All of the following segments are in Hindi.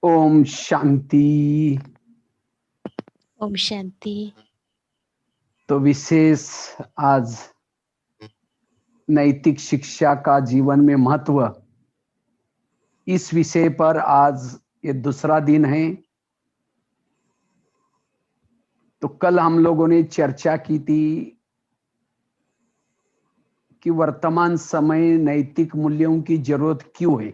ओम शांति। ओम शांति। तो विशेष आज नैतिक शिक्षा का जीवन में महत्व, इस विषय पर आज ये दूसरा दिन है। तो कल हम लोगों ने चर्चा की थी कि वर्तमान समय नैतिक मूल्यों की जरूरत क्यों है।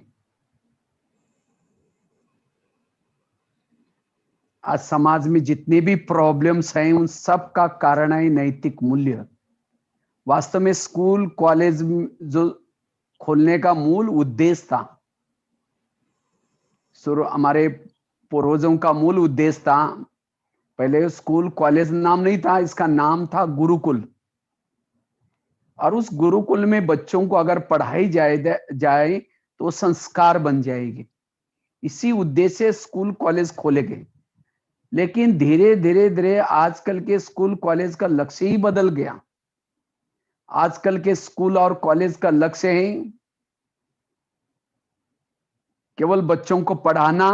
आज समाज में जितने भी प्रॉब्लम्स हैं उन सब का कारण है नैतिक मूल्य। वास्तव में स्कूल कॉलेज जो खोलने का मूल उद्देश्य था, शुरू हमारे पूर्वजों का मूल उद्देश्य था, पहले स्कूल कॉलेज नाम नहीं था, इसका नाम था गुरुकुल। और उस गुरुकुल में बच्चों को अगर पढ़ाई जाए तो संस्कार बन जाएगी। इसी उद्देश्य से स्कूल कॉलेज खोले गए। लेकिन धीरे धीरे धीरे आजकल के स्कूल कॉलेज का लक्ष्य ही बदल गया। आजकल के स्कूल और कॉलेज का लक्ष्य है केवल बच्चों को पढ़ाना,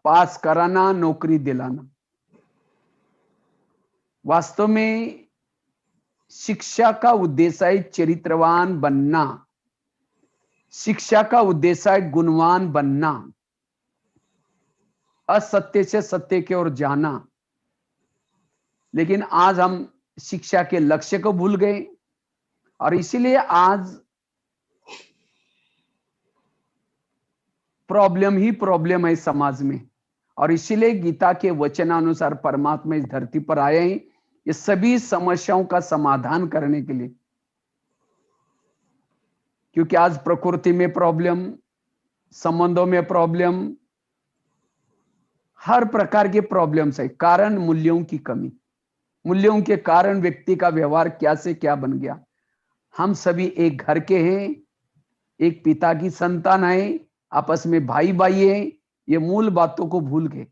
पास कराना, नौकरी दिलाना। वास्तव में शिक्षा का उद्देश्य है चरित्रवान बनना, शिक्षा का उद्देश्य है गुणवान बनना, असत्य से सत्य की ओर जाना। लेकिन आज हम शिक्षा के लक्ष्य को भूल गए और इसीलिए आज प्रॉब्लम ही प्रॉब्लम है समाज में। और इसीलिए गीता के वचनानुसार परमात्मा इस धरती पर आए हैं ये सभी समस्याओं का समाधान करने के लिए। क्योंकि आज प्रकृति में प्रॉब्लम, संबंधों में प्रॉब्लम, हर प्रकार के प्रॉब्लम्स है। कारण मूल्यों की कमी। मूल्यों के कारण व्यक्ति का व्यवहार क्या से क्या बन गया। हम सभी एक घर के हैं, एक पिता की संतान है, आपस में भाई भाई है, ये मूल बातों को भूल गए।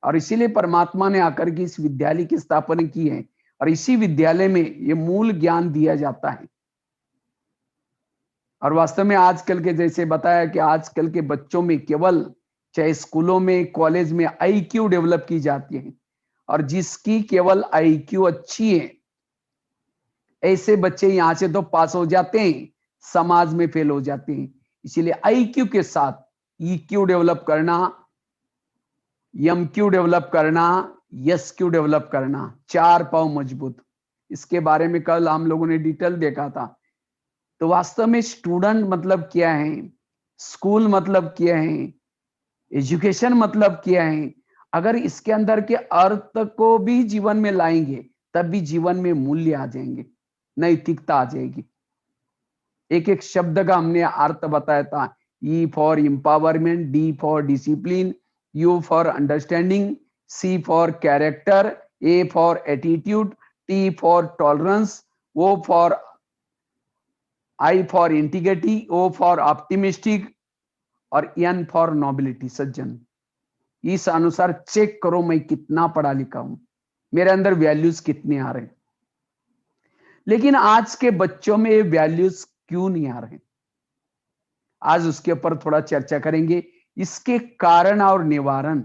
और इसीलिए परमात्मा ने आकर के इस विद्यालय की स्थापना की है और इसी विद्यालय में ये मूल ज्ञान दिया जाता है। और वास्तव में आजकल के जैसे बताया कि आजकल के बच्चों में केवल, चाहे स्कूलों में कॉलेज में, आईक्यू डेवलप की जाती है। और जिसकी केवल आईक्यू अच्छी है, ऐसे बच्चे यहां से तो पास हो जाते हैं, समाज में फेल हो जाते हैं। इसीलिए आईक्यू के साथ ईक्यू डेवलप करना, एमक्यू डेवलप करना, एसक्यू डेवलप करना, चार पांव मजबूत। इसके बारे में कल हम लोगों ने डिटेल देखा था। तो वास्तव में स्टूडेंट मतलब क्या है, स्कूल मतलब क्या है, एजुकेशन मतलब क्या है, अगर इसके अंदर के अर्थ को भी जीवन में लाएंगे तब भी जीवन में मूल्य आ जाएंगे, नैतिकता आ जाएगी। एक एक शब्द का हमने अर्थ बताया था। E for empowerment, D for discipline, U for understanding, C for character, A for attitude, T for tolerance, O for I for integrity, O for optimistic और एन फॉर नोबिलिटी, सज्जन। इस अनुसार चेक करो मैं कितना पढ़ा लिखा हूं, मेरे अंदर वैल्यूज कितने आ रहे हैं। लेकिन आज के बच्चों में ये वैल्यूज क्यों नहीं आ रहे, आज उसके ऊपर थोड़ा चर्चा करेंगे। इसके कारण और निवारण।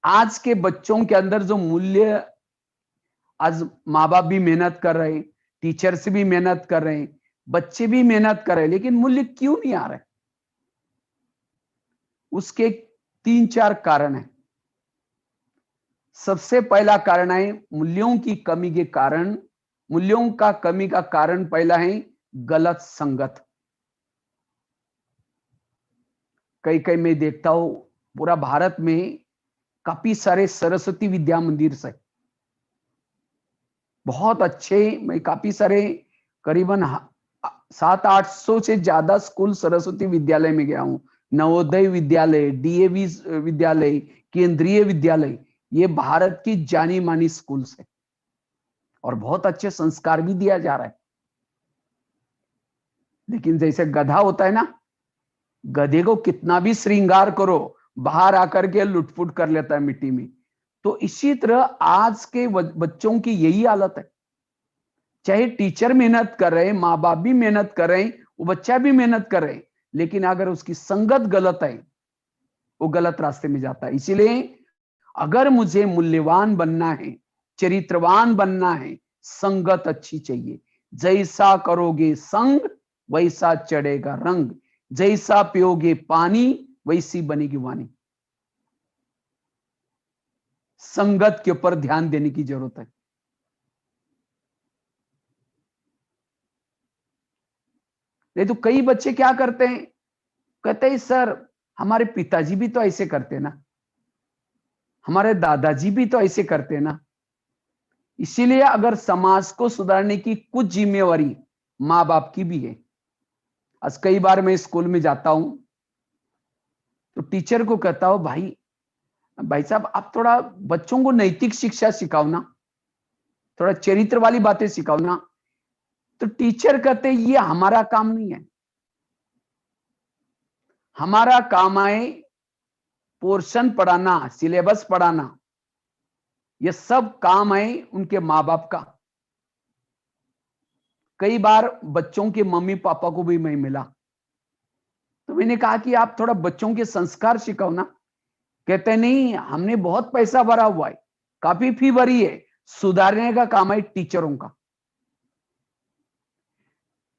आज के बच्चों के अंदर जो मूल्य, आज माँ बाप भी मेहनत कर रहे हैं, टीचर्स भी मेहनत कर रहे हैं, बच्चे भी मेहनत कर रहे हैं, लेकिन मूल्य क्यों नहीं आ रहे। उसके तीन चार कारण हैं। सबसे पहला कारण है मूल्यों की कमी के कारण। मूल्यों का कमी का कारण पहला है गलत संगत। कई कई मैं देखता हूं पूरा भारत में काफी सारे सरस्वती विद्या मंदिर से, बहुत अच्छे, मैं काफी सारे, करीबन 700-800 से ज्यादा स्कूल सरस्वती विद्यालय में गया हूं। नवोदय विद्यालय, डीएवी विद्यालय, केंद्रीय विद्यालय, ये भारत की जानी मानी स्कूल्स है और बहुत अच्छे संस्कार भी दिया जा रहा है। लेकिन जैसे गधा होता है ना, गधे को कितना भी श्रृंगार करो, बाहर आकर के लुटपुट कर लेता है मिट्टी में। तो इसी तरह आज के बच्चों की यही हालत है। चाहे टीचर मेहनत कर रहे हैं, माँ बाप भी मेहनत कर रहे हैं, वो बच्चा भी मेहनत कर रहे हैं, लेकिन अगर उसकी संगत गलत है वो गलत रास्ते में जाता है। इसीलिए अगर मुझे मूल्यवान बनना है, चरित्रवान बनना है, संगत अच्छी चाहिए। जैसा करोगे संग वैसा चढ़ेगा रंग, जैसा पियोगे पानी वैसी बनेगी वाणी। संगत के ऊपर ध्यान देने की जरूरत है। नहीं तो कई बच्चे क्या करते हैं, कहते हैं सर हमारे पिताजी भी तो ऐसे करते ना, हमारे दादाजी भी तो ऐसे करते ना। इसीलिए अगर समाज को सुधारने की कुछ जिम्मेवारी माँ बाप की भी है। आज कई बार मैं स्कूल में जाता हूं तो टीचर को कहता हूं, भाई भाई साहब आप थोड़ा बच्चों को नैतिक शिक्षा सिखाओ ना, थोड़ा चरित्र वाली बातें सिखाओ ना। तो टीचर कहते ये हमारा काम नहीं है, हमारा काम है पोर्शन पढ़ाना, सिलेबस पढ़ाना, ये सब काम है उनके माँ बाप का। कई बार बच्चों के मम्मी पापा को भी मैं मिला तो मैंने कहा कि आप थोड़ा बच्चों के संस्कार सिखाओ ना। कहते नहीं हमने बहुत पैसा भरा हुआ है, काफी फी भरी है, सुधारने का काम है टीचरों का।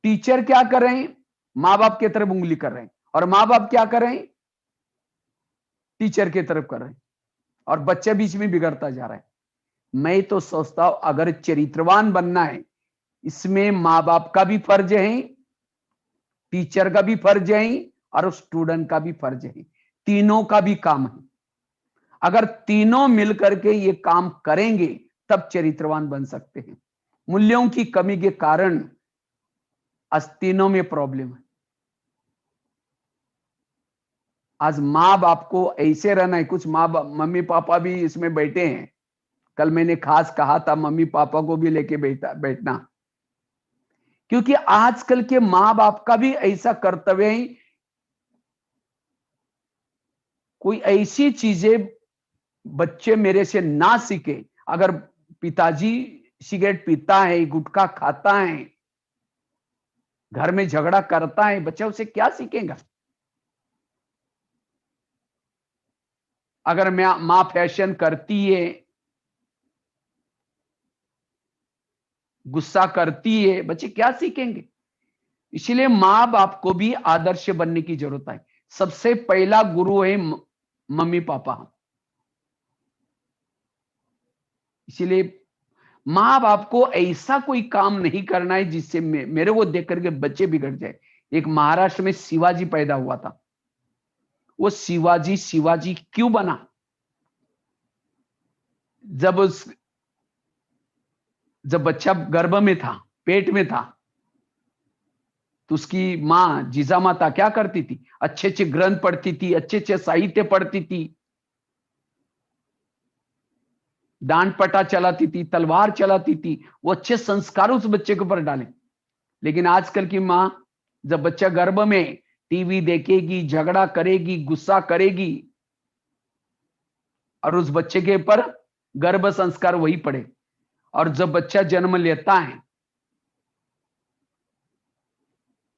टीचर क्या कर रहे हैं, माँ बाप की तरफ उंगली कर रहे हैं, और माँ बाप क्या कर रहे हैं, टीचर की तरफ कर रहे हैं, और बच्चे बीच में बिगड़ता जा रहा है। मैं तो सोचता हूं अगर चरित्रवान बनना है, इसमें माँ बाप का भी फर्ज है, टीचर का भी फर्ज है, और स्टूडेंट का भी फर्ज है। तीनों का भी काम है। अगर तीनों मिलकर के ये काम करेंगे तब चरित्रवान बन सकते हैं। मूल्यों की कमी के कारण आज तीनों में प्रॉब्लम है। आज माँ बाप को ऐसे रहना है, कुछ माँ बाप मम्मी पापा भी इसमें बैठे हैं। कल मैंने खास कहा था मम्मी पापा को भी लेके बैठना, क्योंकि आजकल के माँ बाप का भी ऐसा कर्तव्य है, कोई ऐसी चीजें बच्चे मेरे से ना सीखे। अगर पिताजी सिगरेट पीता है, गुटखा खाता है, घर में झगड़ा करता है, बच्चा उसे क्या सीखेगा। अगर माँ फैशन करती है, गुस्सा करती है, बच्चे क्या सीखेंगे। इसीलिए माँ बाप को भी आदर्श बनने की जरूरत है। सबसे पहला गुरु है मम्मी पापा। इसीलिए माँ बाप को ऐसा कोई काम नहीं करना है जिससे मेरे को देख करके बच्चे बिगड़ जाए। एक महाराष्ट्र में शिवाजी पैदा हुआ था। वो शिवाजी शिवाजी क्यों बना, जब बच्चा गर्भ में था, पेट में था, तो उसकी माँ जीजा माता क्या करती थी, अच्छे अच्छे ग्रंथ पढ़ती थी, अच्छे अच्छे साहित्य पढ़ती थी, डांट पटा चलाती थी, तलवार चलाती थी। वो अच्छे संस्कार उस बच्चे के ऊपर डाले। लेकिन आजकल की माँ जब बच्चा गर्भ में टीवी देखेगी, झगड़ा करेगी, गुस्सा करेगी, और उस बच्चे के ऊपर गर्भ संस्कार वही पड़े। और जब बच्चा जन्म लेता है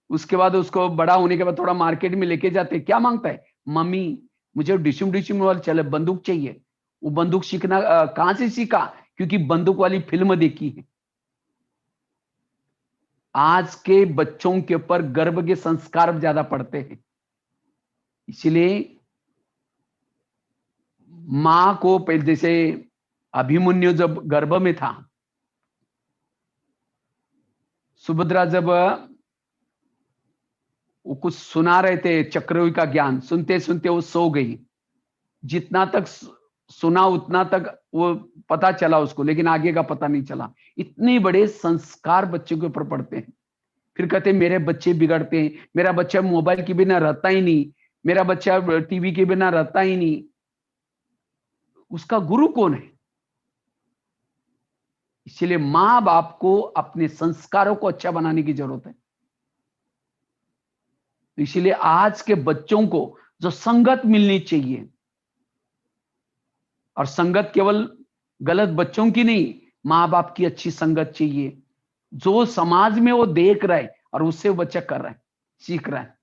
उसके बाद उसको बड़ा होने के बाद थोड़ा मार्केट में लेके जाते, क्या मांगता है, मम्मी मुझे डिशुम डिशुम वाला चले बंदूक चाहिए। वो बंदूक सीखना कहां से सीखा, क्योंकि बंदूक वाली फिल्म देखी है। आज के बच्चों के ऊपर गर्भ के संस्कार ज्यादा पड़ते हैं। इसलिए मां को पहले, जैसे अभिमन्यु जब गर्भ में था, सुभद्रा जब वो कुछ सुना रहे थे चक्रव्यूह का ज्ञान, सुनते सुनते वो सो गई। जितना तक सुना उतना तक वो पता चला उसको, लेकिन आगे का पता नहीं चला। इतने बड़े संस्कार बच्चे के ऊपर पड़ते हैं। फिर कहते हैं मेरे बच्चे बिगड़ते हैं, मेरा बच्चा मोबाइल के बिना रहता ही नहीं, मेरा बच्चा टीवी के बिना रहता ही नहीं। उसका गुरु कौन है। इसलिए मां बाप को अपने संस्कारों को अच्छा बनाने की जरूरत है। तो इसीलिए आज के बच्चों को जो संगत मिलनी चाहिए, और संगत केवल गलत बच्चों की नहीं, मां बाप की अच्छी संगत चाहिए, जो समाज में वो देख रहा है और उससे वो बच्चा कर रहा है, सीख रहा है।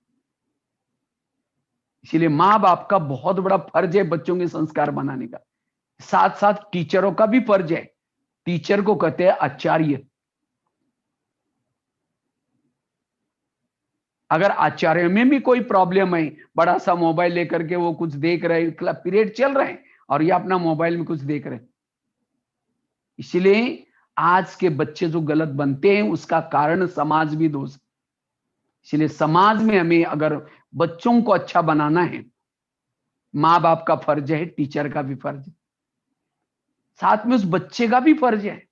इसीलिए माँ बाप का बहुत बड़ा फर्ज है बच्चों के संस्कार बनाने का, साथ साथ टीचरों का भी फर्ज है। टीचर को कहते हैं आचार्य। अगर आचार्य में भी कोई प्रॉब्लम है, बड़ा सा मोबाइल लेकर के वो कुछ देख रहे, पीरियड चल रहे हैं और ये अपना मोबाइल में कुछ देख रहे, इसलिए आज के बच्चे जो गलत बनते हैं उसका कारण समाज भी दोष। इसलिए समाज में हमें अगर बच्चों को अच्छा बनाना है, माँ बाप का फर्ज है, टीचर का भी फर्ज है, साथ में उस बच्चे का भी फर्ज है।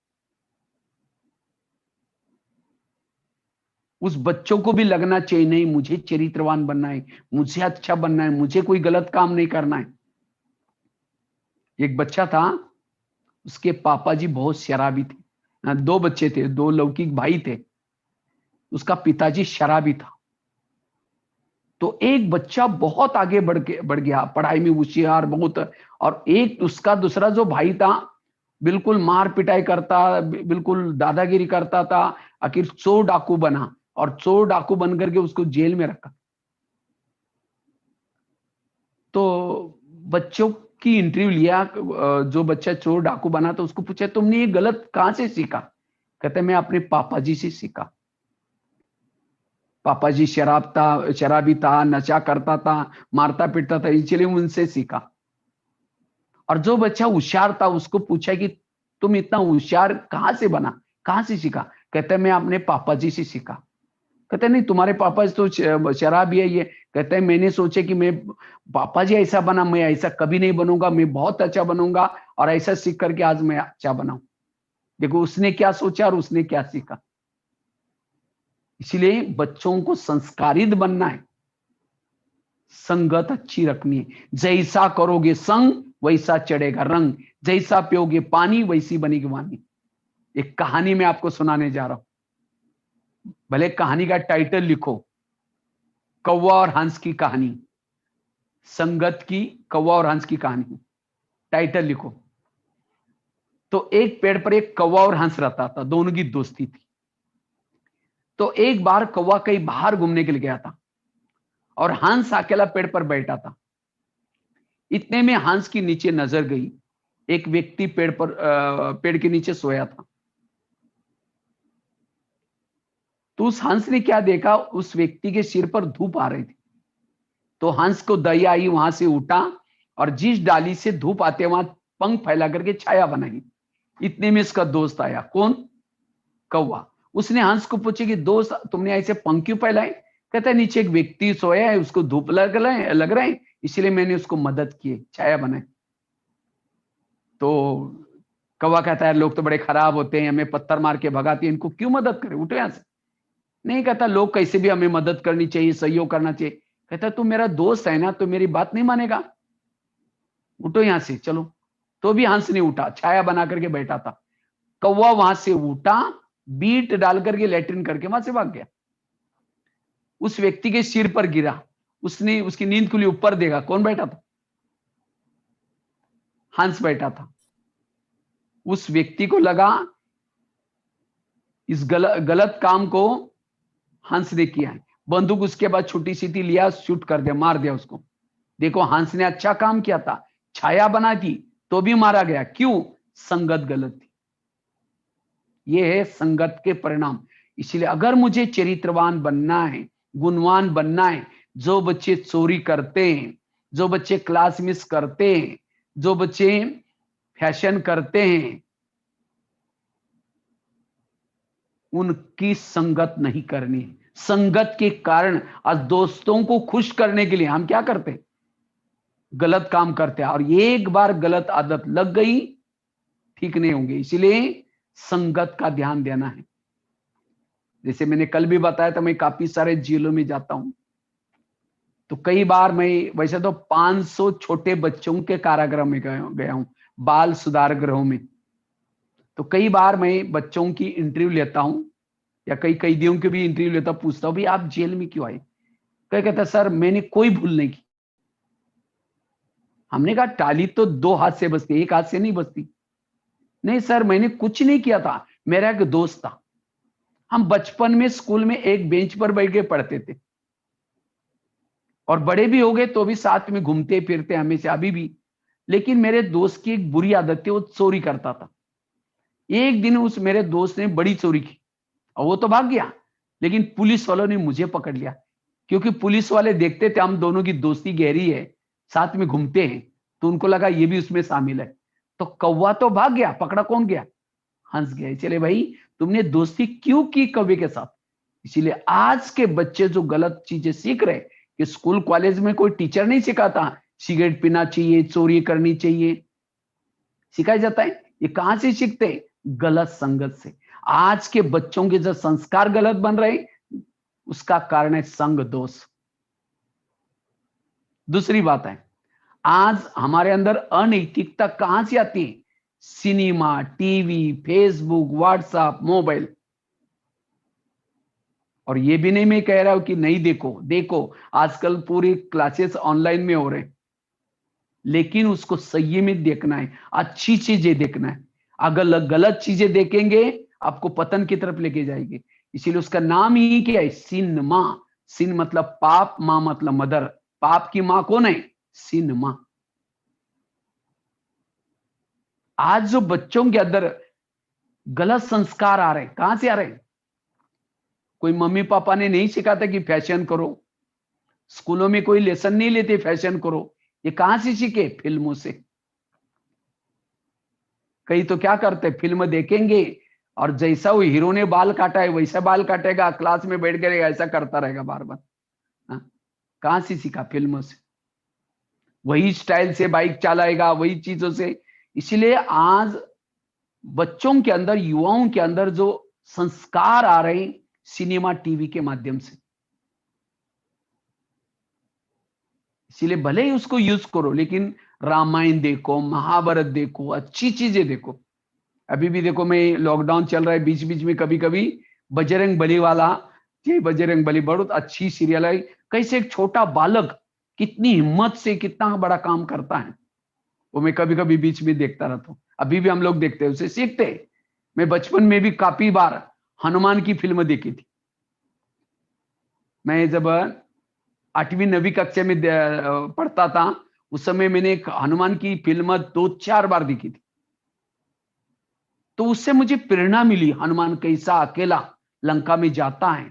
उस बच्चों को भी लगना चाहिए नहीं मुझे चरित्रवान बनना है, मुझे अच्छा बनना है, मुझे कोई गलत काम नहीं करना है। एक बच्चा था, उसके पापा जी बहुत शराबी थे। दो बच्चे थे, दो लौकिक भाई थे, उसका पिताजी शराबी था। तो एक बच्चा बहुत आगे बढ़ गया, पढ़ाई में होशियार बहुत, और एक उसका दूसरा जो भाई था बिल्कुल मार पिटाई करता, बिल्कुल दादागिरी करता था, आखिर चोर डाकू बना और चोर डाकू बन करके उसको जेल में रखा। तो बच्चों की इंटरव्यू लिया, जो बच्चा चोर डाकू बना तो उसको पूछा तुमने ये गलत कहां से सीखा? कहते मैं अपने पापा जी से सीखा। पापा जी शराबी था, नशा करता था, मारता पीटता था, इसलिए उनसे सीखा। और जो बच्चा होशियार था उसको पूछा कि तुम इतना होशियार कहां से बना, कहां से सीखा? कहते मैं अपने पापा जी से सीखा। कहते नहीं तुम्हारे पापा जी तो शराबी है ये। कहते हैं मैंने सोचे कि मैं पापा जी ऐसा बना, मैं ऐसा कभी नहीं बनूंगा, मैं बहुत अच्छा बनूंगा, और ऐसा सीख करके आज मैं अच्छा बनाऊं। देखो उसने क्या सोचा और उसने क्या सीखा। इसलिए बच्चों को संस्कारित बनना है, संगत अच्छी रखनी है। जैसा करोगे संग वैसा चढ़ेगा रंग, जैसा पियोगे पानी वैसी बनेगी वाणी। एक कहानी में आपको सुनाने जा रहा हूं, भले कहानी का टाइटल लिखो, कौवा और हंस की कहानी। संगत की, कौवा और हंस की कहानी, टाइटल लिखो। तो एक पेड़ पर एक कौवा और हंस रहता था, दोनों की दोस्ती थी। तो एक बार कौवा कहीं बाहर घूमने के लिए गया था और हंस अकेला पेड़ पर बैठा था। इतने में हंस की नीचे नजर गई, एक व्यक्ति पेड़ के नीचे सोया था। तो उस हंस ने क्या देखा, उस व्यक्ति के सिर पर धूप आ रही थी। तो हंस को दया आई, वहां से उठा और जिस डाली से धूप आते वहां पंख फैला करके छाया बनाई। इतने में इसका दोस्त आया, कौन? कौवा। उसने हंस को पूछे कि दोस्त तुमने ऐसे पंख क्यों फैलाए? कहता है नीचे एक व्यक्ति सोया है, उसको धूप लग रहे हैं, इसलिए मैंने उसको मदद की, छाया बनाई। तो कौवा कहता है लोग तो बड़े खराब होते हैं, हमें पत्थर मार के भगाते हैं, इनको क्यों मदद करें, उठो यहां से। नहीं, कहता लोग कैसे भी हमें मदद करनी चाहिए, सहयोग करना चाहिए। कहता तू मेरा दोस्त है ना, तो मेरी बात नहीं मानेगा, उठो यहां से चलो। तो भी हंस नहीं उठा, छाया बना करके बैठा था। कौवा वहां से उठा, बीट डाल करके लैट्रिन करके वहां से भाग गया। उस व्यक्ति के सिर पर गिरा, उसने उसकी नींद खुली, ऊपर देखा, कौन बैठा था? हंस बैठा था। उस व्यक्ति को लगा इस गलत काम को हंस ने किया है, बंदूक उसके बाद छोटी सी थी, लिया, शूट कर दिया, मार दिया उसको। देखो हंस ने अच्छा काम किया था, छाया बना दी, तो भी मारा गया, क्यों? संगत गलत थी। ये है संगत के परिणाम। इसलिए अगर मुझे चरित्रवान बनना है, गुणवान बनना है, जो बच्चे चोरी करते हैं, जो बच्चे क्लास मिस करते हैं, जो बच्चे फैशन करते हैं, उनकी संगत नहीं करनी। संगत के कारण आज दोस्तों को खुश करने के लिए हम क्या करते हैं? गलत काम करते हैं, और एक बार गलत आदत लग गई ठीक नहीं होंगे। इसलिए संगत का ध्यान देना है। जैसे मैंने कल भी बताया था, मैं काफी सारे जेलों में जाता हूं, तो कई बार मैं, वैसे तो 500 छोटे बच्चों के कारागृह में गया हूं, बाल सुधार गृहों में। तो कई बार मैं बच्चों की इंटरव्यू लेता हूं, या कई कैदियों की भी इंटरव्यू लेता, पूछता हूं भाई आप जेल में क्यों आए? कहता सर मैंने कोई भूल नहीं की। हमने कहा टाली तो 2 हाथ से बचती, 1 हाथ से नहीं बचती। नहीं सर मैंने कुछ नहीं किया था, मेरा एक दोस्त था, हम बचपन में स्कूल में एक बेंच पर बैठ के पढ़ते थे, और बड़े भी हो गए तो भी साथ में घूमते फिरते हमेशा अभी भी। लेकिन मेरे दोस्त की एक बुरी आदत थी, वो चोरी करता था। एक दिन उस मेरे दोस्त ने बड़ी चोरी की और वो तो भाग गया, लेकिन पुलिस वालों ने मुझे पकड़ लिया, क्योंकि पुलिस वाले देखते थे हम दोनों की दोस्ती गहरी है, साथ में घूमते हैं, तो उनको लगा ये भी उसमें शामिल है। तो कौवा तो भाग गया, पकड़ा कौन गया? हंस गए। चले भाई, तुमने दोस्ती क्यों की कौवे के साथ? इसीलिए आज के बच्चे जो गलत चीजें सीख रहे, कि स्कूल कॉलेज में कोई टीचर नहीं सिखाता सिगरेट पीना चाहिए, चोरी करनी चाहिए, सिखाया जाता है। ये कहां से सीखते हैं? गलत संगत से। आज के बच्चों के जो संस्कार गलत बन रहे हैं, उसका कारण है संग दोष। दूसरी बात है, आज हमारे अंदर अनैतिकता कहां से आती है? Cinema, TV, Facebook, WhatsApp, mobile. और ये भी नहीं मैं कह रहा हूं कि नहीं देखो, देखो, आजकल पूरी क्लासेस ऑनलाइन में हो रहे हैं, लेकिन उसको संयमित देखना है, अच्छी चीजें देखना है। अगर गलत चीजें देखेंगे, आपको पतन की तरफ लेके जाएगी। इसीलिए उसका नाम ही क्या है? सिनमा। सिन मतलब पाप, मां मतलब मदर। पाप की मां कौन है? सिनमा। आज जो बच्चों के अंदर गलत संस्कार आ रहे हैं, कहां से आ रहे हैं? कोई मम्मी पापा ने नहीं सिखाता कि फैशन करो, स्कूलों में कोई लेसन नहीं लेते फैशन करो। ये कहां से सीखे? फिल्मों से। कई तो क्या करते, फिल्म देखेंगे और जैसा वो हीरो ने बाल काटा है वैसा बाल काटेगा, क्लास में बैठ कर ऐसा करता रहेगा बार बार। हाँ? कहां से सीखा? फिल्मों से। वही स्टाइल से बाइक चलाएगा, वही चीजों से। इसलिए आज बच्चों के अंदर, युवाओं के अंदर जो संस्कार आ रहे हैं सिनेमा टीवी के माध्यम से, इसीलिए भले ही उसको यूज करो, लेकिन रामायण देखो, महाभारत देखो, अच्छी चीजें देखो। अभी भी देखो, मैं लॉकडाउन चल रहा है, बीच बीच में कभी कभी बजरंग बली वाला, ये बजरंग बली बहुत अच्छी सीरियल है। कैसे एक छोटा बालक कितनी हिम्मत से कितना बड़ा काम करता है, वो मैं कभी कभी बीच में देखता रहता हूँ। अभी भी हम लोग देखते हैं, उसे सीखते हैं। मैं बचपन में भी काफी बार हनुमान की फिल्म देखी थी। मैं जब 8वीं 9वीं कक्षा में पढ़ता था, उस समय मैंने एक हनुमान की फिल्म 2-4 बार देखी थी। तो उससे मुझे प्रेरणा मिली, हनुमान कैसा अकेला लंका में जाता है,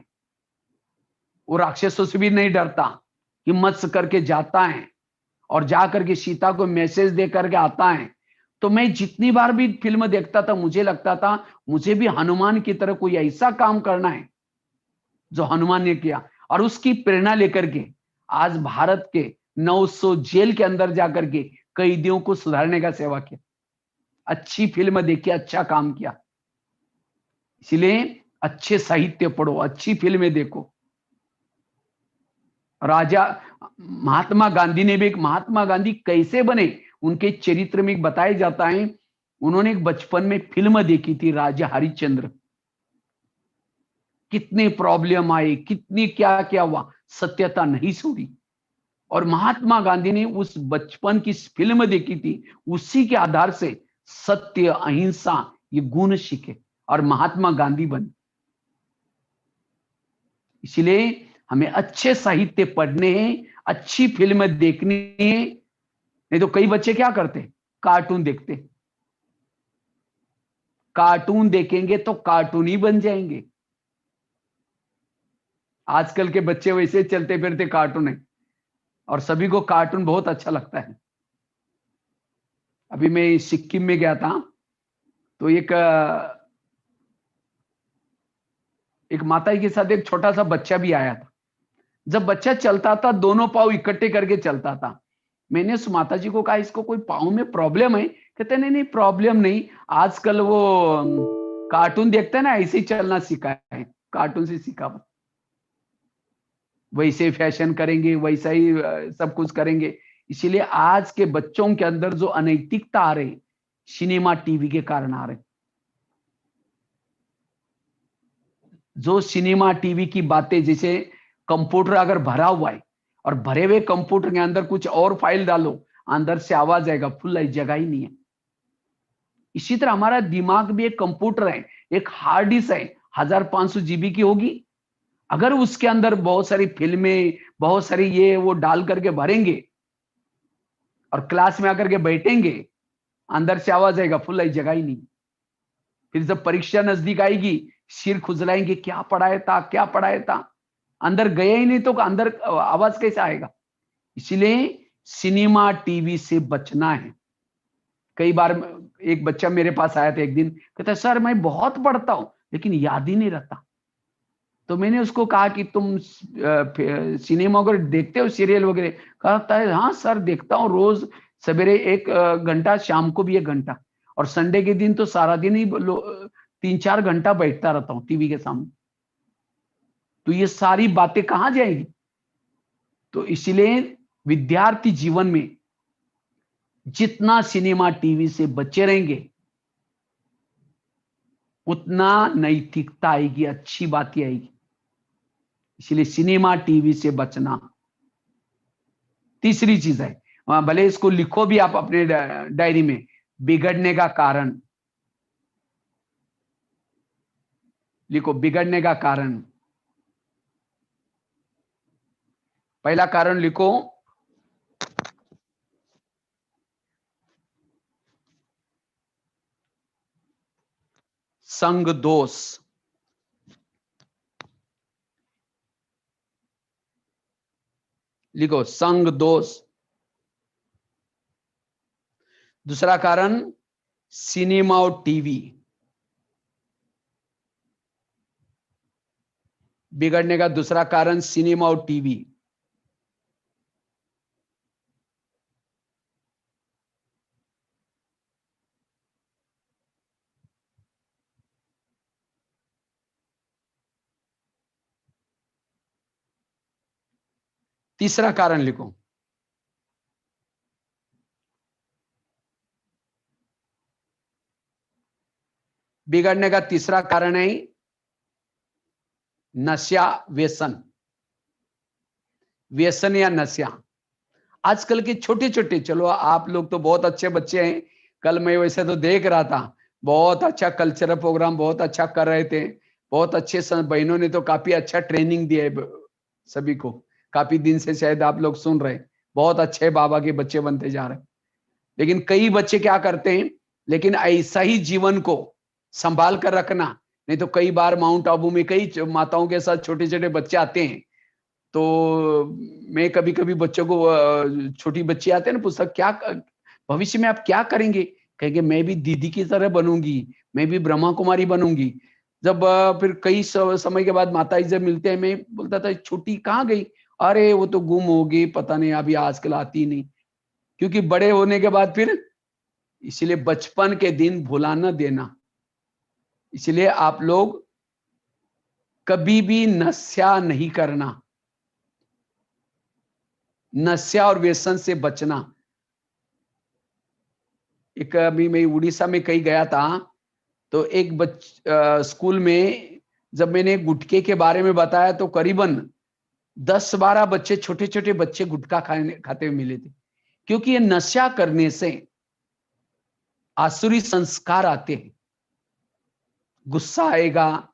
वो राक्षसों से भी नहीं डरता, हिम्मत से करके जाता है और जाकर के सीता को मैसेज दे करके आता है। तो मैं जितनी बार भी फिल्म देखता था, मुझे लगता था मुझे भी हनुमान की तरह कोई ऐसा काम करना है जो हनुमान ने किया। और उसकी प्रेरणा लेकर के आज भारत के 900 जेल के अंदर जाकर के कैदियों को सुधारने का सेवा किया। अच्छी फिल्म देखी, अच्छा काम किया। इसलिए अच्छे साहित्य पढ़ो, अच्छी फिल्में देखो। राजा महात्मा गांधी ने भी, एक महात्मा गांधी कैसे बने उनके चरित्र में बताया जाता है। उन्होंने एक बचपन में फिल्म देखी थी, राजा हरिश्चंद्र। कितने प्रॉब्लम आए, कितनी क्या क्या हुआ, सत्यता नहीं छोड़ी। और महात्मा गांधी ने उस बचपन की फिल्म देखी थी, उसी के आधार से सत्य, अहिंसा, ये गुण सीखे और महात्मा गांधी बने। इसलिए हमें अच्छे साहित्य पढ़ने हैं, अच्छी फिल्म देखनी है। नहीं तो कई बच्चे क्या करते, कार्टून देखते। कार्टून देखेंगे तो कार्टून ही बन जाएंगे। आजकल के बच्चे वैसे चलते फिरते कार्टून है, और सभी को कार्टून बहुत अच्छा लगता है। अभी मैं सिक्किम में गया था, तो एक माता के साथ एक छोटा सा बच्चा भी आया था। जब बच्चा चलता था, दोनों पाँव इकट्ठे करके चलता था। मैंने उस माता जी को कहा, इसको कोई पाँव में प्रॉब्लम है? कहते नहीं नहीं, प्रॉब्लम नहीं, आजकल वो कार्टून देखते हैं ना, ऐसे ही चलना सीखा है, कार्टून से सीखा। वैसे फैशन करेंगे, वैसा ही सब कुछ करेंगे। इसीलिए आज के बच्चों के अंदर जो अनैतिकता आ रही, सिनेमा टीवी के कारण आ रहे। जो सिनेमा टीवी की बातें, जैसे कंप्यूटर अगर भरा हुआ है और भरे हुए कंप्यूटर के अंदर कुछ और फाइल डालो, अंदर से आवाज आएगा, फुल जगह ही नहीं है। इसी तरह हमारा दिमाग भी एक कंप्यूटर है, एक हार्ड डिस्क है, 1500 GB की होगी। अगर उसके अंदर बहुत सारी फिल्में, बहुत सारी ये वो डाल करके भरेंगे और क्लास में आकर के बैठेंगे, अंदर से आवाज आएगा फुल जगह ही नहीं। फिर जब परीक्षा नजदीक आएगी, सिर खुजलाएंगे, क्या पढ़ाया था, क्या पढ़ाया था, अंदर गया ही नहीं तो अंदर आवाज कैसे आएगा। इसलिए सिनेमा टीवी से बचना है। कई बार एक बच्चा मेरे पास आया था एक दिन, कहता सर मैं बहुत पढ़ता हूं लेकिन याद ही नहीं रहता। तो मैंने उसको कहा कि तुम सिनेमा वगैरह देखते हो, सीरियल वगैरह? कहता है हाँ सर देखता हूँ, रोज सवेरे 1 घंटा, शाम को भी 1 घंटा, और संडे के दिन तो सारा दिन ही 3-4 घंटा बैठता रहता हूँ टीवी के सामने। तो ये सारी बातें कहाँ जाएंगी? तो इसलिए विद्यार्थी जीवन में जितना सिनेमा टीवी से बचे रहेंगे उतना नैतिकता आएगी, अच्छी बातें आएगी। इसलिए सिनेमा टीवी से बचना तीसरी चीज है। भले इसको लिखो भी आप अपने डायरी में, बिगड़ने का कारण लिखो, बिगड़ने का कारण। पहला कारण लिखो, संग दोष। लिखो संग दोष। दूसरा कारण सिनेमा और टीवी। बिगड़ने का दूसरा कारण सिनेमा और टीवी। तीसरा कारण लिखो, बिगड़ने का तीसरा कारण है नशा, व्यसन। व्यसन या नशा। आजकल के छोटे छोटे, चलो आप लोग तो बहुत अच्छे बच्चे हैं, कल मैं वैसे तो देख रहा था, बहुत अच्छा कल्चरल प्रोग्राम बहुत अच्छा कर रहे थे, बहुत अच्छे बहनों ने तो काफी अच्छा ट्रेनिंग दिया है सभी को। काफी दिन से शायद आप लोग सुन रहे, बहुत अच्छे बाबा के बच्चे बनते जा रहे। लेकिन कई बच्चे क्या करते हैं, लेकिन ऐसा ही जीवन को संभाल कर रखना, नहीं तो कई बार माउंट आबू में कई माताओं के साथ छोटे छोटे बच्चे आते हैं, तो मैं कभी कभी बच्चों को, छोटी बच्ची आते हैं ना, पूछता क्या भविष्य में आप क्या करेंगे? कहेंगे मैं भी दीदी की तरह बनूंगी, मैं भी ब्रह्मा कुमारी बनूंगी। जब फिर कई समय के बाद माता जी जब मिलते हैं, मैं बोलता था छोटी कहाँ गई? अरे वो तो गुम हो गई, पता नहीं अभी आजकल आती नहीं। क्योंकि बड़े होने के बाद फिर, इसलिए बचपन के दिन भुला न देना। इसलिए आप लोग कभी भी नशा नहीं करना, नशा और व्यसन से बचना। एक अभी मैं उड़ीसा में कहीं गया था, तो एक स्कूल में जब मैंने गुटखे के बारे में बताया तो करीबन 10-12 बच्चे, छोटे छोटे बच्चे गुटखा खाते हुए मिले थे। क्योंकि ये नशा करने से आसुरी संस्कार आते हैं, गुस्सा आएगा,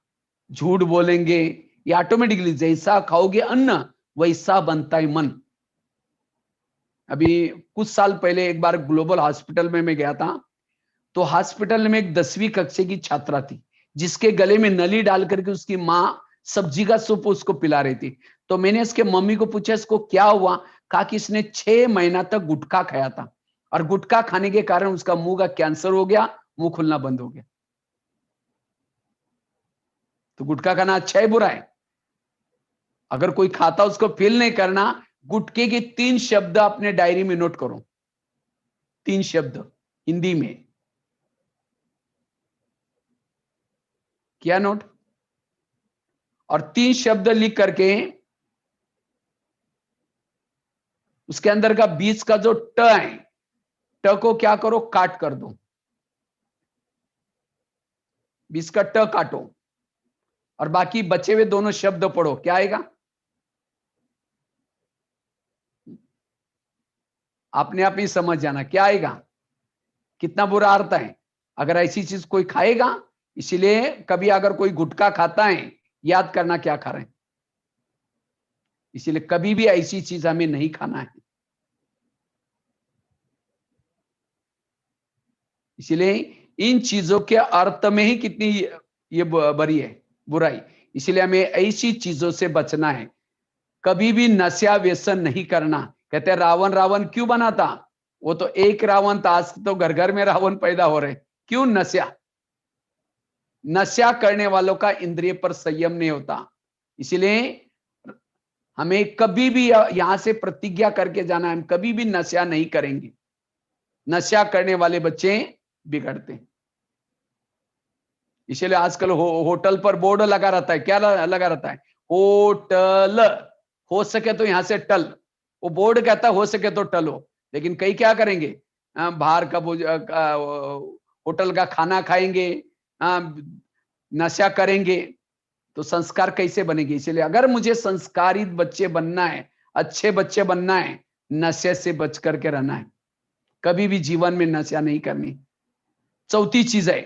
झूठ बोलेंगे, ये ऑटोमेटिकली जैसा खाओगे अन्न वैसा बनता है मन। अभी कुछ साल पहले एक बार ग्लोबल हॉस्पिटल में मैं गया था, तो हॉस्पिटल में एक 10वीं कक्षा की छात्रा थी, जिसके गले में नली डाल करके उसकी माँ सब्जी का सूप उसको पिला रही थी। तो मैंने इसके मम्मी को पूछा इसको क्या हुआ? कहा कि इसने 6 महीना तक गुटखा खाया था, और गुटखा खाने के कारण उसका मुंह का कैंसर हो गया, मुंह खुलना बंद हो गया। तो गुटखा खाना अच्छा है बुरा है? अगर कोई खाता उसको फील नहीं करना। गुटखे के 3 शब्द अपने डायरी में नोट करो, 3 शब्द हिंदी में। किया नोट? और 3 शब्द लिख करके उसके अंदर का बीच का जो ट है, ट को क्या करो, काट कर दो, बीच का ट काटो, और बाकी बचे हुए दोनों शब्द पढ़ो। क्या आएगा? आपने आप ही समझ जाना क्या आएगा, कितना बुरा अर्थ है अगर ऐसी चीज कोई खाएगा। इसीलिए कभी अगर कोई गुटखा खाता है, याद करना क्या खा रहे हैं। इसलिए कभी भी ऐसी चीज हमें नहीं खाना है। इसलिए इन चीजों के अर्थ में ही कितनी ये बड़ी है बुराई। इसलिए हमें ऐसी चीजों से बचना है। कभी भी नशा व्यसन नहीं करना। कहते हैं रावण रावण क्यों बना था? वो तो एक रावण था, आज तो घर घर में रावण पैदा हो रहे। क्यों? नशा। नशा करने वालों का इंद्रिय पर संयम नहीं होता। इसलिए हमें कभी भी यहां से प्रतिज्ञा करके जाना है, हम कभी भी नशा नहीं करेंगे। नशा करने वाले बच्चे बिगड़ते हैं। इसलिए आजकल होटल पर बोर्ड लगा रहता है। क्या लगा रहता है? होटल, हो सके तो यहां से टल। वो बोर्ड कहता है हो सके तो टलो, लेकिन कई क्या करेंगे? बाहर का होटल का खाना खाएंगे, नशा करेंगे, तो संस्कार कैसे बनेंगे? इसलिए अगर मुझे संस्कारित बच्चे बनना है, अच्छे बच्चे बनना है, नशे से बच करके रहना है। कभी भी जीवन में नशा नहीं करनी। चौथी चीज है,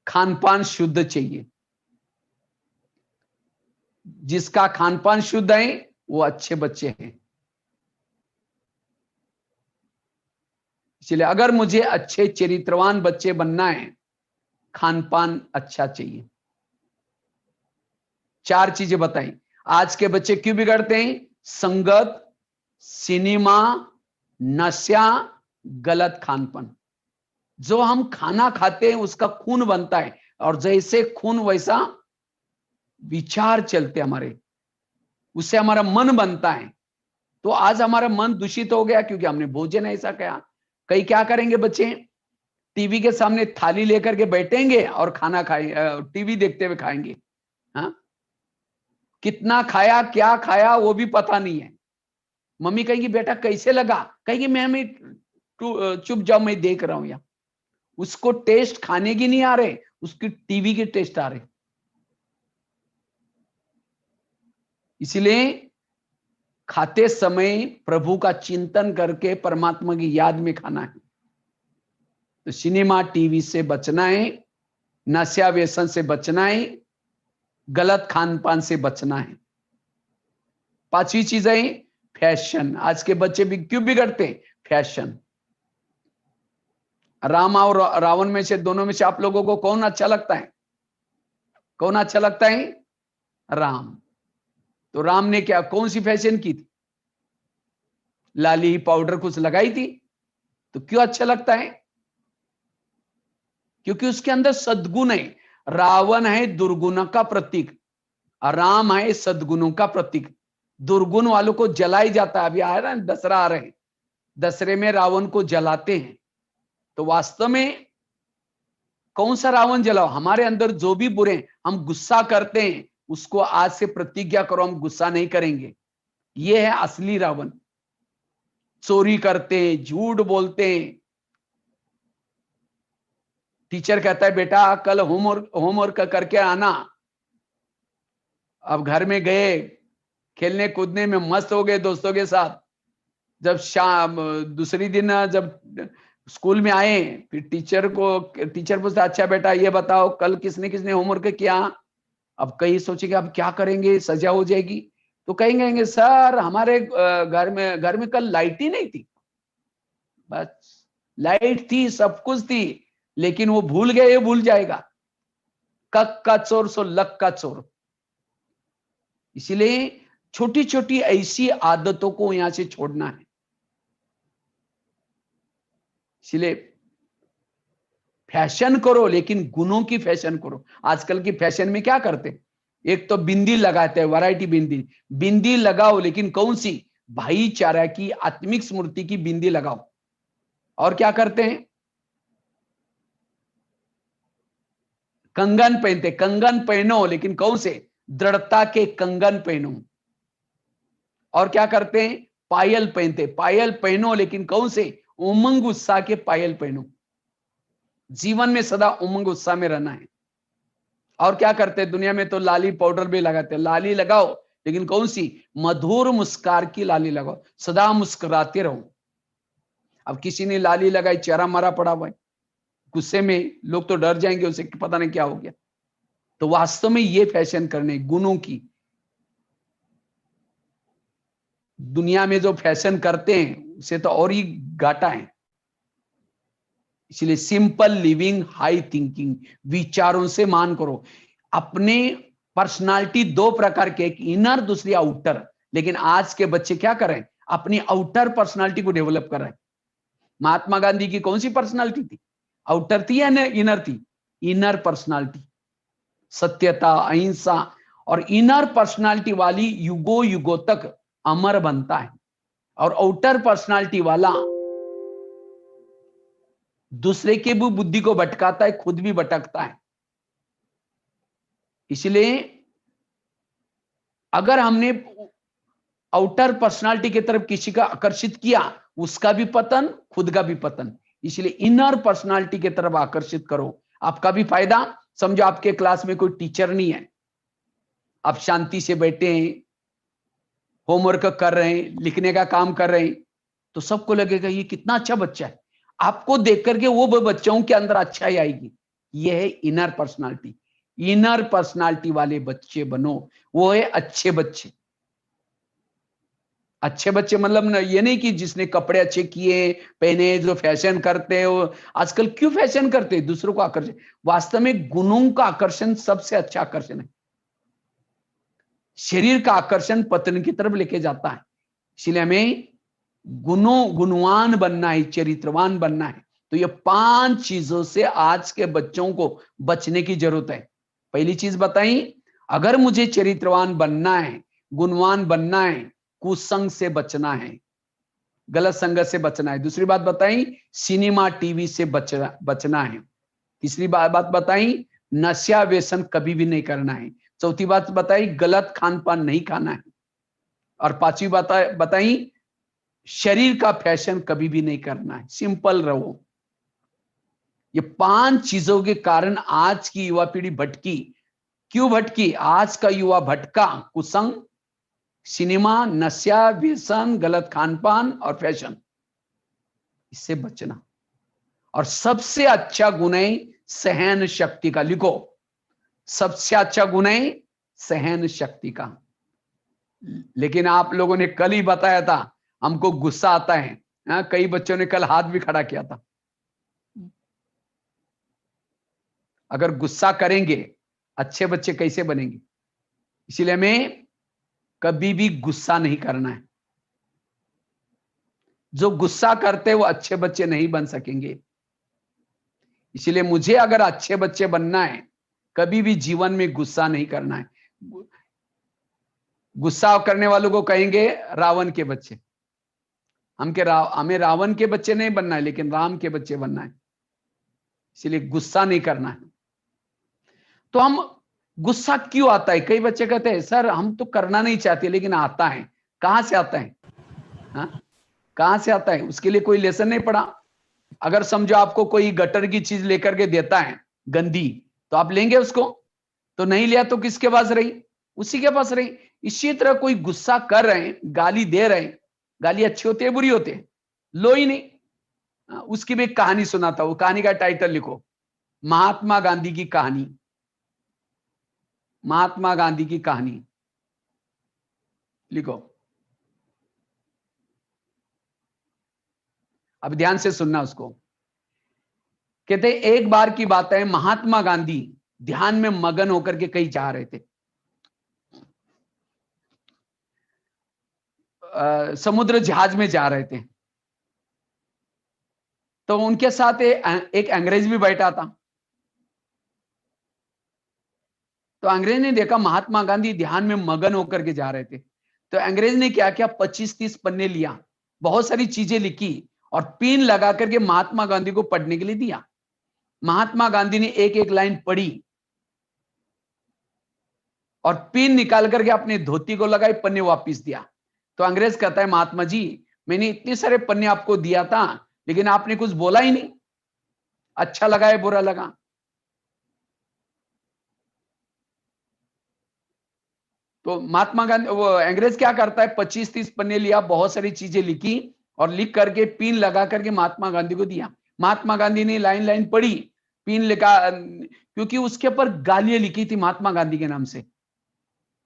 खान पान शुद्ध चाहिए। जिसका खान पान शुद्ध है वो अच्छे बच्चे हैं। इसलिए अगर मुझे अच्छे चरित्रवान बच्चे बनना है, खान पान अच्छा चाहिए। 4 चीजें बताई। आज के बच्चे क्यों बिगड़ते हैं? संगत, सिनेमा, नशा, गलत खान पान। जो हम खाना खाते हैं उसका खून बनता है, और जैसे खून वैसा विचार चलते हमारे, उससे हमारा मन बनता है। तो आज हमारा मन दूषित हो गया क्योंकि हमने भोजन ऐसा किया। कई क्या करेंगे बच्चे? टीवी के सामने थाली लेकर के बैठेंगे और खाना खाए, टीवी देखते हुए खाएंगे। हाँ, कितना खाया, क्या खाया वो भी पता नहीं है। मम्मी कहेगी बेटा कैसे लगा? कहेगी मैं चुप जाओ, मैं देख रहा हूं। या उसको टेस्ट खाने की नहीं आ रहे, उसकी टीवी के टेस्ट आ रहे। इसलिए खाते समय प्रभु का चिंतन करके परमात्मा की याद में खाना है। तो सिनेमा टीवी से बचना है, नशा व्यसन से बचना है, गलत खान पान से बचना है। 5वीं चीज है फैशन। आज के बच्चे भी क्यों बिगड़ते? फैशन। राम और रावण में से, दोनों में से आप लोगों को कौन अच्छा लगता है? कौन अच्छा लगता है? राम। तो राम ने क्या, कौन सी फैशन की थी? लाली पाउडर कुछ लगाई थी। तो क्यों अच्छा लगता है? क्योंकि उसके अंदर सद्गुण है। रावण है दुर्गुण का प्रतीक, राम है सद्गुणों का प्रतीक। दुर्गुण वालों को जलाई जाता है। अभी आ रहा है दशहरा आ रहे हैं, दशहरे में रावण को जलाते हैं। तो वास्तव में कौन सा रावण जलाओ? हमारे अंदर जो भी बुरे हैं, हम गुस्सा करते हैं, उसको आज से प्रतिज्ञा करो हम गुस्सा नहीं करेंगे। ये है असली रावण। चोरी करते हैं, झूठ बोलते हैं। टीचर कहता है बेटा कल होमवर्क करके आना। अब घर में गए, खेलने कूदने में मस्त हो गए दोस्तों के साथ। जब शाम दूसरी दिन जब स्कूल में आए, फिर टीचर पूछता अच्छा बेटा ये बताओ कल किसने किसने होमवर्क किया? अब कई सोचेंगे अब क्या करेंगे, सजा हो जाएगी। तो कहेंगे सर हमारे घर में कल लाइट ही नहीं थी। बस लाइट थी, सब कुछ थी, लेकिन वो भूल गए, ये भूल जाएगा। कक का चोर सो लक का चोर। इसलिए छोटी छोटी ऐसी आदतों को यहां से छोड़ना है। इसलिए फैशन करो लेकिन गुणों की फैशन करो। आजकल की फैशन में क्या करते? एक तो बिंदी लगाते हैं, वैरायटी बिंदी। बिंदी लगाओ लेकिन कौन सी? भाईचारा की, आत्मिक स्मृति की बिंदी लगाओ। और क्या करते हैं? कंगन पहनते। कंगन पहनो लेकिन कौन से? दृढ़ता के कंगन पहनो। और क्या करते हैं? पायल पहनते। पायल पहनो लेकिन कौन से? उमंग उत्साह के पायल पहनो। जीवन में सदा उमंग उत्साह में रहना है। और क्या करते हैं? दुनिया में तो लाली पाउडर भी लगाते हैं। लाली लगाओ लेकिन कौन सी? मधुर मुस्कार की लाली लगाओ, सदा मुस्कुराते रहो। अब किसी ने लाली लगाई, चेहरा मरा पड़ा हुआ है, गुस्से में लोग तो डर जाएंगे उसे, पता नहीं क्या हो गया। तो वास्तव में ये फैशन करने गुणों की। दुनिया में जो फैशन करते हैं उसे तो और ही घाटा है। इसलिए सिंपल लिविंग, हाई थिंकिंग, विचारों से मान करो। अपने पर्सनालिटी दो प्रकार के, एक इनर, दूसरी आउटर। लेकिन आज के बच्चे क्या करें, अपनी आउटर पर्सनालिटी को डेवलप कर रहे हैं। महात्मा गांधी की कौन सी पर्सनालिटी थी, आउटर थी या इनर थी? इनर पर्सनालिटी, सत्यता, अहिंसा। और इनर पर्सनालिटी वाली युगों युगों तक अमर बनता है, और आउटर पर्सनालिटी वाला दूसरे के भी बुद्धि को भटकाता है, खुद भी भटकता है। इसलिए अगर हमने आउटर पर्सनालिटी की तरफ किसी का आकर्षित किया, उसका भी पतन, खुद का भी पतन। इसलिए इनर पर्सनालिटी की तरफ आकर्षित करो, आपका भी फायदा। समझो आपके क्लास में कोई टीचर नहीं है, आप शांति से बैठे हैं, होमवर्क कर रहे हैं, लिखने का काम कर रहे हैं, तो सबको लगेगा ये कितना अच्छा बच्चा है। आपको देख करके वो बच्चों के अंदर अच्छाई आएगी। ये है इनर पर्सनालिटी। इनर पर्सनालिटी वाले बच्चे बनो, वो है अच्छे बच्चे। अच्छे बच्चे मतलब ये नहीं कि जिसने कपड़े अच्छे किए पहने, जो फैशन करते हो। आजकल क्यों फैशन करते हैं, दूसरों को आकर्षण। वास्तव में गुणों का आकर्षण सबसे अच्छा आकर्षण है। शरीर का आकर्षण पतन की तरफ लेके जाता है। इसलिए हमें गुणवान बनना है, चरित्रवान बनना है। तो ये 5 चीजों से आज के बच्चों को बचने की जरूरत है। पहली चीज बताई, अगर मुझे चरित्रवान बनना है, गुणवान बनना है, कुसंग से बचना है, गलत संगत से बचना है। दूसरी बात बताई, सिनेमा टीवी से बचना है। तीसरी बात बताई, नशा व्यसन कभी भी नहीं करना है। चौथी बात बताई, गलत खान पान नहीं खाना है। और पांचवी बात बताई, शरीर का फैशन कभी भी नहीं करना है, सिंपल रहो। ये 5 चीजों के कारण आज की युवा पीढ़ी भटकी। क्यों भटकी? आज का युवा भटका कुसंग, सिनेमा, नशा, व्यसन, गलत खान पान और फैशन, इससे बचना। और सबसे अच्छा गुण है सहन शक्ति का। लिखो, सबसे अच्छा गुण है सहन शक्ति का। लेकिन आप लोगों ने कल ही बताया था हमको गुस्सा आता है। कई बच्चों ने कल हाथ भी खड़ा किया था। अगर गुस्सा करेंगे, अच्छे बच्चे कैसे बनेंगे? इसलिए हमें कभी भी गुस्सा नहीं करना है। जो गुस्सा करते वो अच्छे बच्चे नहीं बन सकेंगे। इसलिए मुझे अगर अच्छे बच्चे बनना है, कभी भी जीवन में गुस्सा नहीं करना है। गुस्सा करने वालों को कहेंगे रावण के बच्चे। हमें रावण के बच्चे नहीं बनना है, लेकिन राम के बच्चे बनना है। इसलिए गुस्सा नहीं करना है। तो हम गुस्सा क्यों आता है? कई बच्चे कहते हैं सर हम तो करना नहीं चाहते लेकिन आता है। कहां से आता है? कहां से आता है? उसके लिए कोई लेसन नहीं पढ़ा। अगर समझो आपको कोई गटर की चीज लेकर के देता है गंदी, तो आप लेंगे उसको? तो नहीं लिया तो किसके पास रही? उसी के पास रही। इसी तरह कोई गुस्सा कर रहे हैं, गाली दे रहे हैं, गाली अच्छी होती है बुरी होती है? लो ही नहीं। उसकी भी एक कहानी सुनाता हूं। कहानी का टाइटल लिखो, महात्मा गांधी की कहानी। महात्मा गांधी की कहानी लिखो। अब ध्यान से सुनना उसको। कहते एक बार की बात है, महात्मा गांधी ध्यान में मगन होकर के कहीं जा रहे थे। समुद्र जहाज में जा रहे थे। तो उनके साथ एक अंग्रेज भी बैठा था। तो अंग्रेज ने देखा महात्मा गांधी ध्यान में मगन होकर के जा रहे थे। तो अंग्रेज ने क्या किया, 25-30 पन्ने लिया, बहुत सारी चीजें लिखी और पिन लगा करके महात्मा गांधी को पढ़ने के लिए दिया। महात्मा गांधी ने एक एक लाइन पढ़ी और पिन निकाल करके अपने धोती को लगाई, पन्ने वापस दिया। तो अंग्रेज कहता है महात्मा जी मैंने इतने सारे पन्ने आपको दिया था लेकिन आपने कुछ बोला ही नहीं, अच्छा लगा है बुरा लगा? तो महात्मा गांधी, वो अंग्रेज क्या करता है, 25-30 पन्ने लिया, बहुत सारी चीजें लिखी और लिख करके पिन लगा करके महात्मा गांधी को दिया। महात्मा गांधी ने लाइन लाइन पढ़ी, पिन लिखा, क्योंकि उसके ऊपर गालियां लिखी थी महात्मा गांधी के नाम से।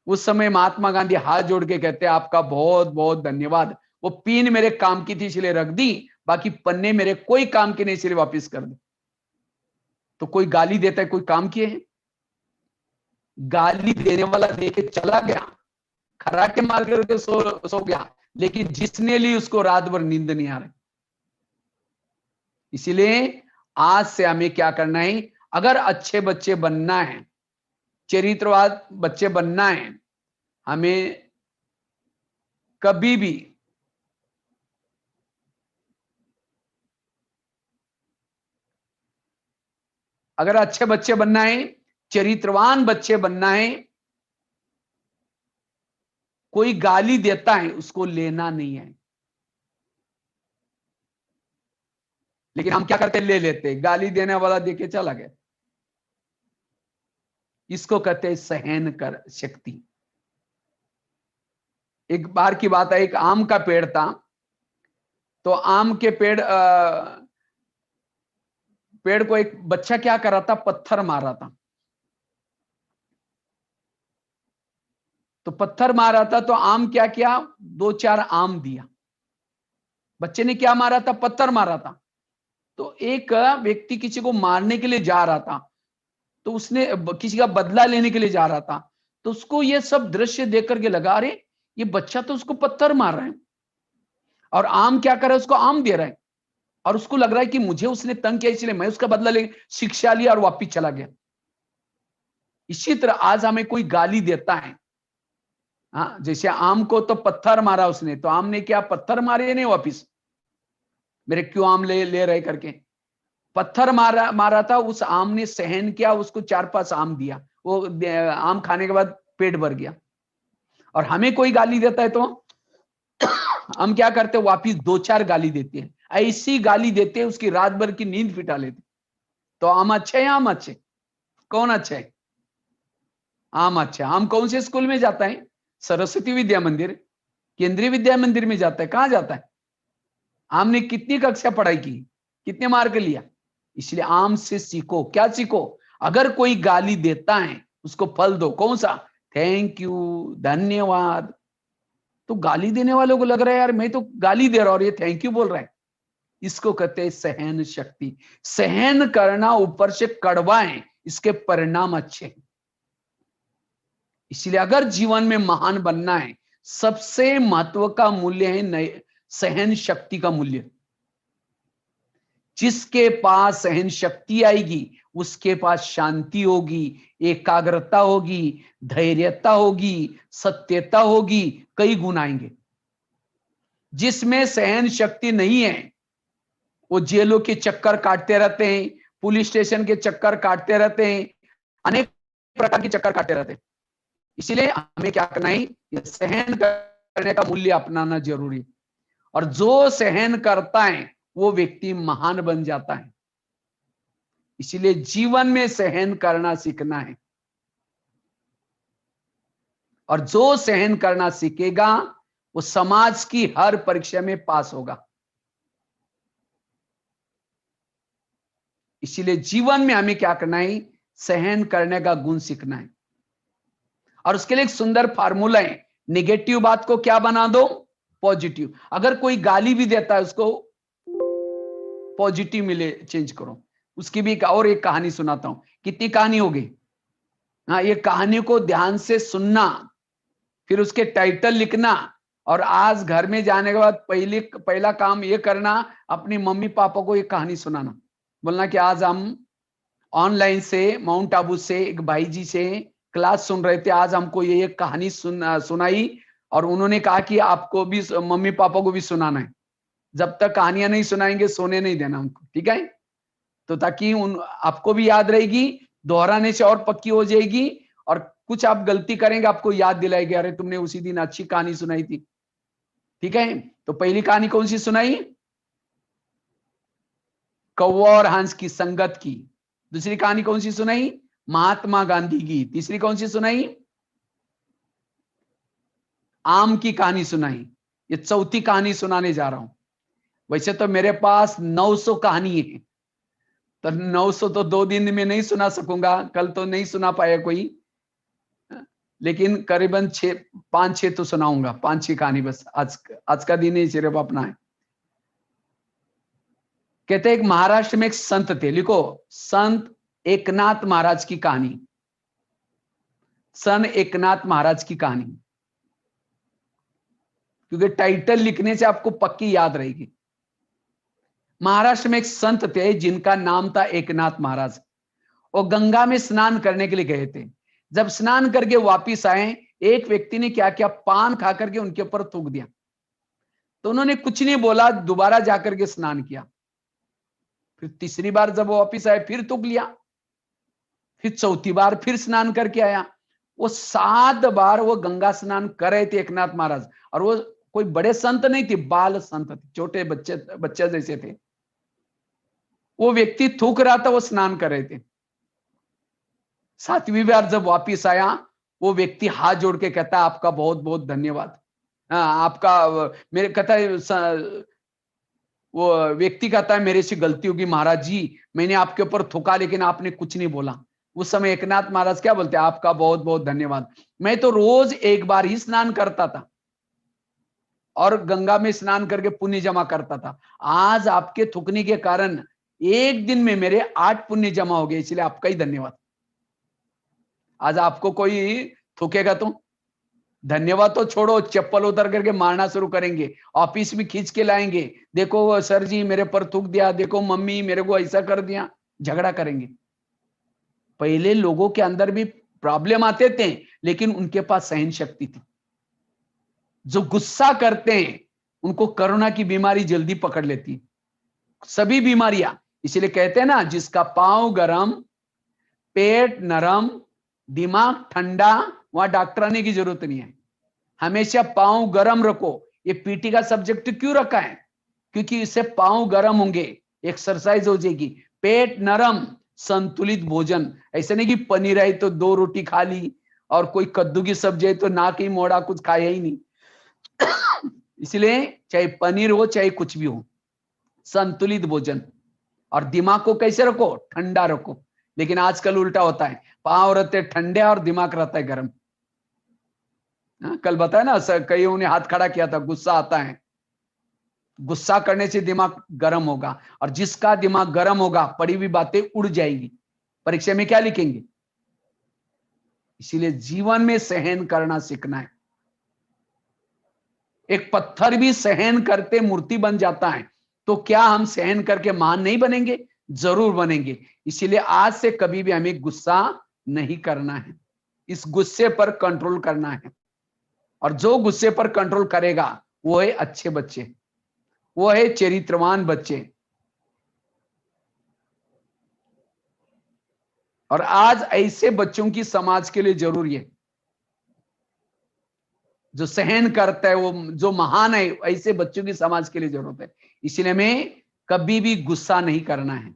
उस समय महात्मा गांधी हाथ जोड़ के कहते हैं आपका बहुत बहुत धन्यवाद, वो पिन मेरे काम की थी इसलिए रख दी, बाकी पन्ने मेरे कोई काम के नहीं इसलिए वापस कर दे। तो कोई गाली देता है कोई काम किए हैं? गाली देने वाला देके चला गया, खराटे मार करके सो गया, लेकिन जिसने ली उसको रात भर नींद नहीं आ रही। इसीलिए आज से हमें क्या करना है, अगर अच्छे बच्चे बनना है, चरित्रवाद बच्चे बनना है, हमें कभी भी अगर अच्छे बच्चे बनना है, चरित्रवान बच्चे बनना है, कोई गाली देता है उसको लेना नहीं है। लेकिन हम क्या करते, ले लेते, गाली देने वाला देके चला गया। इसको कहते हैं सहन कर शक्ति। एक बार की बात है, एक आम का पेड़ था, तो आम के पेड़ को एक बच्चा क्या कर रहा था, पत्थर मार रहा था। तो पत्थर मार रहा था तो आम क्या किया, 2-4 आम दिया। बच्चे ने क्या मारा था, पत्थर मारा था। तो एक व्यक्ति किसी को मारने के लिए जा रहा था, तो उसने किसी का बदला लेने के लिए जा रहा था, तो उसको ये सब दृश्य देख करके लगा, अरे ये बच्चा तो उसको पत्थर मार रहा है और आम क्या कर रहा है, उसको आम दे रहा है, और उसको लग रहा है कि मुझे उसने तंग किया इसलिए मैं उसका बदला ले, शिक्षा लिया और वापिस चला गया। इसी तरह आज हमें कोई गाली देता है, हाँ, जैसे आम को तो पत्थर मारा उसने, तो आम ने क्या पत्थर मारे नहीं वापिस, मेरे क्यों आम ले रहे करके पत्थर मारा था, उस आम ने सहन किया, उसको 4-5 आम दिया, वो आम खाने के बाद पेट भर गया। और हमें कोई गाली देता है तो हम क्या करते हैं, वापिस 2-4 गाली देते हैं, ऐसी गाली देते हैं उसकी रात भर की नींद फिटा लेते। तो आम अच्छे या आम अच्छे, कौन अच्छा है? आम अच्छा। आम कौन से स्कूल में जाता है? सरस्वती विद्या मंदिर, केंद्रीय विद्या मंदिर में जाता है। कहां जाता है? आम ने कितनी कक्षा पढ़ाई की, कितने मार्क लिया? इसलिए आम से सीखो। क्या सीखो? अगर कोई गाली देता है उसको फल दो। कौन सा? थैंक यू, धन्यवाद। तो गाली देने वालों को लग रहा है यार मैं तो गाली दे रहा हूं और ये थैंक यू बोल रहा है। इसको कहते हैं सहन शक्ति। सहन करना ऊपर से कड़वा है, इसके परिणाम अच्छे हैं। इसलिए अगर जीवन में महान बनना है, सबसे महत्व का मूल्य है सहन शक्ति का मूल्य। जिसके पास सहन शक्ति आएगी उसके पास शांति होगी, एकाग्रता होगी, धैर्यता होगी, सत्यता होगी, कई गुण आएंगे। जिसमें सहन शक्ति नहीं है वो जेलों के चक्कर काटते रहते हैं, पुलिस स्टेशन के चक्कर काटते रहते हैं, अनेक प्रकार के चक्कर काटते रहते हैं। इसीलिए हमें क्या करना है, सहन करने का मूल्य अपनाना जरूरी है। और जो सहन करता है वो व्यक्ति महान बन जाता है। इसीलिए जीवन में सहन करना सीखना है, और जो सहन करना सीखेगा वो समाज की हर परीक्षा में पास होगा। इसीलिए जीवन में हमें क्या करना है, सहन करने का गुण सीखना है। और उसके लिए एक सुंदर फार्मूला है, नेगेटिव बात को क्या बना दो, पॉजिटिव। अगर कोई गाली भी देता है उसको पॉजिटिव मिले चेंज करो। उसकी भी एक कहानी सुनाता हूं। कितनी कहानी हो गई? हाँ, ये कहानी को ध्यान से सुनना, फिर उसके टाइटल लिखना, और आज घर में जाने के बाद पहला काम ये करना, अपनी मम्मी पापा को ये कहानी सुनाना। बोलना कि आज हम ऑनलाइन से माउंट आबू से एक भाई जी से क्लास सुन रहे थे, आज हमको ये कहानी सुनाई, और उन्होंने कहा कि आपको भी, मम्मी पापा को भी सुनाना है। जब तक कहानियां नहीं सुनाएंगे सोने नहीं देना उनको, ठीक है? तो ताकि आपको भी याद रहेगी, दोहराने से और पक्की हो जाएगी, और कुछ आप गलती करेंगे आपको याद दिलाएगी, अरे तुमने उसी दिन अच्छी कहानी सुनाई थी। ठीक है? तो पहली कहानी कौन सी सुनाई? कौवा और हंस की संगत की। दूसरी कहानी कौन सी सुनाई? महात्मा गांधी की। तीसरी कौन सी सुनाई? आम की कहानी सुनाई। ये चौथी कहानी सुनाने जा रहा हूं। वैसे तो मेरे पास 900 कहानी है, तो 900 तो 2 दिन में नहीं सुना सकूंगा, कल तो नहीं सुना पाया कोई, लेकिन करीबन 5-6 तो सुनाऊंगा, 5-6 कहानी बस। आज का दिन ही सिर्फ अपना है। कहते हैं एक महाराष्ट्र में एक संत थे, लिखो, संत एकनाथ महाराज की कहानी। संत एकनाथ महाराज की कहानी, क्योंकि टाइटल लिखने से आपको पक्की याद रहेगी। महाराष्ट्र में एक संत थे जिनका नाम था एकनाथ महाराज। वो गंगा में स्नान करने के लिए गए थे। जब स्नान करके वापिस आए, एक व्यक्ति ने क्या किया, पान खा करके उनके ऊपर थूक दिया। तो उन्होंने कुछ नहीं बोला, दोबारा जाकर के स्नान किया। फिर तीसरी बार जब वो वापिस आए, फिर थूक लिया। फिर चौथी बार फिर स्नान करके आया। वो 7 बार वो गंगा स्नान कर रहे थे एकनाथ महाराज। और वो कोई बड़े संत नहीं थे, बाल संत थे, छोटे बच्चे जैसे थे। वो व्यक्ति थूक रहा था, वो स्नान कर रहे थे। 7वीं बार जब वापिस आया, वो व्यक्ति हाथ जोड़ के कहता है, आपका बहुत बहुत धन्यवाद। आपका मेरे कहता है, वो व्यक्ति कहता है, मेरे से गलती होगी महाराज जी, मैंने आपके ऊपर थूका लेकिन आपने कुछ नहीं बोला। उस समय एकनाथ महाराज क्या बोलते हैं, आपका बहुत बहुत धन्यवाद। मैं तो रोज एक बार ही स्नान करता था और गंगा में स्नान करके पुण्य जमा करता था। आज आपके थूकने के कारण एक दिन में मेरे 8 पुण्य जमा हो गए, इसलिए आपका ही धन्यवाद। आज आपको कोई थूकेगा तो धन्यवाद तो छोड़ो, चप्पल उतर करके मारना शुरू करेंगे, ऑफिस में खींच के लाएंगे, देखो सर जी मेरे पर थूक दिया, देखो मम्मी मेरे को ऐसा कर दिया, झगड़ा करेंगे। पहले लोगों के अंदर भी प्रॉब्लम आते थे, लेकिन उनके पास सहन शक्ति थी। जो गुस्सा करते हैं उनको कोरोना की बीमारी जल्दी पकड़ लेती, सभी बीमारियां। इसलिए कहते हैं ना, जिसका पांव गरम, पेट नरम, दिमाग ठंडा, वहां डॉक्टर आने की जरूरत नहीं है। हमेशा पांव गरम रखो। ये पीटी का सब्जेक्ट क्यों रखा है, क्योंकि इससे पांव गरम होंगे, एक्सरसाइज हो जाएगी। पेट नरम, संतुलित भोजन। ऐसे नहीं कि पनीर है तो 2 रोटी खा ली, और कोई कद्दू की सब्जी है तो ना कहीं मोड़ा, कुछ खाया ही नहीं। इसलिए चाहे पनीर हो चाहे कुछ भी हो, संतुलित भोजन। और दिमाग को कैसे रखो, ठंडा रखो। लेकिन आजकल उल्टा होता है, पांव रहते ठंडे और दिमाग रहता है गर्म। कल बताया ना, कईयों ने हाथ खड़ा किया था, गुस्सा आता है, गुस्सा करने से दिमाग गर्म होगा, और जिसका दिमाग गर्म होगा पढ़ी हुई बातें उड़ जाएंगी, परीक्षा में क्या लिखेंगे। इसीलिए जीवन में सहन करना सीखना है। एक पत्थर भी सहन करते मूर्ति बन जाता है, तो क्या हम सहन करके महान नहीं बनेंगे, जरूर बनेंगे। इसीलिए आज से कभी भी हमें गुस्सा नहीं करना है, इस गुस्से पर कंट्रोल करना है। और जो गुस्से पर कंट्रोल करेगा वो है अच्छे बच्चे, वो है चरित्रवान बच्चे। और आज ऐसे बच्चों की समाज के लिए जरूरी है, जो सहन करता है, वो जो महान है, ऐसे बच्चों की समाज के लिए जरूरत है। इसलिए हमें कभी भी गुस्सा नहीं करना है।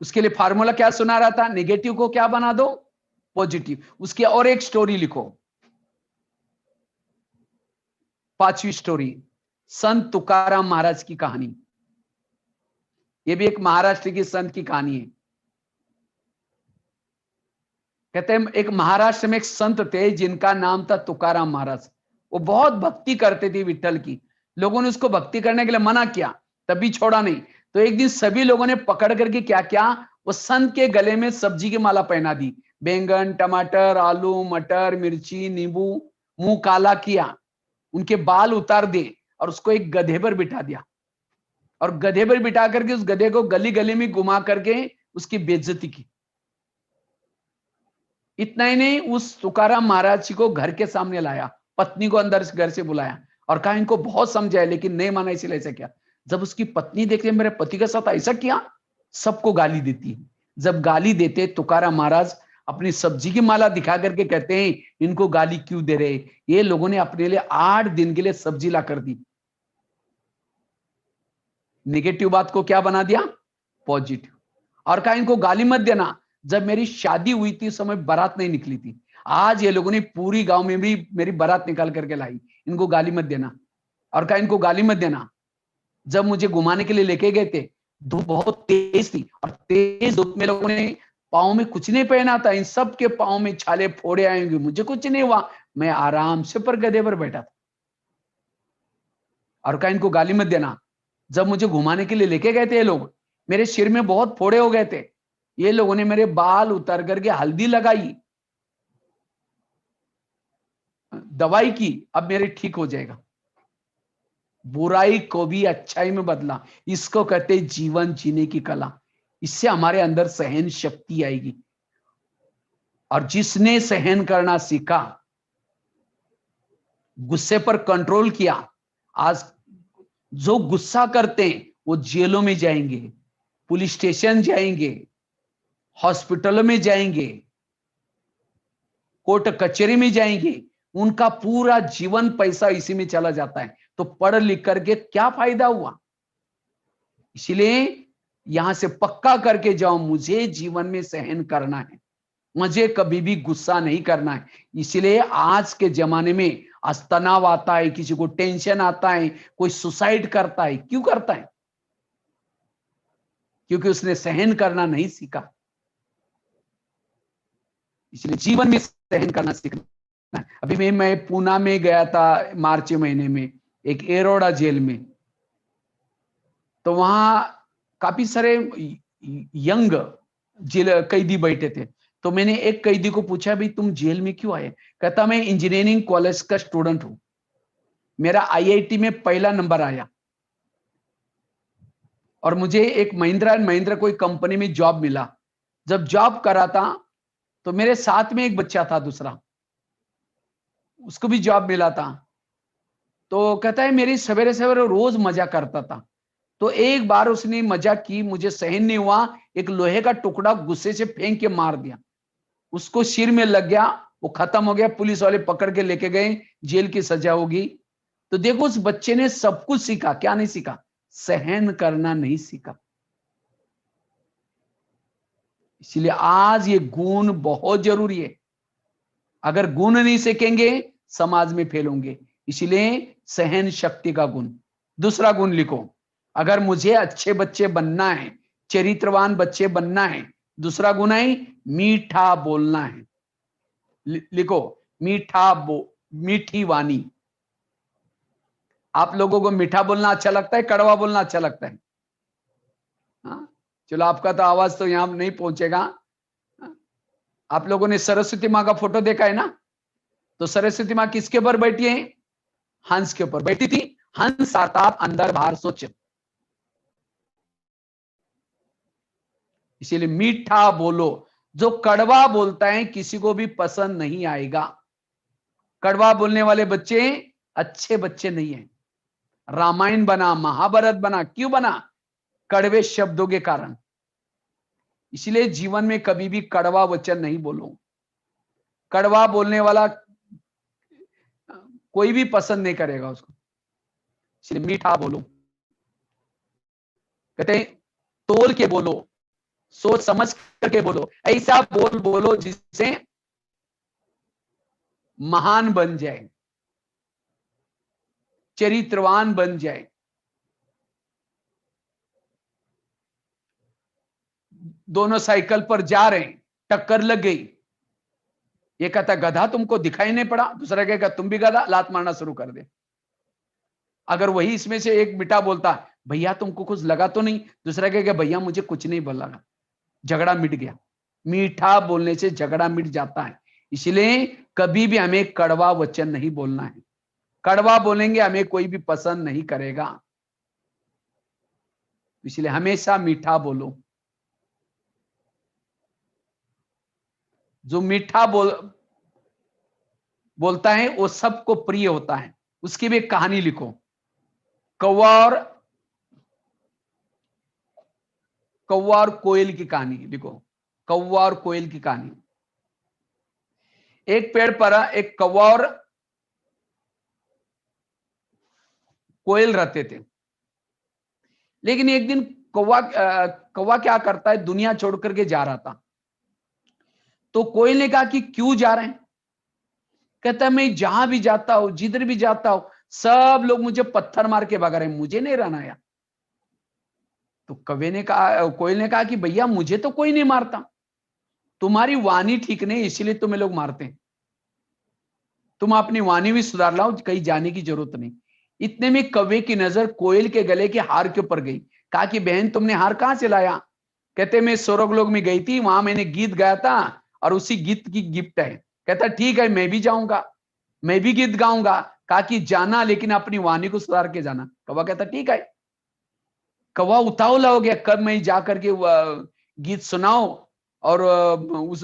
उसके लिए फार्मूला क्या सुना रहा था, नेगेटिव को क्या बना दो, पॉजिटिव। उसकी और एक स्टोरी लिखो, 5वीं स्टोरी, संत तुकाराम महाराज की कहानी। ये भी एक महाराष्ट्र की संत की कहानी है। कहते हैं एक महाराष्ट्र में एक संत थे जिनका नाम था तुकाराम महाराज। वो बहुत भक्ति करते थे विठ्ठल की। लोगों ने उसको भक्ति करने के लिए मना किया, तभी छोड़ा नहीं। तो एक दिन सभी लोगों ने पकड़ करके क्या किया, वो संत के गले में सब्जी की माला पहना दी। बैंगन, टमाटर, आलू, मटर, मिर्ची, नींबू, मुंह काला किया, उनके बाल उतार दिए और उसको एक गधे पर बिठा दिया। और गधे पर बिठा करके उस गधे को गली गली में घुमा करके उसकी बेइज्जती की। इतना ही नहीं, उस तुकाराम महाराज जी को घर के सामने लाया, पत्नी को अंदर घर से बुलाया और कहा इनको बहुत समझाया लेकिन नहीं माना, इसलिए ऐसा किया। जब उसकी पत्नी देखती मेरे पति के साथ ऐसा किया, सबको गाली देती है। जब गाली देते तुकाराम महाराज अपनी सब्जी की माला दिखा करके कहते हैं इनको गाली क्यों दे रहे, ये लोगों ने अपने लिए 8 दिन के लिए सब्जी ला कर दी। नेगेटिव बात को क्या बना दिया, पॉजिटिव। और कहा इनको गाली मत देना, जब मेरी शादी हुई थी उस समय बारात नहीं निकली थी, आज ये लोगों ने पूरी गांव में भी मेरी बारात निकाल करके लाई, इनको गाली मत देना। और कहा इनको गाली मत देना। जब मुझे घुमाने के लिए लेके गए थे, धूप बहुत तेज थी और तेज धूप में लोगों ने पाँव में कुछ नहीं पहना था, इन सब के पाँव में छाले फोड़े आएंगे, मुझे कुछ नहीं हुआ, मैं आराम से पर गधे पर बैठा था। और कहा इनको गाली मत देना। जब मुझे घुमाने के लिए लेके गए थे ये लोग, मेरे सिर में बहुत फोड़े हो गए थे, ये लोगों ने मेरे बाल उतार करके हल्दी लगाई, दवाई की, अब मेरे ठीक हो जाएगा। बुराई को भी अच्छाई में बदला, इसको कहते जीवन जीने की कला। इससे हमारे अंदर सहन शक्ति आएगी। और जिसने सहन करना सीखा, गुस्से पर कंट्रोल किया, आज जो गुस्सा करते हैं वो जेलों में जाएंगे, पुलिस स्टेशन जाएंगे, हॉस्पिटलों में जाएंगे, कोर्ट कचहरी में जाएंगे, उनका पूरा जीवन पैसा इसी में चला जाता है। तो पढ़ लिख करके क्या फायदा हुआ? इसलिए यहां से पक्का करके जाओ, मुझे जीवन में सहन करना है, मुझे कभी भी गुस्सा नहीं करना है। इसलिए आज के जमाने में आज तनाव आता है, किसी को टेंशन आता है, कोई सुसाइड करता है। क्यों करता है? क्योंकि उसने सहन करना नहीं सीखा। इसलिए जीवन में सहन करना सीखना है। अभी मैं पूना में गया था मार्च महीने में, एक एरोडा जेल में। तो वहां काफी सारे यंग जेल कैदी बैठे थे। तो मैंने एक कैदी को पूछा, भाई तुम जेल में क्यों आए? कहता मैं इंजीनियरिंग कॉलेज का स्टूडेंट हूं, मेरा आईआईटी में पहला नंबर आया और मुझे एक महिंद्रा एंड महिंद्रा कोई कंपनी में जॉब मिला। जब जॉब करा था तो मेरे साथ में एक बच्चा था दूसरा, उसको भी जॉब मिला था। तो कहता है मेरी सवेरे सवेरे रोज मजा करता था। तो एक बार उसने मजा की, मुझे सहन नहीं हुआ, एक लोहे का टुकड़ा गुस्से से फेंक के मार दिया, उसको सिर में लग गया, वो खत्म हो गया। पुलिस वाले पकड़ के लेके गए, जेल की सजा होगी। तो देखो उस बच्चे ने सब कुछ सीखा, क्या नहीं सीखा? सहन करना नहीं सीखा। इसलिए आज ये गुण बहुत जरूरी है। अगर गुण नहीं सीखेंगे समाज में फेल होंगे। इसलिए सहन शक्ति का गुण। दूसरा गुण लिखो, अगर मुझे अच्छे बच्चे बनना है, चरित्रवान बच्चे बनना है, दूसरा गुण है मीठा बोलना है। लिखो, मीठी वाणी। आप लोगों को मीठा बोलना अच्छा लगता है, कड़वा बोलना अच्छा लगता है? हाँ, चलो आपका तो आवाज तो यहां नहीं पहुंचेगा। आप लोगों ने सरस्वती माँ का फोटो देखा है ना? तो सरस्वती माँ किसके ऊपर बैठी है? हंस के ऊपर बैठी थी। हंस आता अंदर बाहर सोच। इसीलिए मीठा बोलो। जो कड़वा बोलता है किसी को भी पसंद नहीं आएगा। कड़वा बोलने वाले बच्चे अच्छे बच्चे नहीं है। रामायण बना, महाभारत बना, क्यों बना? कड़वे शब्दों के कारण। इसलिए जीवन में कभी भी कड़वा वचन नहीं बोलो। कड़वा बोलने वाला कोई भी पसंद नहीं करेगा उसको। इसलिए मीठा बोलो। कहते हैं तोल के बोलो, सोच समझ करके बोलो, ऐसा बोलो जिससे महान बन जाए, चरित्रवान बन जाए। दोनों साइकिल पर जा रहे हैं, टक्कर लग गई। ये कहता गधा तुमको दिखाई नहीं पड़ा, दूसरा कहेगा तुम भी गधा, लात मारना शुरू कर दे। अगर वही इसमें से एक बेटा बोलता भैया तुमको कुछ लगा तो नहीं, दूसरा कहेगा भैया मुझे कुछ नहीं बोला, झगड़ा मिट गया। मीठा बोलने से झगड़ा मिट जाता है। इसलिए कभी भी हमें कड़वा वचन नहीं बोलना है। कड़वा बोलेंगे हमें कोई भी पसंद नहीं करेगा। इसलिए हमेशा मीठा बोलो। जो मीठा बोलता है वो सबको प्रिय होता है। उसकी भी एक कहानी लिखो, कौवा और कोयल की कहानी लिखो। कौवा और कोयल की कहानी। एक पेड़ पर एक कौवा और कोयल रहते थे। लेकिन एक दिन कौवा क्या करता है, दुनिया छोड़ करके जा रहा था। तो कोयल ने कहा कि क्यों जा रहे हैं? कहता है मैं जहां भी जाता हूं, जिधर भी जाता हूं, सब लोग मुझे पत्थर मार के भगा रहे हैं, मुझे नहीं रहना है। तो कवि ने कहा, कोयल ने कहा कि भैया मुझे तो कोई नहीं मारता, तुम्हारी वाणी ठीक नहीं इसलिए तुम्हें लोग मारते हैं, तुम अपनी वाणी भी सुधार लाओ, कहीं जाने की जरूरत नहीं। इतने में कवि की नजर कोयल के गले के हार के ऊपर गई। कहा कि बहन तुमने हार कहां से लाया? कहते मैं स्वर्गलोक में गई थी, वहां मैंने गीत गाया था और उसी गीत की गिफ्ट है। कहता ठीक है मैं भी जाऊंगा, मैं भी गीत गाऊंगा। कहा कि जाना लेकिन अपनी वाणी को सुधार के जाना। कौवा कहता ठीक है। कौवा उतावला हो गया, कब मैं जा करके गीत सुनाओ और उस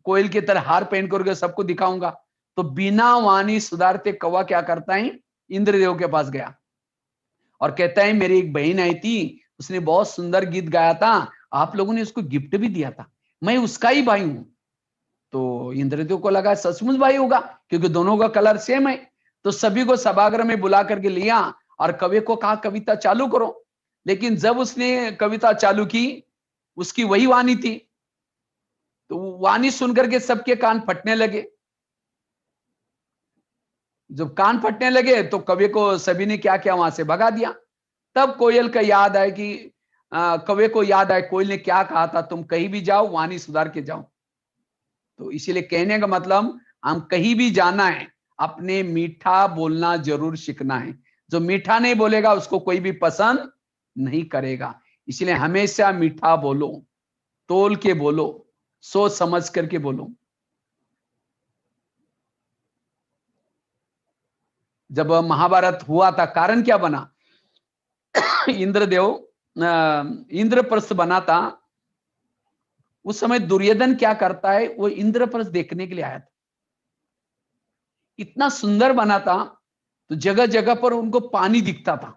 कोयल की तरह हार पहन करके सबको दिखाऊंगा। तो बिना वाणी सुधारते कौवा क्या करता है, इंद्रदेव के पास गया और कहता है मेरी एक बहन आई थी, उसने बहुत सुंदर गीत गाया था, आप लोगों ने उसको गिफ्ट भी दिया था, मैं उसका ही भाई हूं। तो इंद्रदेव को लगा सचमुच भाई होगा क्योंकि दोनों का कलर सेम है। तो सभी को सभागृह में बुला करके लिया और कवि को कहा कविता चालू करो। लेकिन जब उसने कविता चालू की, उसकी वही वाणी थी। तो वाणी सुनकर के सबके कान फटने लगे। जब कान फटने लगे तो कवि को सभी ने क्या किया, वहां से भगा दिया। तब कोयल का याद आया कि कवि को याद आया कोयल ने क्या कहा था, तुम कहीं भी जाओ वाणी सुधार के जाओ। तो इसीलिए कहने का मतलब, हम कहीं भी जाना है अपने मीठा बोलना जरूर सीखना है। जो मीठा नहीं बोलेगा उसको कोई भी पसंद नहीं करेगा। इसलिए हमेशा मीठा बोलो, तोल के बोलो, सोच समझ करके बोलो। जब महाभारत हुआ था, कारण क्या बना? इंद्रदेव इंद्रप्रस्थ बना था। उस समय दुर्योधन क्या करता है, वो इंद्रप्रस्थ देखने के लिए आया था। इतना सुंदर बना था तो जगह जगह पर उनको पानी दिखता था।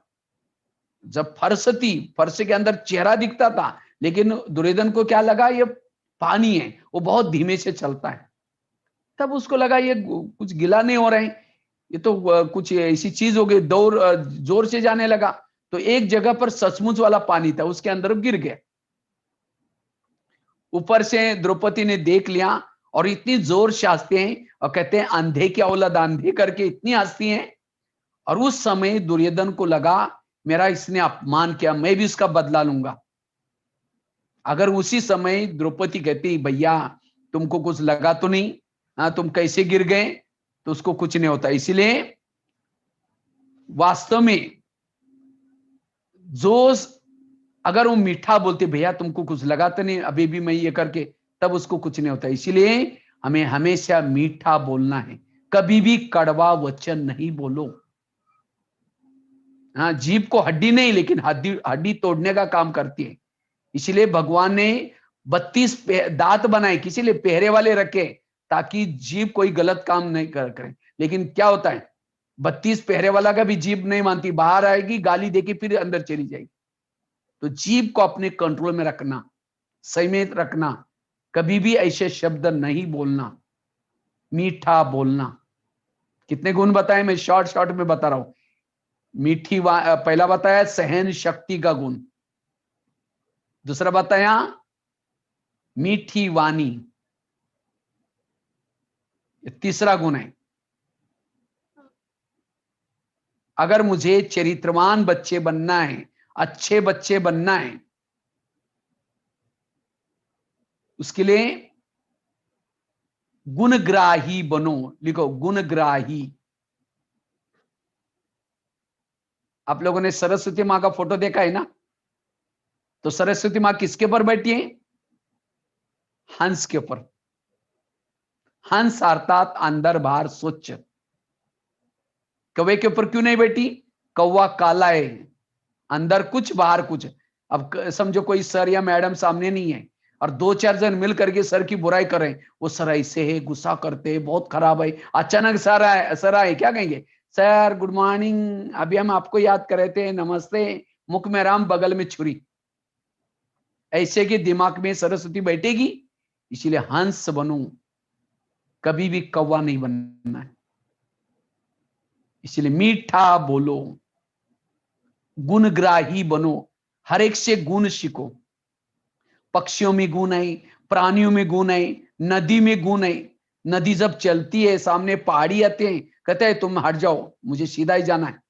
जब फर्श थी, फर्श के अंदर चेहरा दिखता था, लेकिन दुर्योधन को क्या लगा, ये पानी है, वो बहुत धीमे से चलता है। तब उसको लगा ये कुछ गिला नहीं हो रहा है, ये तो कुछ ऐसी चीज हो गई, दौड़ जोर से जाने लगा। तो एक जगह पर सचमुच वाला पानी था, उसके अंदर गिर गया। ऊपर से द्रौपदी ने देख लिया और इतनी जोर से हंसते हैं और कहते हैं अंधे की औलाद अंधे करके इतनी हंसती हैं। और उस समय दुर्योधन को लगा मेरा इसने अपमान किया, मैं भी इसका बदला लूंगा। अगर उसी समय द्रौपदी कहती भैया तुमको कुछ लगा तो नहीं, तुम कैसे गिर गए, तो उसको कुछ नहीं होता। इसीलिए वास्तव में जो अगर वो मीठा बोलते भैया तुमको कुछ लगा तो नहीं, अभी भी मैं ये करके, तब उसको कुछ नहीं होता। इसीलिए हमें हमेशा मीठा बोलना है, कभी भी कड़वा वचन नहीं बोलो। हाँ, जीभ को हड्डी नहीं लेकिन हड्डी हड्डी तोड़ने का काम करती है। इसीलिए भगवान ने 32 दांत बनाए, किसी लिए पहरे वाले रखे, ताकि जीभ कोई गलत काम नहीं करे। लेकिन क्या होता है, 32 पहरे वाला का भी जीभ नहीं मानती, बाहर आएगी गाली देके फिर अंदर चली जाएगी। तो जीभ को अपने कंट्रोल में रखना, संयमित रखना, कभी भी ऐसे शब्द नहीं बोलना, मीठा बोलना। कितने गुण बताए, मैं शॉर्ट शॉर्ट में बता रहा हूं। पहला बताया सहन शक्ति का गुण, दूसरा बताया मीठी वाणी, तीसरा गुण है अगर मुझे चरित्रवान बच्चे बनना है, अच्छे बच्चे बनना है, उसके लिए गुणग्राही बनो। लिखो गुणग्राही। आप लोगों ने सरस्वती मां का फोटो देखा है ना? तो सरस्वती मां किसके ऊपर बैठी है? हंस के ऊपर। हंस अर्थात अंदर बाहर स्वच्छ। कौवे के ऊपर क्यों नहीं बैठी? कौवा काला है, अंदर कुछ बाहर कुछ। अब समझो कोई सर या मैडम सामने नहीं है और दो चार जन मिल करके सर की बुराई करें, वो सर ऐसे है, गुस्सा करते हैं, बहुत खराब है। अचानक सर आए, क्या कहेंगे? सर गुड मॉर्निंग, अभी हम आपको याद कर रहे थे, नमस्ते। मुख में राम, बगल में छुरी। ऐसे के दिमाग में सरस्वती बैठेगी। इसीलिए हंस बनो, कभी भी कौवा नहीं बनना है। इसलिए मीठा बोलो, गुणग्राही बनो, हर एक से गुण सीखो। पक्षियों में गुण है, प्राणियों में गुण है, नदी में गुण है। नदी जब चलती है, सामने पहाड़ी आते हैं, कहते हैं तुम हट जाओ, मुझे सीधा ही जाना है।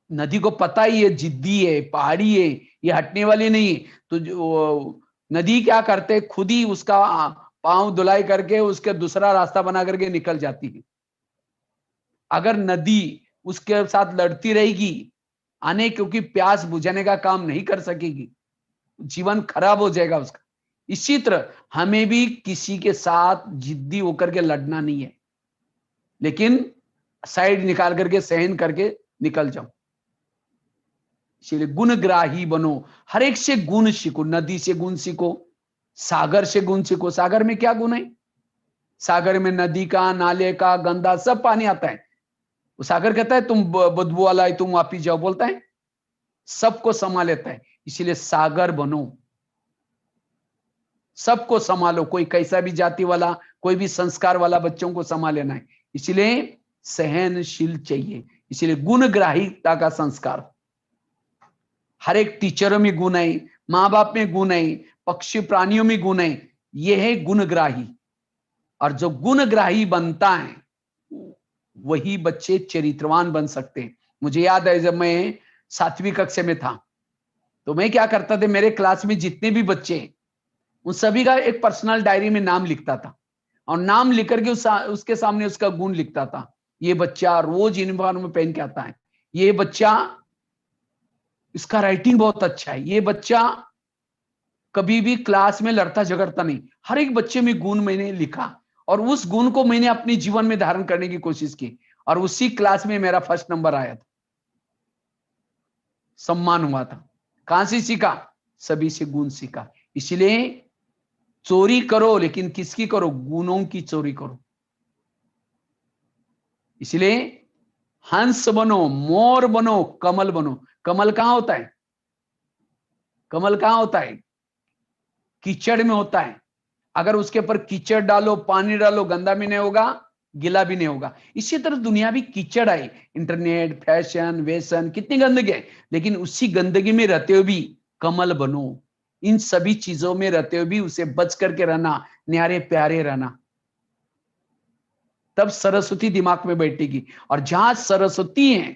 नदी को पता ही है जिद्दी है, पहाड़ी है, ये हटने वाली नहीं है। तो जो नदी क्या करते, खुद ही उसका पांव धुलाई करके उसके दूसरा रास्ता बना करके निकल जाती है। अगर नदी उसके साथ लड़ती रहेगी, आने क्योंकि प्यास बुझाने का काम नहीं कर सकेगी, जीवन खराब हो जाएगा उसका। इसी तरह हमें भी किसी के साथ जिद्दी होकर के लड़ना नहीं है, लेकिन साइड निकाल करके सहन करके निकल जाओ। इसलिए गुणग्राही बनो, हर एक से गुण सीखो। नदी से गुण सीखो, सागर से गुण सीखो। सागर में क्या गुण है? सागर में नदी का, नाले का, गंदा सब पानी आता है। वो सागर कहता है तुम बदबू वाला है, तुम वापिस जाओ, बोलता है, सबको समा लेता है। इसलिए सागर बनो, सबको संभालो, कोई कैसा भी जाति वाला, कोई भी संस्कार वाला, बच्चों को संभाल लेना है। इसलिए सहनशील चाहिए। इसलिए गुणग्राहिकता का संस्कार, हर एक टीचरों में गुण है, माँ बाप में गुण है, पक्षी प्राणियों में गुण है। यह है गुणग्राही। और जो गुणग्राही बनता है वही बच्चे चरित्रवान बन सकते हैं। मुझे याद है जब मैं 7वीं कक्षा में था, तो मैं क्या करता था, मेरे क्लास में जितने भी बच्चे हैं उन सभी का एक पर्सनल डायरी में नाम लिखता था, और नाम लिख करके उसके सामने उसका गुण लिखता था। ये बच्चा रोज यूनिफॉर्म पहन के आता है, ये बच्चा, इसका राइटिंग बहुत अच्छा है, ये बच्चा कभी भी क्लास में लड़ता झगड़ता नहीं। हर एक बच्चे में गुण मैंने लिखा, और उस गुण को मैंने अपने जीवन में धारण करने की कोशिश की, और उसी क्लास में मेरा फर्स्ट नंबर आया था, सम्मान हुआ था। कहां से सीखा? सभी से गुण सीखा। इसलिए चोरी करो, लेकिन किसकी करो? गुणों की चोरी करो। इसलिए हंस बनो, मोर बनो, कमल बनो। कमल कहां होता है? कमल कहां होता है? कीचड़ में होता है। अगर उसके ऊपर कीचड़ डालो, पानी डालो, गंदा भी नहीं होगा, गीला भी नहीं होगा। इसी तरह दुनिया भी कीचड़ आई, इंटरनेट, फैशन, व्यसन, कितनी गंदगी है, लेकिन उसी गंदगी में रहते हुए भी कमल बनो। इन सभी चीजों में रहते हुए भी उसे बच करके रहना, न्यारे प्यारे रहना, तब सरस्वती दिमाग में बैठेगी। और जहां सरस्वती है,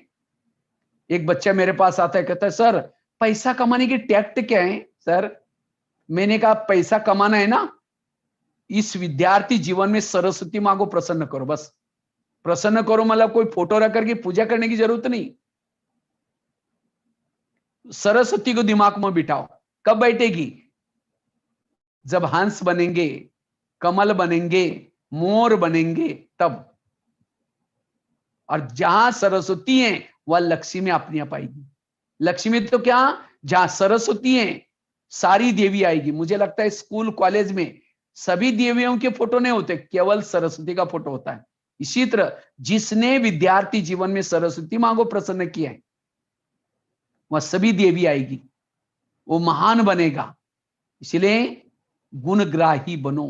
एक बच्चा मेरे पास आता है, कहता है सर पैसा कमाने की टैक्ट क्या है सर? मैंने कहा पैसा कमाना है ना, इस विद्यार्थी जीवन में सरस्वती मां को प्रसन्न करो, बस प्रसन्न करो। मतलब कोई फोटो रख करके पूजा करने की जरूरत नहीं, सरस्वती को दिमाग में बिठाओ। कब बैठेगी? जब हंस बनेंगे, कमल बनेंगे, मोर बनेंगे, तब। और जहां सरस्वती है वह लक्ष्मी अपने आप आएगी। लक्ष्मी तो क्या, जहां सरस्वती है सारी देवी आएगी। मुझे लगता है स्कूल कॉलेज में सभी देवियों के फोटो नहीं होते, केवल सरस्वती का फोटो होता है। इसी तरह जिसने विद्यार्थी जीवन में सरस्वती मां को प्रसन्न किया है, वह सभी देवी आएगी, वो महान बनेगा। इसलिए गुणग्राही बनो।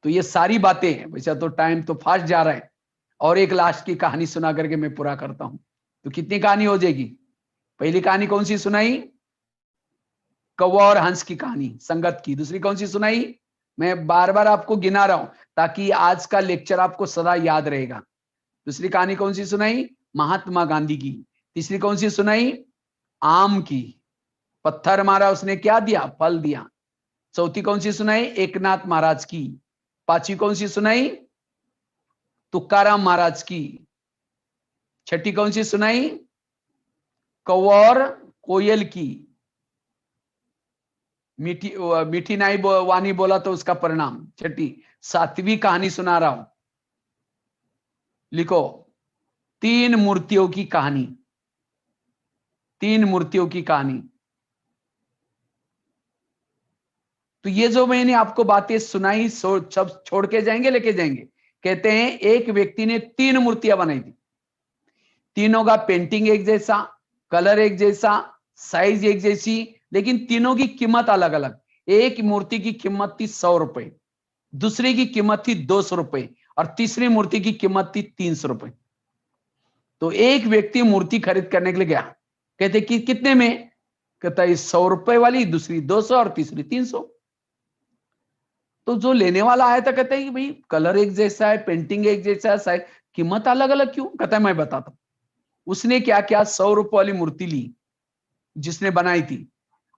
तो ये सारी बातें, वैसे तो टाइम तो फास्ट जा रहा है, और एक लास्ट की कहानी सुना करके मैं पूरा करता हूं। तो कितनी कहानी हो जाएगी? पहली कहानी कौन सी सुनाई? कौवा और हंस की कहानी, संगत की। दूसरी कौन सी सुनाई? मैं बार बार आपको गिना रहा हूं ताकि आज का लेक्चर आपको सदा याद रहेगा। दूसरी कहानी कौन सी सुनाई? महात्मा गांधी की। तीसरी कौन सी सुनाई? आम की, पत्थर मारा उसने क्या दिया? फल दिया। चौथी कौन सी सुनाई? एकनाथ महाराज की। पांचवी कौन सी सुनाई? तुकाराम महाराज की। छठी कौन सी सुनाई? कौवा और कोयल की। मीठी मीठी नाई वाणी बोला तो उसका परिणाम, छठी। सातवीं कहानी सुना रहा हूं, लिखो, 3 मूर्तियों की कहानी। 3 मूर्तियों की कहानी। तो ये जो मैंने आपको बातें सुनाई, सब छोड़ के जाएंगे, लेके जाएंगे। कहते हैं एक व्यक्ति ने 3 मूर्तियां बनाई थी, तीनों का पेंटिंग एक जैसा, कलर एक जैसा, साइज एक जैसी, लेकिन तीनों की कीमत अलग अलग। एक मूर्ति की कीमत थी 100 रुपए, दूसरी की कीमत थी 200 रुपए, और तीसरी मूर्ति की कीमत थी 300 रुपए। तो एक व्यक्ति मूर्ति खरीद करने के लिए गया, कहते कि कितने में? कहता है 100 रुपए वाली, दूसरी 200 और तीसरी 300। तो जो लेने वाला आया था कहता है कि भाई कलर एक जैसा है, पेंटिंग एक जैसा है, कीमत अलग अलग क्यों? कहता है मैं बताता हूं। उसने क्या किया, 100 रुपए वाली मूर्ति ली जिसने बनाई थी,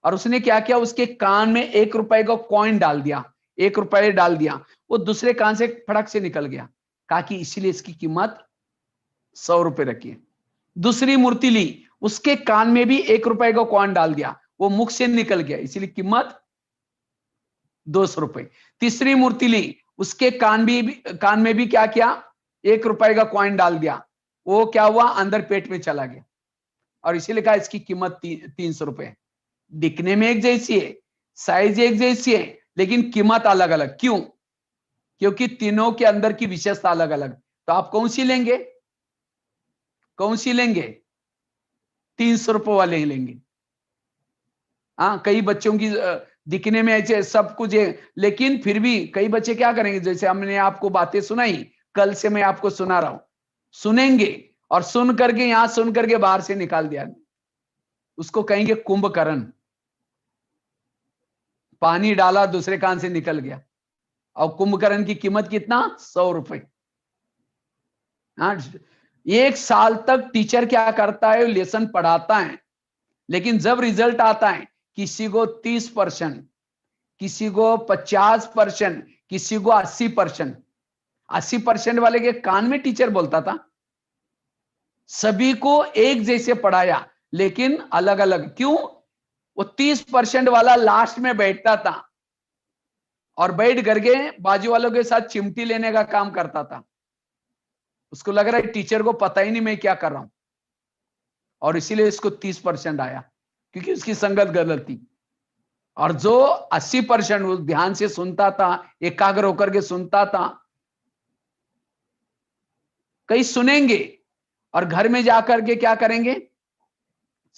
और उसने क्या किया, उसके कान में 1 रुपए का कॉइन डाल दिया, 1 रुपए डाल दिया, वो दूसरे कान से फड़क से निकल गया। कहा कि इसलिए इसकी कीमत 100 रुपए रखी है। दूसरी मूर्ति ली, उसके कान में भी 1 रुपए का कॉइन डाल दिया, वो मुख से निकल गया, इसलिए कीमत 200 रुपए। तीसरी मूर्ति ली, उसके कान में भी क्या किया, 1 रुपए का कॉइन डाल दिया, वो क्या हुआ, अंदर पेट में चला गया, और इसीलिए कहा इसकी कीमत 300 रुपए। दिखने में एक जैसी है, साइज एक जैसी है, लेकिन कीमत अलग अलग। क्यों? क्योंकि तीनों के अंदर की विशेषता अलग अलग। तो आप कौन सी लेंगे, कौन सी लेंगे? 300 रुपए वाले ही लेंगे। हाँ, कई बच्चों की दिखने में ऐसे सब कुछ है, लेकिन फिर भी कई बच्चे क्या करेंगे, जैसे हमने आपको बातें सुनाई, कल से मैं आपको सुना रहा हूं, सुनेंगे और सुन करके यहां सुन करके बाहर से निकाल दिया, उसको कहेंगे कुंभकर्ण। पानी डाला, दूसरे कान से निकल गया, और कुंभकर्ण की कीमत कितना, 100 रुपए। हाँ, 1 साल तक टीचर क्या करता है, लेसन पढ़ाता है, लेकिन जब रिजल्ट आता है, किसी को 30%, किसी को 50%, किसी को 80%। 80% वाले के कान में टीचर बोलता था, सभी को एक जैसे पढ़ाया, लेकिन अलग अलग। क्यों? वो 30% वाला लास्ट में बैठता था, और बैठ करके बाजू वालों के साथ चिमटी लेने का काम करता था। उसको लग रहा है टीचर को पता ही नहीं मैं क्या कर रहा हूं, और इसीलिए इसको 30% आया, क्योंकि उसकी संगत गलत थी। और जो 80% वो ध्यान से सुनता था, एकाग्र होकर के सुनता था, कई सुनेंगे और घर में जाकर के क्या करेंगे,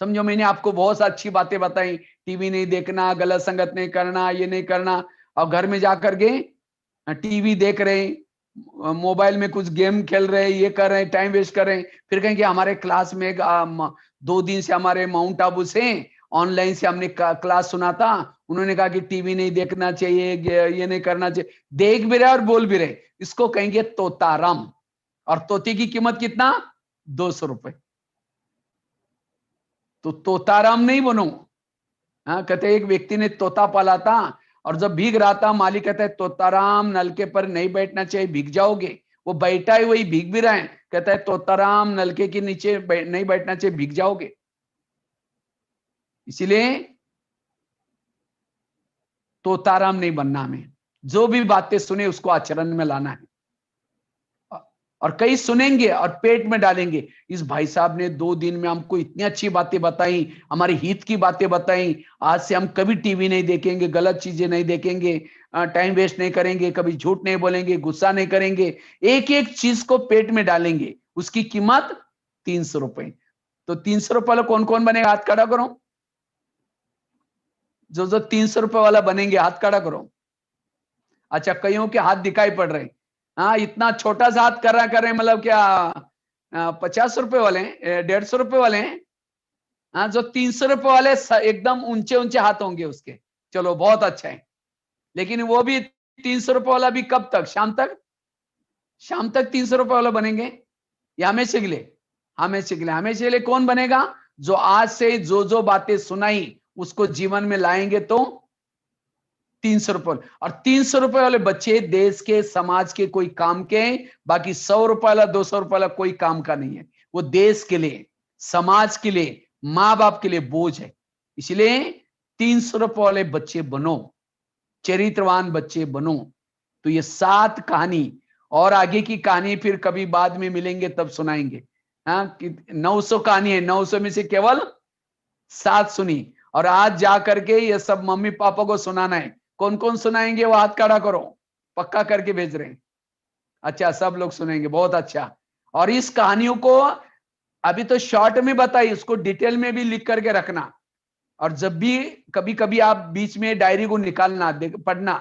समझो मैंने आपको बहुत अच्छी बातें बताई, टीवी नहीं देखना, गलत संगत नहीं करना, ये नहीं करना, और घर में जाकर के टीवी देख रहे, मोबाइल में कुछ गेम खेल रहे, ये कर रहे, टाइम वेस्ट कर रहे। फिर कहेंगे हमारे क्लास में 2 दिन से हमारे माउंट आबू से ऑनलाइन से हमने क्लास सुना था, उन्होंने कहा कि टीवी नहीं देखना चाहिए, ये नहीं करना चाहिए। देख भी रहे और बोल भी रहे, इसको कहेंगे तोताराम। और तोते की कीमत कितना, 200 रुपए। तो तोताराम नहीं बनो। हाँ, कहते एक व्यक्ति ने तोता पाला था, और जब भीग रहा था, मालिक कहता है तोताराम नलके पर नहीं बैठना चाहिए, भीग जाओगे। वो बैठा है, वही भीग भी रहा है, कहता है तोताराम नलके के नीचे नहीं बैठना चाहिए, भीग जाओगे। इसीलिए तोताराम नहीं बनना हमें, जो भी बातें सुने उसको आचरण में लाना है। और कई सुनेंगे और पेट में डालेंगे, इस भाई साहब ने 2 दिन में हमको इतनी अच्छी बातें बताई, हमारे हित की बातें बताई, आज से हम कभी टीवी नहीं देखेंगे, गलत चीजें नहीं देखेंगे, टाइम वेस्ट नहीं करेंगे, कभी झूठ नहीं बोलेंगे, गुस्सा नहीं करेंगे, एक एक चीज को पेट में डालेंगे। उसकी कीमत 300 रुपए। तो 300 रुपए वाला कौन कौन बनेगा, हाथ खड़ा करो। जो जो 300 रुपए वाला बनेंगे, हाथ खड़ा करो। अच्छा, कईयों के हाथ दिखाई पड़ रहे हैं। हाँ, इतना छोटा सा हाथ कर रहे हैं, मतलब क्या 50 रुपए वाले हैं, 150 रुपए वाले हैं। हाँ, जो 300 रुपए वाले एकदम ऊंचे ऊंचे हाथ होंगे उसके। चलो, बहुत अच्छा है। लेकिन वो भी 300 रुपए वाला भी कब तक, शाम तक? शाम तक 300 रुपए वाला बनेंगे, या हमेशा के लिए? हमेशा के लिए। हमेशा के लिए कौन बनेगा, जो आज से जो जो बातें सुनाई उसको जीवन में लाएंगे, तो 300 रुपए। और 300 रुपए वाले बच्चे देश के, समाज के कोई काम के हैं, बाकी 100 रुपए वाला, 200 रुपए वाला कोई काम का नहीं है। वो देश के लिए, समाज के लिए, माँ बाप के लिए बोझ है। इसलिए 300 रुपए वाले बच्चे बनो, चरित्रवान बच्चे बनो। तो ये 7 कहानी, और आगे की कहानी फिर कभी बाद में मिलेंगे तब सुनाएंगे। हाँ, 900 कहानी है, 900 में से केवल 7 सुनी, और आज जा करके ये सब मम्मी पापा को सुनाना है। कौन कौन सुनाएंगे, वो हाथ खड़ा करो, पक्का करके भेज रहे हैं। अच्छा, सब लोग सुनेंगे, बहुत अच्छा। और इस कहानियों को अभी तो शॉर्ट में बताई, उसको डिटेल में भी लिख करके रखना, और जब भी कभी कभी आप बीच में डायरी को निकालना, पढ़ना,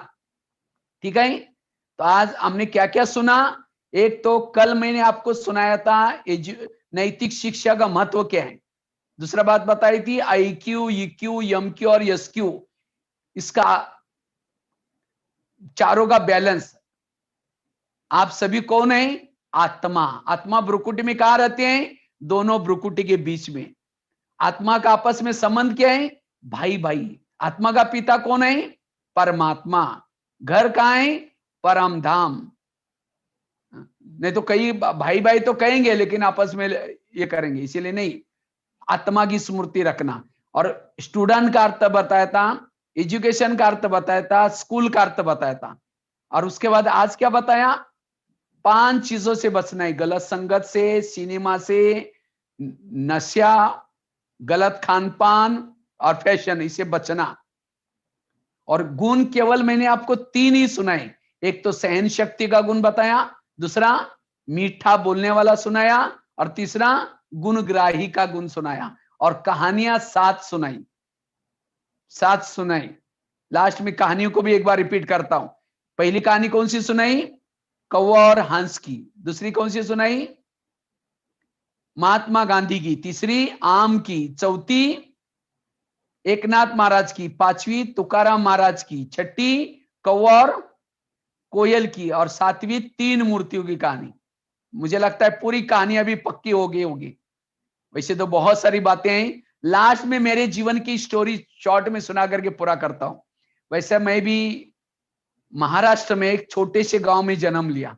ठीक है? तो आज हमने क्या क्या सुना, एक तो कल मैंने आपको सुनाया था नैतिक शिक्षा का महत्व क्या है। दूसरा बात बताई थी IQ, EQ, MQ और SQ, इसका चारों का बैलेंस। आप सभी कौन है, आत्मा। आत्मा भ्रुकुटी में कहा रहते हैं, दोनों भ्रुकुटी के बीच में। आत्मा का आपस में संबंध क्या है? भाई भाई। आत्मा का पिता कौन है? परमात्मा। घर कहाँ है? परम धाम। नहीं तो कई भाई भाई तो कहेंगे लेकिन आपस में ये करेंगे, इसीलिए नहीं। आत्मा की स्मृति रखना। और स्टूडेंट का अर्थ बताया था, एजुकेशन का अर्थ बताया था, स्कूल का अर्थ बताया था। और उसके बाद आज क्या बताया? 5 चीजों से बचना है। गलत संगत से, सिनेमा से, नशा, गलत खान पान और फैशन, इसे बचना। और गुण केवल मैंने आपको 3 ही सुनाए। एक तो सहन शक्ति का गुण बताया, दूसरा मीठा बोलने वाला सुनाया, और तीसरा गुणग्राही का गुण सुनाया। और कहानियां 7 सुनाई, 7 सुनाई। लास्ट में कहानियों को भी एक बार रिपीट करता हूं। पहली कहानी कौन सी सुनाई? कौवा और हंस की। दूसरी कौन सी सुनाई? महात्मा गांधी की। तीसरी आम की। चौथी एकनाथ महाराज की। पांचवी तुकाराम महाराज की। छठी कौवा और कोयल की। और सातवीं 3 मूर्तियों की कहानी। मुझे लगता है पूरी कहानी अभी पक्की हो गई होगी। वैसे तो बहुत सारी बातें हैं। लास्ट में मेरे जीवन की स्टोरी शॉर्ट में सुना करके पूरा करता हूं। वैसे मैं भी महाराष्ट्र में एक छोटे से गांव में जन्म लिया।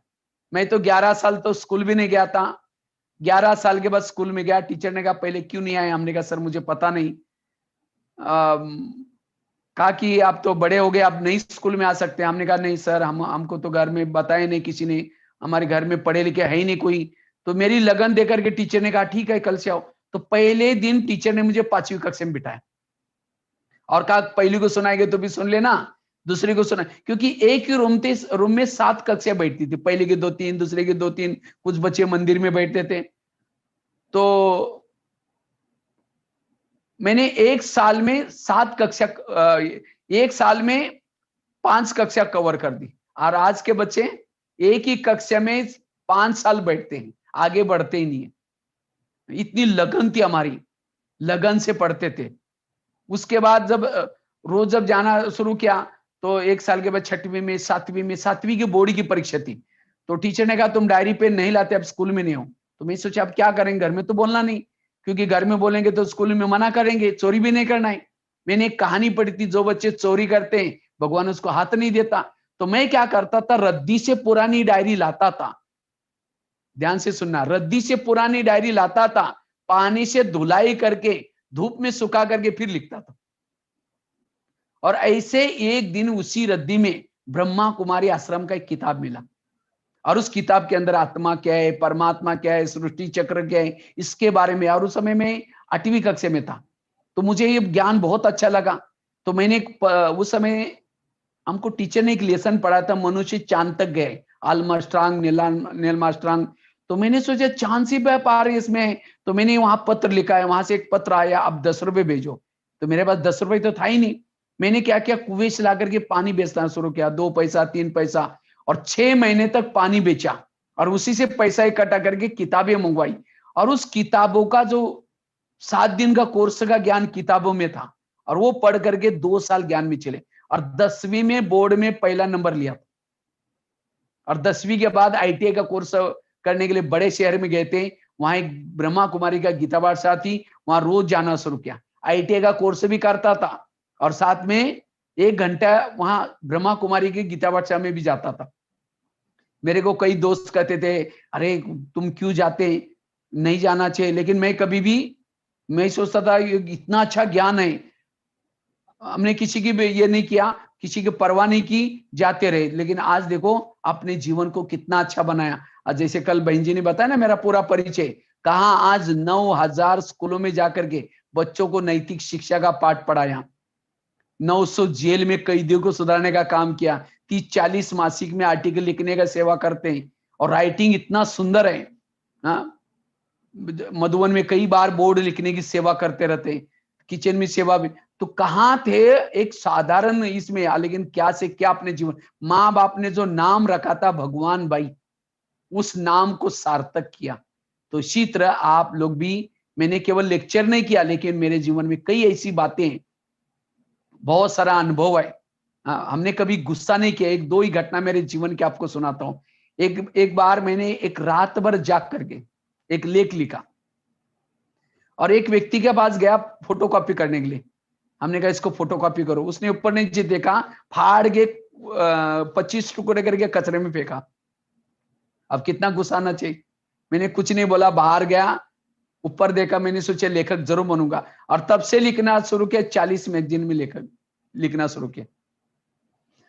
मैं तो 11 साल तो स्कूल भी नहीं गया था। 11 साल के बाद स्कूल में गया। टीचर ने कहा पहले क्यों नहीं आए? हमने कहा सर मुझे पता नहीं। कहा कि आप तो बड़े हो गए, आप नहीं स्कूल में आ सकते। हमने कहा नहीं सर, हमको तो घर में बताया नहीं किसी ने, हमारे घर में पढ़े लिखे है ही नहीं कोई। तो मेरी लगन देकर के टीचर ने कहा ठीक है कल से आओ। तो पहले दिन टीचर ने मुझे 5वीं कक्षा में बिठाया और कहा पहली को सुनाएंगे तो भी सुन लेना, दूसरी को सुना। क्योंकि एक ही रूम में 7 कक्षा बैठती थी। पहले के 2-3, दूसरे के 2-3, कुछ बच्चे मंदिर में बैठते थे। तो मैंने एक साल में 7 कक्षा, एक साल में 5 कक्षा कवर कर दी। और आज के बच्चे एक ही कक्षा में 5 साल बैठते हैं, आगे बढ़ते ही नहीं है। इतनी लगन थी हमारी, लगन से पढ़ते थे। उसके बाद जब रोज जब जाना शुरू किया तो एक साल के बाद 6वीं में, 7वीं की बोर्ड की परीक्षा थी। तो टीचर ने कहा तुम डायरी पेन नहीं लाते, अब स्कूल में नहीं हो। तो मैं सोचा अब क्या करेंगे, घर में तो बोलना नहीं, क्योंकि घर में बोलेंगे तो स्कूल में मना करेंगे, चोरी भी नहीं करना है। मैंने एक कहानी पढ़ी थी, जो बच्चे चोरी करते हैं भगवान उसको हाथ नहीं देता। तो मैं क्या करता था, रद्दी से पुरानी डायरी लाता था। ध्यान से सुनना, रद्दी से पुरानी डायरी लाता था, पानी से धुलाई करके धूप में सुखा करके फिर लिखता था। और ऐसे एक दिन उसी रद्दी में ब्रह्मा कुमारी आश्रम का एक किताब मिला। और उस किताब के अंदर आत्मा क्या है, परमात्मा क्या है, सृष्टि चक्र क्या है, इसके बारे में। और उस समय में 8वीं कक्षा में था, तो मुझे ये ज्ञान बहुत अच्छा लगा। तो मैंने उस समय हमको टीचर ने एक लेसन पढ़ाया था, मनुष्य चांद तक गए, आर्मस्ट्रांग, नील आर्मस्ट्रांग। तो मैंने सोचा चांद से व्यापार इसमें है। तो मैंने वहां पत्र लिखा है, वहां से एक पत्र आया, अब 10 रुपए भेजो। तो मेरे पास 10 रुपए तो था ही नहीं। मैंने क्या किया, कुएं से ला करके पानी बेचना शुरू किया, 2 पैसा 3 पैसा। और 6 महीने तक पानी बेचा और उसी से पैसा इकट्ठा करके किताबें मंगवाई। और उस किताबों का जो 7 दिन का कोर्स का ज्ञान किताबों में था, और वो पढ़ करके 2 साल ज्ञान में चले। और 10वीं में बोर्ड में पहला नंबर लिया। और 10वीं के बाद ITI का कोर्स करने के लिए बड़े शहर में गए थे। वहां एक ब्रह्मा कुमारी का गीता पाठशाला थी, वहां रोज जाना शुरू किया। ITI का कोर्स भी करता था और साथ में 1 घंटा वहां ब्रह्मा कुमारी की गीता पाठशाला में भी जाता था। मेरे को कई दोस्त कहते थे अरे तुम क्यों जाते, नहीं जाना चाहिए। लेकिन मैं कभी भी, मैं सोचता था इतना अच्छा ज्ञान है, हमने किसी की भी ये नहीं किया, किसी की परवाह नहीं की, जाते रहे। लेकिन आज देखो अपने जीवन को कितना अच्छा बनाया। आज जैसे कल बहन जी ने बताया ना मेरा पूरा परिचय, कहा आज 9,000 स्कूलों में जाकर के बच्चों को नैतिक शिक्षा का पाठ पढ़ाया, 900 जेल में कैदियों को सुधारने का काम किया, 30-40 मासिक में आर्टिकल लिखने का सेवा करते हैं। और राइटिंग इतना सुंदर है। हाँ, मधुबन में कई बार बोर्ड लिखने की सेवा करते रहते हैं, किचन में सेवा भी। तो कहां थे एक साधारण इसमें, लेकिन क्या से क्या अपने जीवन, माँ बाप ने जो नाम रखा था भगवान भाई, उस नाम को सार्थक किया। तो इसी तरह आप लोग भी, मैंने केवल लेक्चर नहीं किया, लेकिन मेरे जीवन में कई ऐसी बातें हैं, बहुत सारा अनुभव है। हमने कभी गुस्सा नहीं किया। 1-2 ही घटना मेरे जीवन की आपको सुनाता हूं। एक बार मैंने एक रात भर जाग करके एक लेख लिखा। और एक व्यक्ति के पास गया फोटो कॉपी करने के लिए, हमने कहा इसको फोटो कॉपी करो, उसने ऊपर नीचे देखा, फाड़ के 25 टुकड़े करके कचरे में फेंका। अब कितना गुस्सा आना चाहिए। मैंने कुछ नहीं बोला, बाहर गया, ऊपर देखा, मैंने सोचा लेखक जरूर बनूंगा, और तब से लिखना शुरू किया। 40 मैगजीन में लेखक लिखना शुरू किया।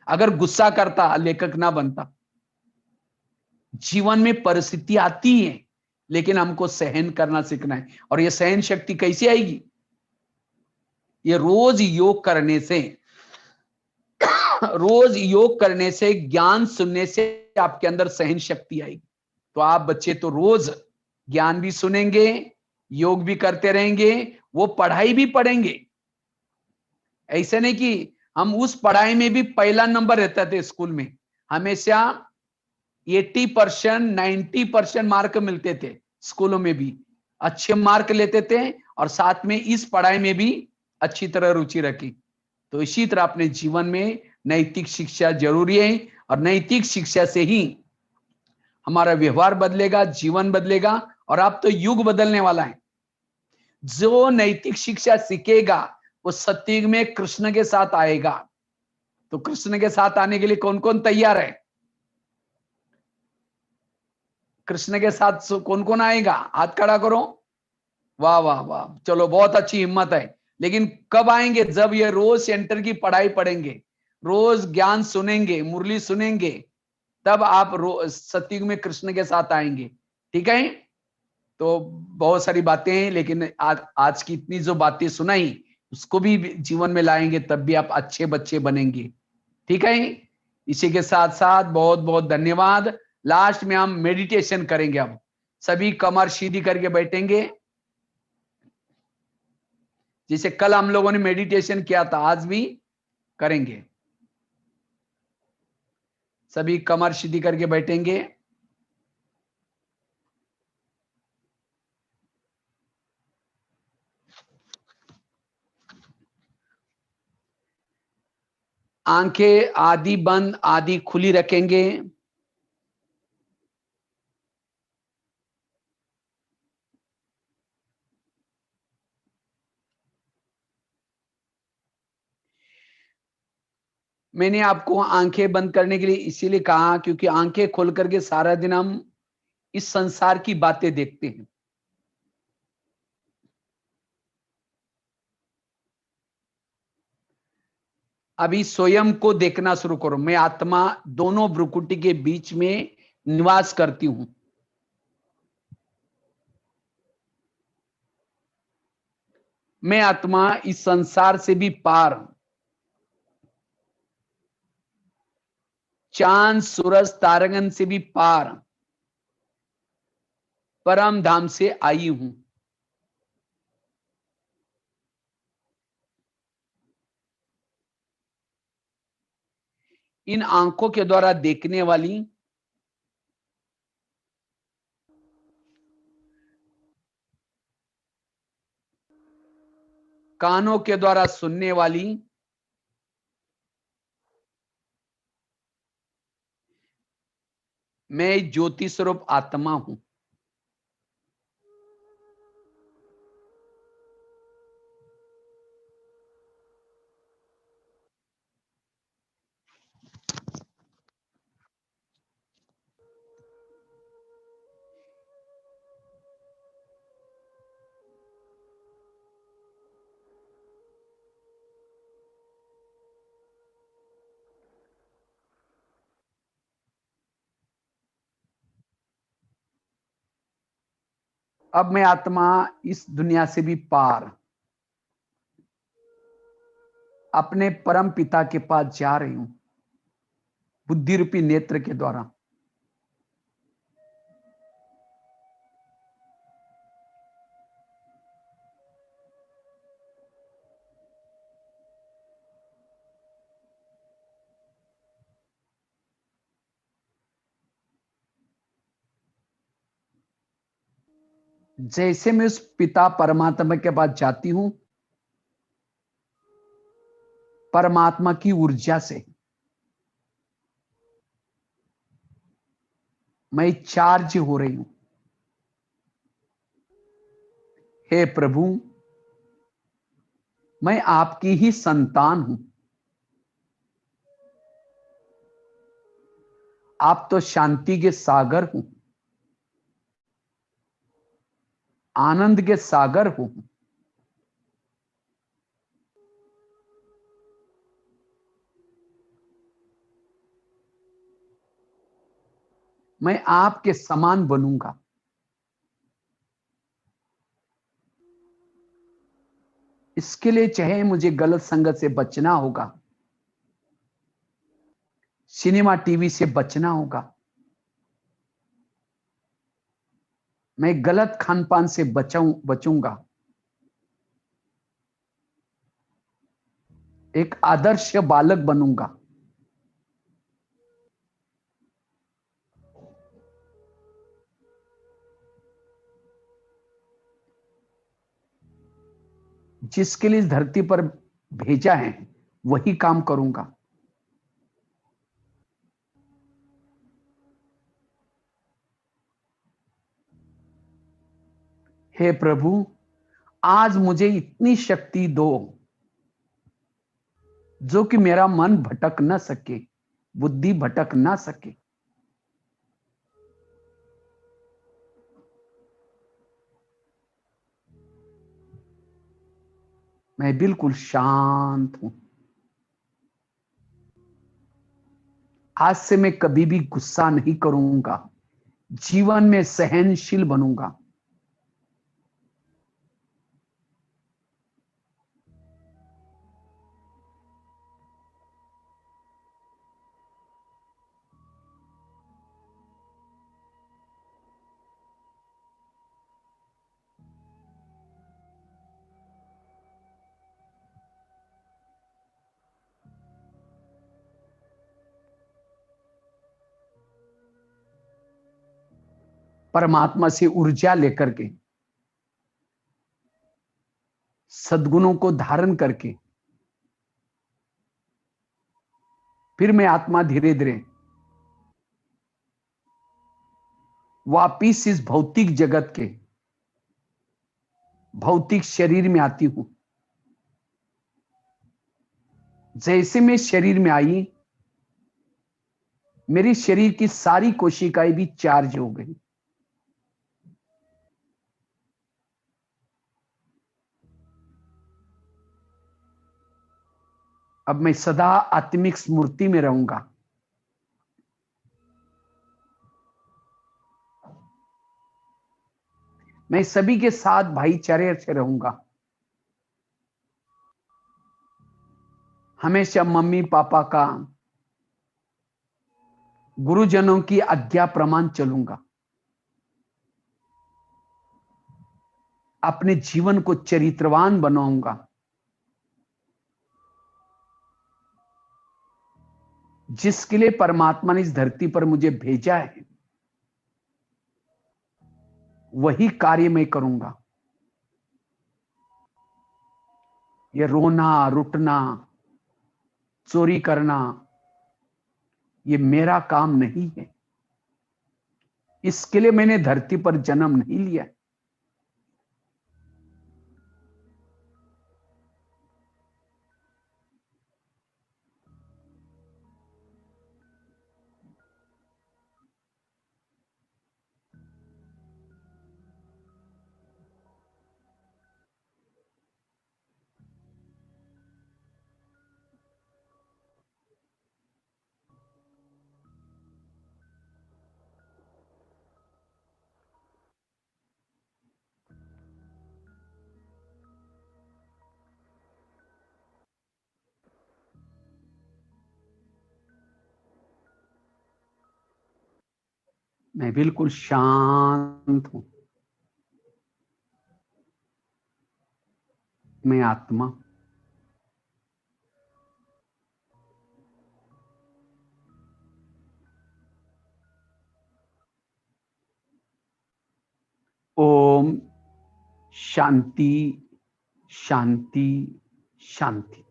अगर गुस्सा करता लेखक ना बनता। जीवन में परिस्थिति आती है, लेकिन हमको सहन करना सीखना है। और ये सहन शक्ति कैसे आएगी? ये रोज योग करने से, रोज योग करने से, ज्ञान सुनने से आपके अंदर सहन शक्ति आएगी। तो आप बच्चे तो रोज ज्ञान भी सुनेंगे, योग भी करते रहेंगे, वो पढ़ाई भी पढ़ेंगे। ऐसे नहीं कि हम उस पढ़ाई में भी पहला नंबर रहते थे स्कूल में, हमेशा 80% 90% मार्क मिलते थे, स्कूलों में भी अच्छे मार्क लेते थे, और साथ में इस पढ़ाई में भी अच्छी तरह रुचि रखी। तो इसी तरह अपने जीवन में नैतिक शिक्षा जरूरी है, और नैतिक शिक्षा से ही हमारा व्यवहार बदलेगा, जीवन बदलेगा, और आप तो युग बदलने वाला है। जो नैतिक शिक्षा सीखेगा वो सतयुग में कृष्ण के साथ आएगा। तो कृष्ण के साथ आने के लिए कौन कौन तैयार है? कृष्ण के साथ कौन कौन आएगा? हाथ खड़ा करो। वाह वाह वाह, चलो बहुत अच्छी हिम्मत है। लेकिन कब आएंगे? जब ये रोज सेंटर की पढ़ाई पढ़ेंगे, रोज ज्ञान सुनेंगे, मुरली सुनेंगे, तब आप सतयुग में कृष्ण के साथ आएंगे। ठीक है? तो बहुत सारी बातें हैं, लेकिन आज की इतनी जो बातें सुनाई, उसको भी जीवन में लाएंगे, तब भी आप अच्छे बच्चे बनेंगे। ठीक है? इसी के साथ साथ बहुत बहुत धन्यवाद। लास्ट में हम मेडिटेशन करेंगे। अब सभी कमर सीधी करके बैठेंगे। जैसे कल हम लोगों ने मेडिटेशन किया था, आज भी करेंगे। सभी कमर सीधी करके बैठेंगे। आंखें आधी बंद आधी खुली रखेंगे। मैंने आपको आंखें बंद करने के लिए इसीलिए कहा, क्योंकि आंखें खोल करके सारा दिन हम इस संसार की बातें देखते हैं। अभी स्वयं को देखना शुरू करो। मैं आत्मा दोनों भ्रुकुटी के बीच में निवास करती हूं। मैं आत्मा इस संसार से भी पार, चांद सूरज तारगन से भी पार, परम धाम से आई हूं। इन आंखों के द्वारा देखने वाली, कानों के द्वारा सुनने वाली, मैं ज्योति स्वरूप आत्मा हूं। अब मैं आत्मा इस दुनिया से भी पार अपने परम पिता के पास जा रही हूं, बुद्धि रूपी नेत्र के द्वारा। जैसे मैं उस पिता परमात्मा के पास जाती हूं, परमात्मा की ऊर्जा से मैं चार्ज हो रही हूं। हे प्रभु, मैं आपकी ही संतान हूं। आप तो शांति के सागर हो, आनंद के सागर हो। मैं आपके समान बनूंगा। इसके लिए चाहे मुझे गलत संगत से बचना होगा, सिनेमा टीवी से बचना होगा, मैं गलत खान पान से बचूंगा, एक आदर्श बालक बनूंगा। जिसके लिए इस धरती पर भेजा है वही काम करूंगा। हे प्रभु, आज मुझे इतनी शक्ति दो जो कि मेरा मन भटक न सके, बुद्धि भटक ना सके। मैं बिल्कुल शांत हूं। आज से मैं कभी भी गुस्सा नहीं करूंगा, जीवन में सहनशील बनूंगा। परमात्मा से ऊर्जा लेकर के, सद्गुणों को धारण करके, फिर मैं आत्मा धीरे धीरे वापिस इस भौतिक जगत के भौतिक शरीर में आती हूं। जैसे मैं शरीर में आई, मेरी शरीर की सारी कोशिकाएं भी चार्ज हो गई। अब मैं सदा आत्मिक स्मृति में रहूंगा। मैं सभी के साथ भाईचारे से रहूंगा। हमेशा मम्मी पापा का, गुरुजनों की आज्ञा प्रमाण चलूंगा। अपने जीवन को चरित्रवान बनाऊंगा। जिसके लिए परमात्मा ने इस धरती पर मुझे भेजा है वही कार्य मैं करूंगा। ये रोना रुटना, चोरी करना, ये मेरा काम नहीं है। इसके लिए मैंने धरती पर जन्म नहीं लिया। मैं बिल्कुल शांत हूं। मैं आत्मा, ओम शांति शांति शांति।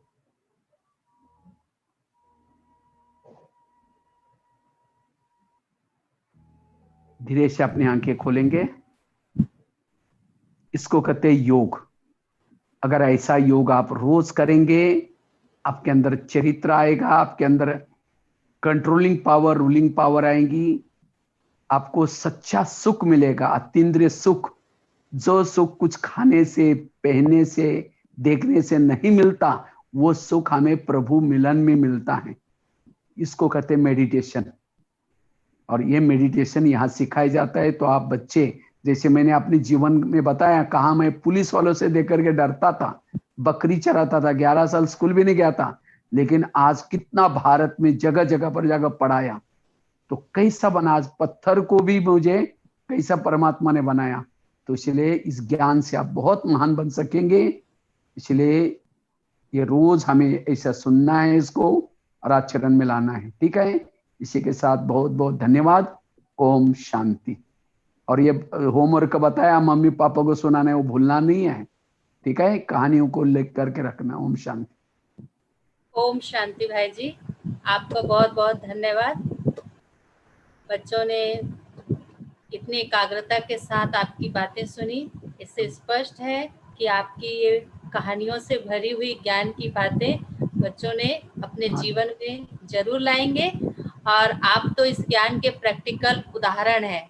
धीरे से अपनी आंखें खोलेंगे। इसको कहते हैं योग। अगर ऐसा योग आप रोज करेंगे, आपके अंदर चरित्र आएगा, आपके अंदर कंट्रोलिंग पावर, रूलिंग पावर आएगी, आपको सच्चा सुख मिलेगा, अतीन्द्रिय सुख। जो सुख कुछ खाने से, पहनने से, देखने से नहीं मिलता, वो सुख हमें प्रभु मिलन में मिलता है। इसको कहते हैं मेडिटेशन। और ये मेडिटेशन यहाँ सिखाया जाता है। तो आप बच्चे, जैसे मैंने अपने जीवन में बताया, कहा मैं पुलिस वालों से देख करके डरता था, बकरी चराता था, 11 साल स्कूल भी नहीं गया था, लेकिन आज कितना भारत में जगह जगह पर जाकर पढ़ाया। तो कैसा बना, आज पत्थर को भी मुझे कैसा परमात्मा ने बनाया। तो इसलिए इस ज्ञान से आप बहुत महान बन सकेंगे। इसलिए ये रोज हमें ऐसा सुनना है इसको और आचरण में लाना है। ठीक है, इसी के साथ बहुत बहुत धन्यवाद। ओम शांति। और ये होमवर्क बताया मम्मी पापा को सुनाना है, वो भूलना नहीं है। ठीक है, कहानियों को लिख करके रखना। ओम शांति। ओम शांति भाई जी, आपका बहुत बहुत धन्यवाद। बच्चों ने इतनी एकाग्रता के साथ आपकी बातें सुनी। इससे स्पष्ट है कि आपकी ये कहानियों से भरी हुई ज्ञान की बातें बच्चों ने अपने जीवन में जरूर लाएंगे। और आप तो इस ज्ञान के प्रैक्टिकल उदाहरण हैं।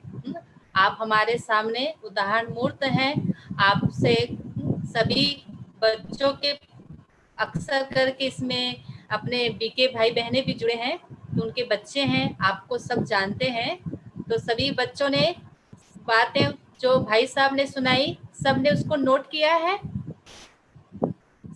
आप हमारे सामने उदाहरण मूर्त हैं। आपसे सभी बच्चों के अक्सर करके इसमें अपने बीके भाई बहने भी जुड़े हैं, तो उनके बच्चे हैं, आपको सब जानते हैं। तो सभी बच्चों ने बातें जो भाई साहब ने सुनाई, सबने उसको नोट किया है,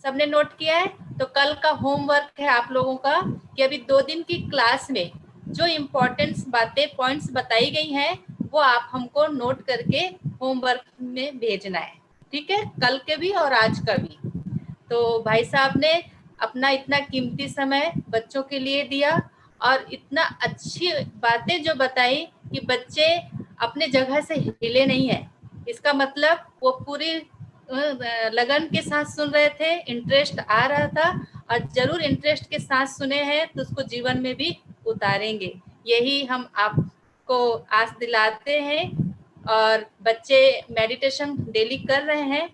सबने नोट किया है। तो कल का होमवर्क है आप लोगों का कि अभी 2 दिन की क्लास में जो इम्पोर्टेंट बातें, पॉइंट्स बताई गई हैं, वो आप हमको नोट करके होमवर्क में भेजना है। ठीक है, कल के भी और आज का भी। तो भाई साहब ने अपना इतना कीमती समय बच्चों के लिए दिया और इतना अच्छी बातें जो बताई कि बच्चे अपने जगह से हिले नहीं है। इसका मतलब वो पूरी लगन के साथ सुन रहे थे, इंटरेस्ट आ रहा था, और जरूर इंटरेस्ट के साथ सुने हैं तो उसको जीवन में भी उतारेंगे। यही हम आपको आस दिलाते हैं। और बच्चे मेडिटेशन डेली कर रहे हैं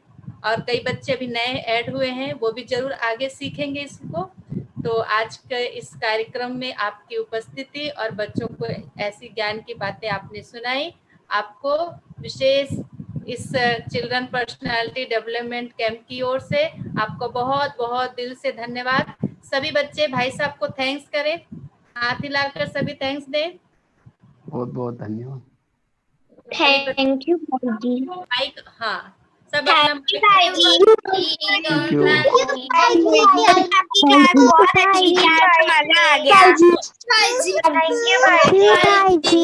और कई बच्चे अभी नए ऐड हुए हैं, वो भी जरूर आगे सीखेंगे इसको। तो आज के इस कार्यक्रम में आपकी उपस्थिति और बच्चों को ऐसी ज्ञान की बातें आपने सुनाई, आपको विशेष इस चिल्ड्रन पर्सनालिटी डेवलपमेंट कैंप की ओर से आपको बहुत बहुत दिल से धन्यवाद। सभी बच्चे भाई साहब को थैंक्स करें, हाथ हिलाकर सभी थैंक्स दें। बहुत बहुत धन्यवाद। थैंक यू भाई जी। माइक, हाँ, सब अपना थैंक यू भाई जी। Thank you. आपकी क्लास बहुत अच्छी थी, आज मजा आ गया। थैंक यू भाई जी।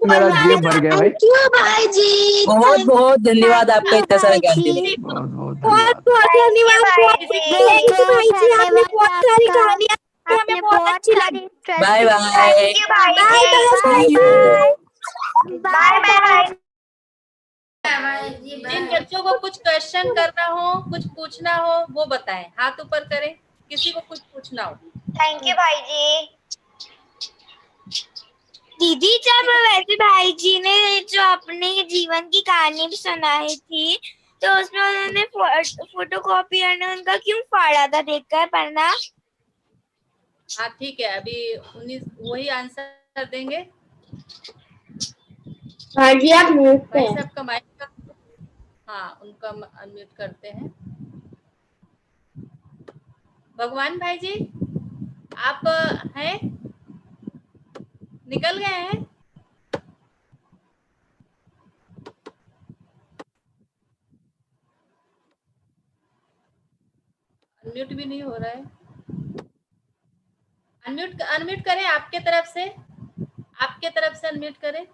मेरा जेब भर गया भाई। बहुत बहुत धन्यवाद आपका इतना सारा ज्ञान देने के लिए। बहुत बहुत धन्यवाद। भाई जी, आपने बहुत सारी कहानियां हमें बहुत अच्छी लगी। Bye bye bye. जिन बच्चों को कुछ क्वेश्चन करना हो, कुछ पूछना हो, वो बताएं, हाथ ऊपर करें, किसी को कुछ पूछना हो। थैंक यू भाई जी। दीदी, जब वैसे भाई जी ने जो अपने जीवन की कहानी भी सुनाई थी, तो उसमें उन्होंने फोटोकॉपी ने उनका क्यों फाड़ा था देखकर पढ़ना? हाँ ठीक है, अभी 19 वही आंसर देंगे। हाँ जी, आप भाई साहब का माइक, हाँ उनका अनम्यूट करते हैं। भगवान भाई जी, आप हैं, निकल गए हैं? अनम्यूट भी नहीं हो रहा है। अनम्यूट करें, आपके तरफ से अनम्यूट करें।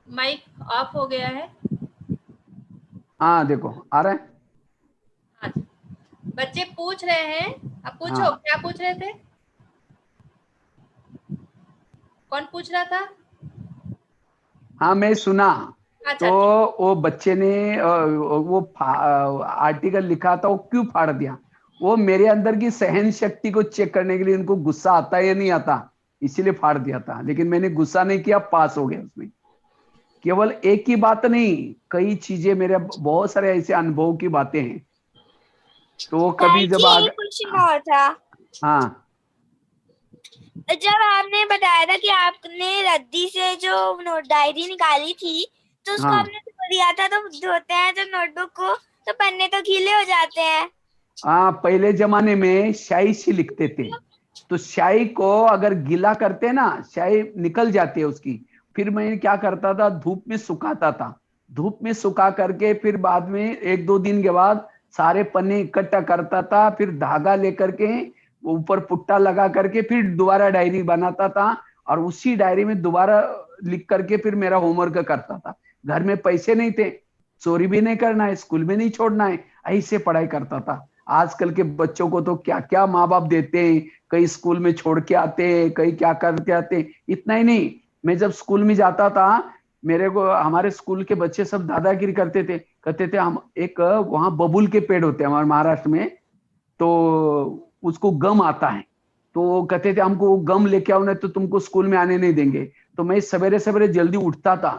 माइक ऑफ हो गया है। हाँ देखो आ रहा है। हाँ, बच्चे पूछ रहे हैं, अब पूछो। हाँ। क्या पूछ रहे थे? कौन पूछ रहा था? हाँ मैं सुना। अच्छा, तो वो बच्चे ने वो आर्टिकल लिखा था, वो क्यों फाड़ दिया? वो मेरे अंदर की सहन शक्ति को चेक करने के लिए उनको गुस्सा आता है या नहीं आता, इसीलिए फाड़ दिया था। लेकिन मैंने गुस्सा नहीं किया, पास हो गया उसमें। केवल एक ही बात नहीं, कई चीजें, मेरे बहुत सारे ऐसे अनुभव की बातें हैं। तो कभी जब एक क्वेश्चन और था। हाँ, जब आपने बताया था कि आपने रद्दी से जो नोट डायरी निकाली थी, तो उसको हाँ, आपने धो दिया था, तो धोते हैं जब नोटबुक को तो पन्ने तो गीले हो जाते हैं। हाँ, पहले जमाने में स्याही से लिखते थे, तो स्याही को अगर गीला करते ना, स्याही निकल जाती है उसकी। फिर मैं क्या करता था, धूप में सुखाता था। धूप में सुखा करके फिर बाद में 1-2 दिन के बाद सारे पन्ने इकट्ठा करता था, फिर धागा लेकर के ऊपर पुट्टा लगा करके फिर दोबारा डायरी बनाता था, और उसी डायरी में दोबारा लिख करके फिर मेरा होमवर्क करता था। घर में पैसे नहीं थे, चोरी भी नहीं करना है, स्कूल में नहीं छोड़ना है, ऐसे पढ़ाई करता था। आजकल के बच्चों को तो क्या क्या माँ बाप देते हैं, कई स्कूल में छोड़ के आते हैं, कई क्या करके आते हैं। इतना ही नहीं, मैं जब स्कूल में जाता था, मेरे को हमारे स्कूल के बच्चे सब दादागिरी करते थे, कहते थे हम एक वहां बबूल के पेड़ होते हैं हमारे महाराष्ट्र में, तो उसको गम आता है, तो कहते थे हमको गम लेके आओ, नहीं तो तुमको स्कूल में आने नहीं देंगे। तो मैं सवेरे सवेरे जल्दी उठता था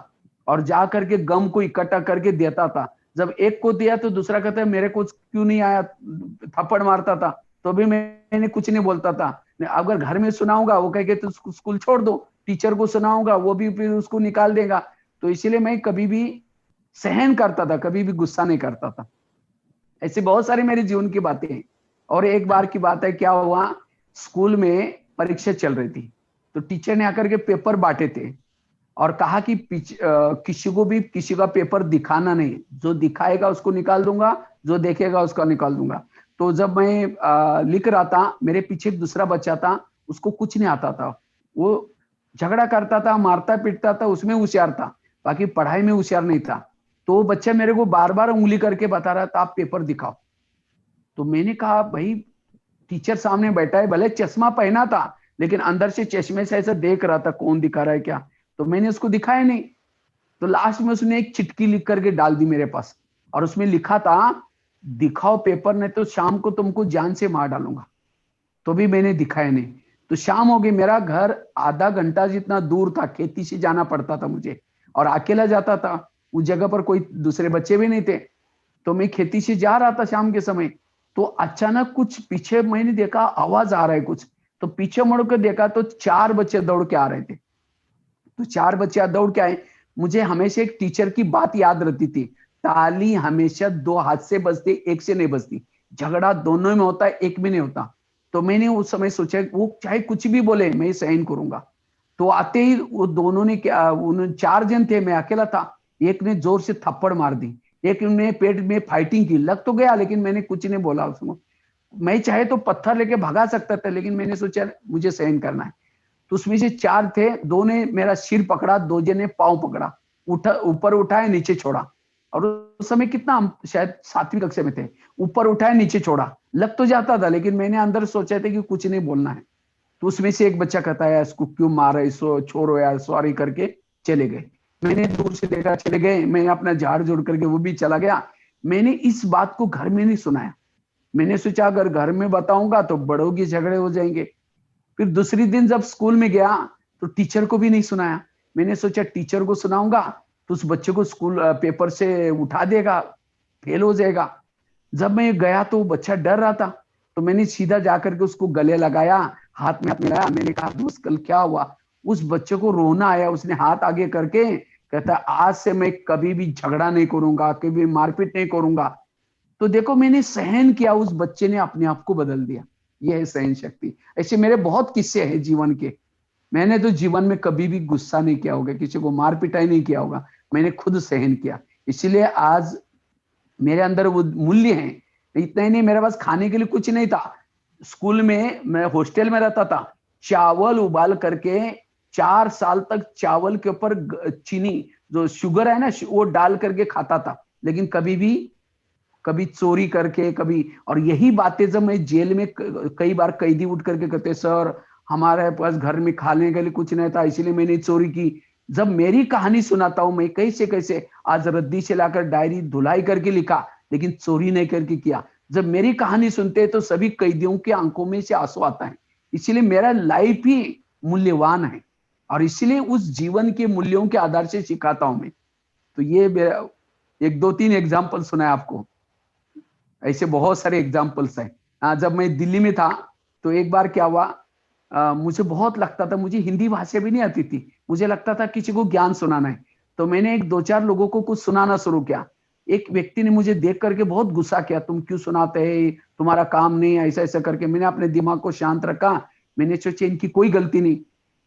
और जा करके गम को इकट्ठा करके देता था। जब एक को दिया तो दूसरा कहता है मेरे को क्यों नहीं आया, थप्पड़ मारता था। तो भी मैंने कुछ नहीं बोलता था। अगर घर में सुनाऊंगा वो कहेगा तो स्कूल छोड़ दो, टीचर को सुनाऊंगा वो भी फिर उसको निकाल देगा। तो इसीलिए मैं कभी भी सहन करता था, कभी भी गुस्सा नहीं करता था। ऐसी बहुत सारी मेरे जीवन की बातें हैं। और एक बार की बात है, क्या हुआ, स्कूल में परीक्षा चल रही थी, तो टीचर ने आकर के पेपर बांटे थे और कहा कि किसी को भी किसी का पेपर दिखाना नहीं, जो दिखाएगा उसको निकाल दूंगा, जो देखेगा उसका निकाल दूंगा। तो जब मैं लिख रहा था, मेरे पीछे एक दूसरा बच्चा था, उसको कुछ नहीं आता था, वो झगड़ा करता था, मारता पीटता था, उसमें होशियार था, बाकी पढ़ाई में होशियार नहीं था। तो वो बच्चा मेरे को बार बार उंगली करके बता रहा था आप पेपर दिखाओ। तो मैंने कहा भाई टीचर सामने बैठा है, भले चश्मा पहना था लेकिन अंदर से चश्मे से ऐसा देख रहा था कौन दिखा रहा है क्या। तो मैंने उसको दिखाया नहीं। तो लास्ट में उसने एक चिट्ठी लिख करके डाल दी मेरे पास, और उसमें लिखा था दिखाओ पेपर, नहीं तो शाम को तुमको जान से मार डालूंगा। तो भी मैंने दिखाया नहीं। तो शाम हो गई, मेरा घर आधा घंटा जितना दूर था, खेती से जाना पड़ता था मुझे, और अकेला जाता था, उस जगह पर कोई दूसरे बच्चे भी नहीं थे। तो मैं खेती से जा रहा था शाम के समय, तो अचानक कुछ पीछे मैंने देखा आवाज आ रहा है कुछ। तो पीछे मुड़ के देखा तो 4 बच्चे दौड़ के आ रहे थे। तो 4 बच्चे दौड़ के आए। मुझे हमेशा एक टीचर की बात याद रहती थी, ताली हमेशा 2 हाथ से बजती, एक से नहीं बजती। झगड़ा दोनों में होता है, एक में नहीं होता। तो मैंने उस समय सोचा वो चाहे कुछ भी बोले मैं सहन करूंगा। तो आते ही वो दोनों ने क्या, उन्होंने 4 जन थे, मैं अकेला था, एक ने जोर से थप्पड़ मार दी, एक ने पेट में फाइटिंग की। लग तो गया लेकिन मैंने कुछ नहीं बोला उसको। मैं चाहे तो पत्थर लेके भगा सकता था, लेकिन मैंने सोचा मुझे सहन करना है। तो उसमें से 4 थे, 2 ने मेरा सिर पकड़ा, 2 जने पांव पकड़ा, ऊपर उठाया नीचे छोड़ा। और उस समय कितना, हम शायद 7वीं कक्षा में थे, ऊपर उठाया नीचे छोड़ा। लग तो जाता था लेकिन मैंने अंदर सोचा था कि कुछ नहीं बोलना है। तो उसमें से एक बच्चा कहता है इसको क्यों मार रहे, सो छोड़ो यार, सॉरी करके चले गए। मैंने दूर से देखा चले गए, मैं अपना झाड़ जोड़ करके वो भी चला गया। मैंने इस बात को घर में नहीं सुनाया। मैंने सोचा अगर घर में बताऊंगा तो बड़ों की झगड़े हो जाएंगे। फिर दूसरी दिन जब स्कूल में गया तो टीचर को भी नहीं सुनाया। मैंने सोचा टीचर को सुनाऊंगा तो उस बच्चे को स्कूल पेपर से उठा देगा, फेल हो जाएगा। जब मैं गया तो बच्चा डर रहा था, तो मैंने सीधा जाकर के उसको गले लगाया, हाथ में हाथ मिलाया। मैंने कहा दोस्त कल क्या हुआ। उस बच्चे को रोना आया, उसने हाथ आगे करके कहता आज से मैं कभी भी झगड़ा नहीं करूंगा, कभी मारपीट नहीं करूंगा। तो देखो मैंने सहन किया, उस बच्चे ने अपने आप को बदल दिया। यह है सहन शक्ति। ऐसे मेरे बहुत किस्से हैं जीवन के। मैंने तो जीवन में कभी भी गुस्सा नहीं किया होगा, किसी को मार पिटाई नहीं किया होगा, मैंने खुद सहन किया। इसीलिए आज मेरे अंदर वो मूल्य हैं। इतना ही नहीं, मेरे पास खाने के लिए कुछ नहीं था। स्कूल में, मैं हॉस्टल में रहता था, चावल उबाल करके 4 साल तक चावल के ऊपर चीनी जो शुगर है ना वो डाल करके खाता था, लेकिन कभी चोरी करके कभी। और यही बातें जब मैं जेल में, कई बार कैदी उठ करके कहते सर हमारे पास घर में खाने के लिए कुछ नहीं था इसीलिए मैंने चोरी की। जब मेरी कहानी सुनाता हूं मैं, कैसे कैसे आज रद्दी से लाकर डायरी धुलाई करके लिखा, लेकिन चोरी नहीं करके किया। जब मेरी कहानी सुनते हैं तो सभी कैदियों के आंखों में से आंसू आता है। इसलिए मेरा लाइफ ही मूल्यवान है और इसलिए उस जीवन के मूल्यों के आधार से सिखाता हूं मैं। तो ये मेरा 1-2-3 एग्जाम्पल सुना है आपको, ऐसे बहुत सारे एग्जाम्पल्स हैं। जब मैं दिल्ली में था तो एक बार क्या हुआ, मुझे बहुत लगता था, मुझे हिंदी भाषा भी नहीं आती थी, मुझे लगता था किसी को ज्ञान सुनाना है। तो मैंने 1-2-4 लोगों को कुछ सुनाना शुरू किया। एक व्यक्ति ने मुझे देख करके बहुत गुस्सा किया, तुम क्यों सुनाते हैं, तुम्हारा काम नहीं, ऐसा ऐसा करके। मैंने अपने दिमाग को शांत रखा, मैंने सोचा इनकी कोई गलती नहीं।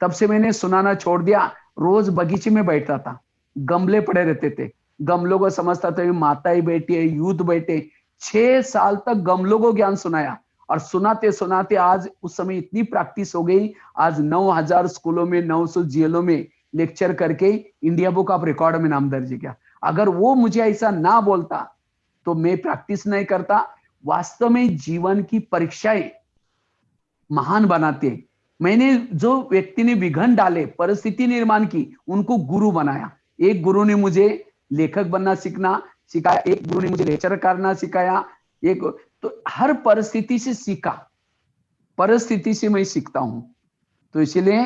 तब से मैंने सुनाना छोड़ दिया। रोज बगीचे में बैठता था, गमले पड़े रहते थे, गमलों को समझता था माताएं बैठी है, यूथ बैठे। 6 साल तक गमलों को ज्ञान सुनाया और सुनाते सुनाते आज उस समय इतनी प्रैक्टिस हो गई, आज 9000 स्कूलों में, 900 जेलों में लेक्चर करके इंडिया बुक ऑफ रिकॉर्ड में नाम दर्ज किया। अगर वो मुझे ऐसा ना बोलता तो मैं प्रैक्टिस नहीं करता। वास्तव में जीवन की परीक्षाएं महान बनाते हैं। मैंने जो व्यक्ति ने विघन डाले, परिस्थिति निर्माण की, उनको गुरु बनाया। एक गुरु ने मुझे लेखक बनना सीखना सिखाया, एक गुरु ने मुझे लेक्चर करना सिखाया, एक तो हर परिस्थिति से सीखा, परिस्थिति से मैं सीखता हूं। तो इसलिए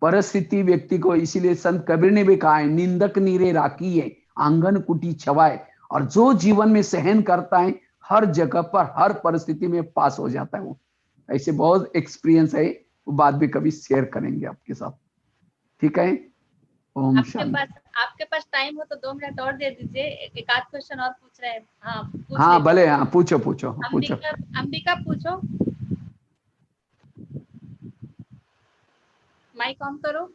परिस्थिति व्यक्ति को, इसीलिए संत कबीर ने भी कहा है, निंदक नीरे राखी है, आंगन कुटी छवाए। और जो जीवन में सहन करता है हर जगह पर, हर परिस्थिति में पास हो जाता है वो। ऐसे बहुत एक्सपीरियंस है, वो बात भी कभी शेयर करेंगे आपके साथ, ठीक है। ओम शांति। आपके पास टाइम हो तो 2 मिनट और दे दीजिए, एक आध क्वेश्चन और पूछ रहे हैं। हाँ भले, हाँ पूछो पूछो पूछो। अंबिका पूछो, माइक ऑन करो।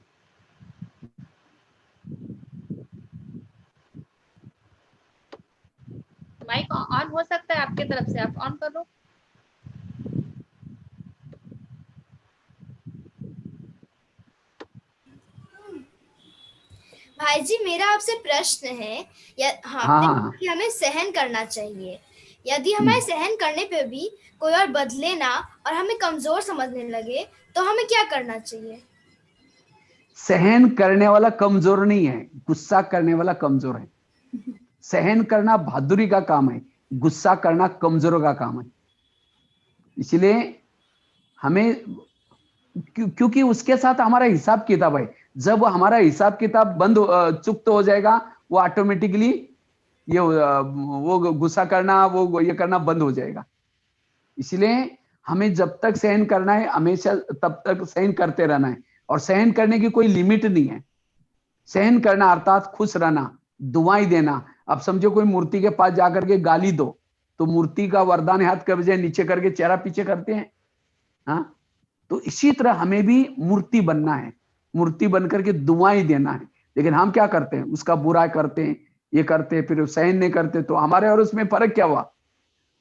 माइक ऑन हो सकता है आपके तरफ से, आप ऑन करो। भाई जी, मेरा आपसे प्रश्न है, हाँ। कि हमें सहन करना चाहिए। यदि हमें सहन करने पे भी कोई और बदले ना और हमें कमजोर समझने लगे तो हमें क्या करना चाहिए? सहन करने वाला कमजोर नहीं है, गुस्सा करने वाला कमजोर है। सहन करना बहादुरी का काम है, गुस्सा करना कमजोरों का काम है। इसलिए हमें, क्योंकि उसके साथ हमारा हिसाब किताब है। जब हमारा हिसाब किताब बंद, चुक्त हो जाएगा, वो ऑटोमेटिकली ये वो गुस्सा करना, वो ये करना बंद हो जाएगा। इसलिए हमें जब तक सहन करना है, हमेशा तब तक सहन करते रहना है। और सहन करने की कोई लिमिट नहीं है। सहन करना अर्थात खुश रहना, दुआएं देना। अब समझो कोई मूर्ति के पास जाकर के गाली दो, तो मूर्ति का वरदान हाथ के बजाय नीचे करके चेहरा पीछे करते हैं। हाँ, तो इसी तरह हमें भी मूर्ति बनना है, मूर्ति बनकर के दुआएं देना है। लेकिन हम क्या करते हैं, उसका बुरा करते हैं, ये करते हैं, फिर सहन नहीं करते। तो हमारे और उसमें फर्क क्या हुआ?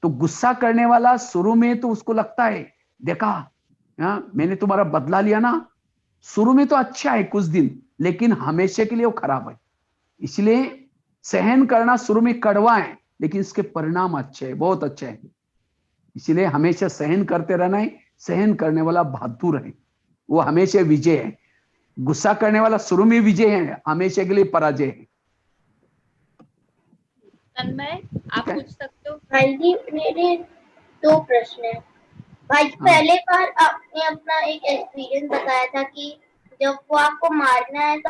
तो गुस्सा करने वाला शुरू में तो उसको लगता है, देखा मैंने तुम्हारा बदला लिया ना, शुरू में तो अच्छा है कुछ दिन, लेकिन हमेशा के लिए वो खराब है। इसलिए सहन करना शुरू में कड़वा है, लेकिन इसके परिणाम अच्छे हैं, बहुत अच्छे हैं। इसलिए हमेशा सहन करते रहना है। सहन करने वाला बहादुर है, वो हमेशा विजय है। गुस्सा करने वाला शुरू में विजय है, हमेशा के लिए पराजय है। तन्मय, आप पूछ सकते हो। भाई जी, मेरे 2 प्रश्न है। भाई, पहले बार आपने अपना एक एक्सपीरियंस बताया था कि जब वो आपको मारना है तो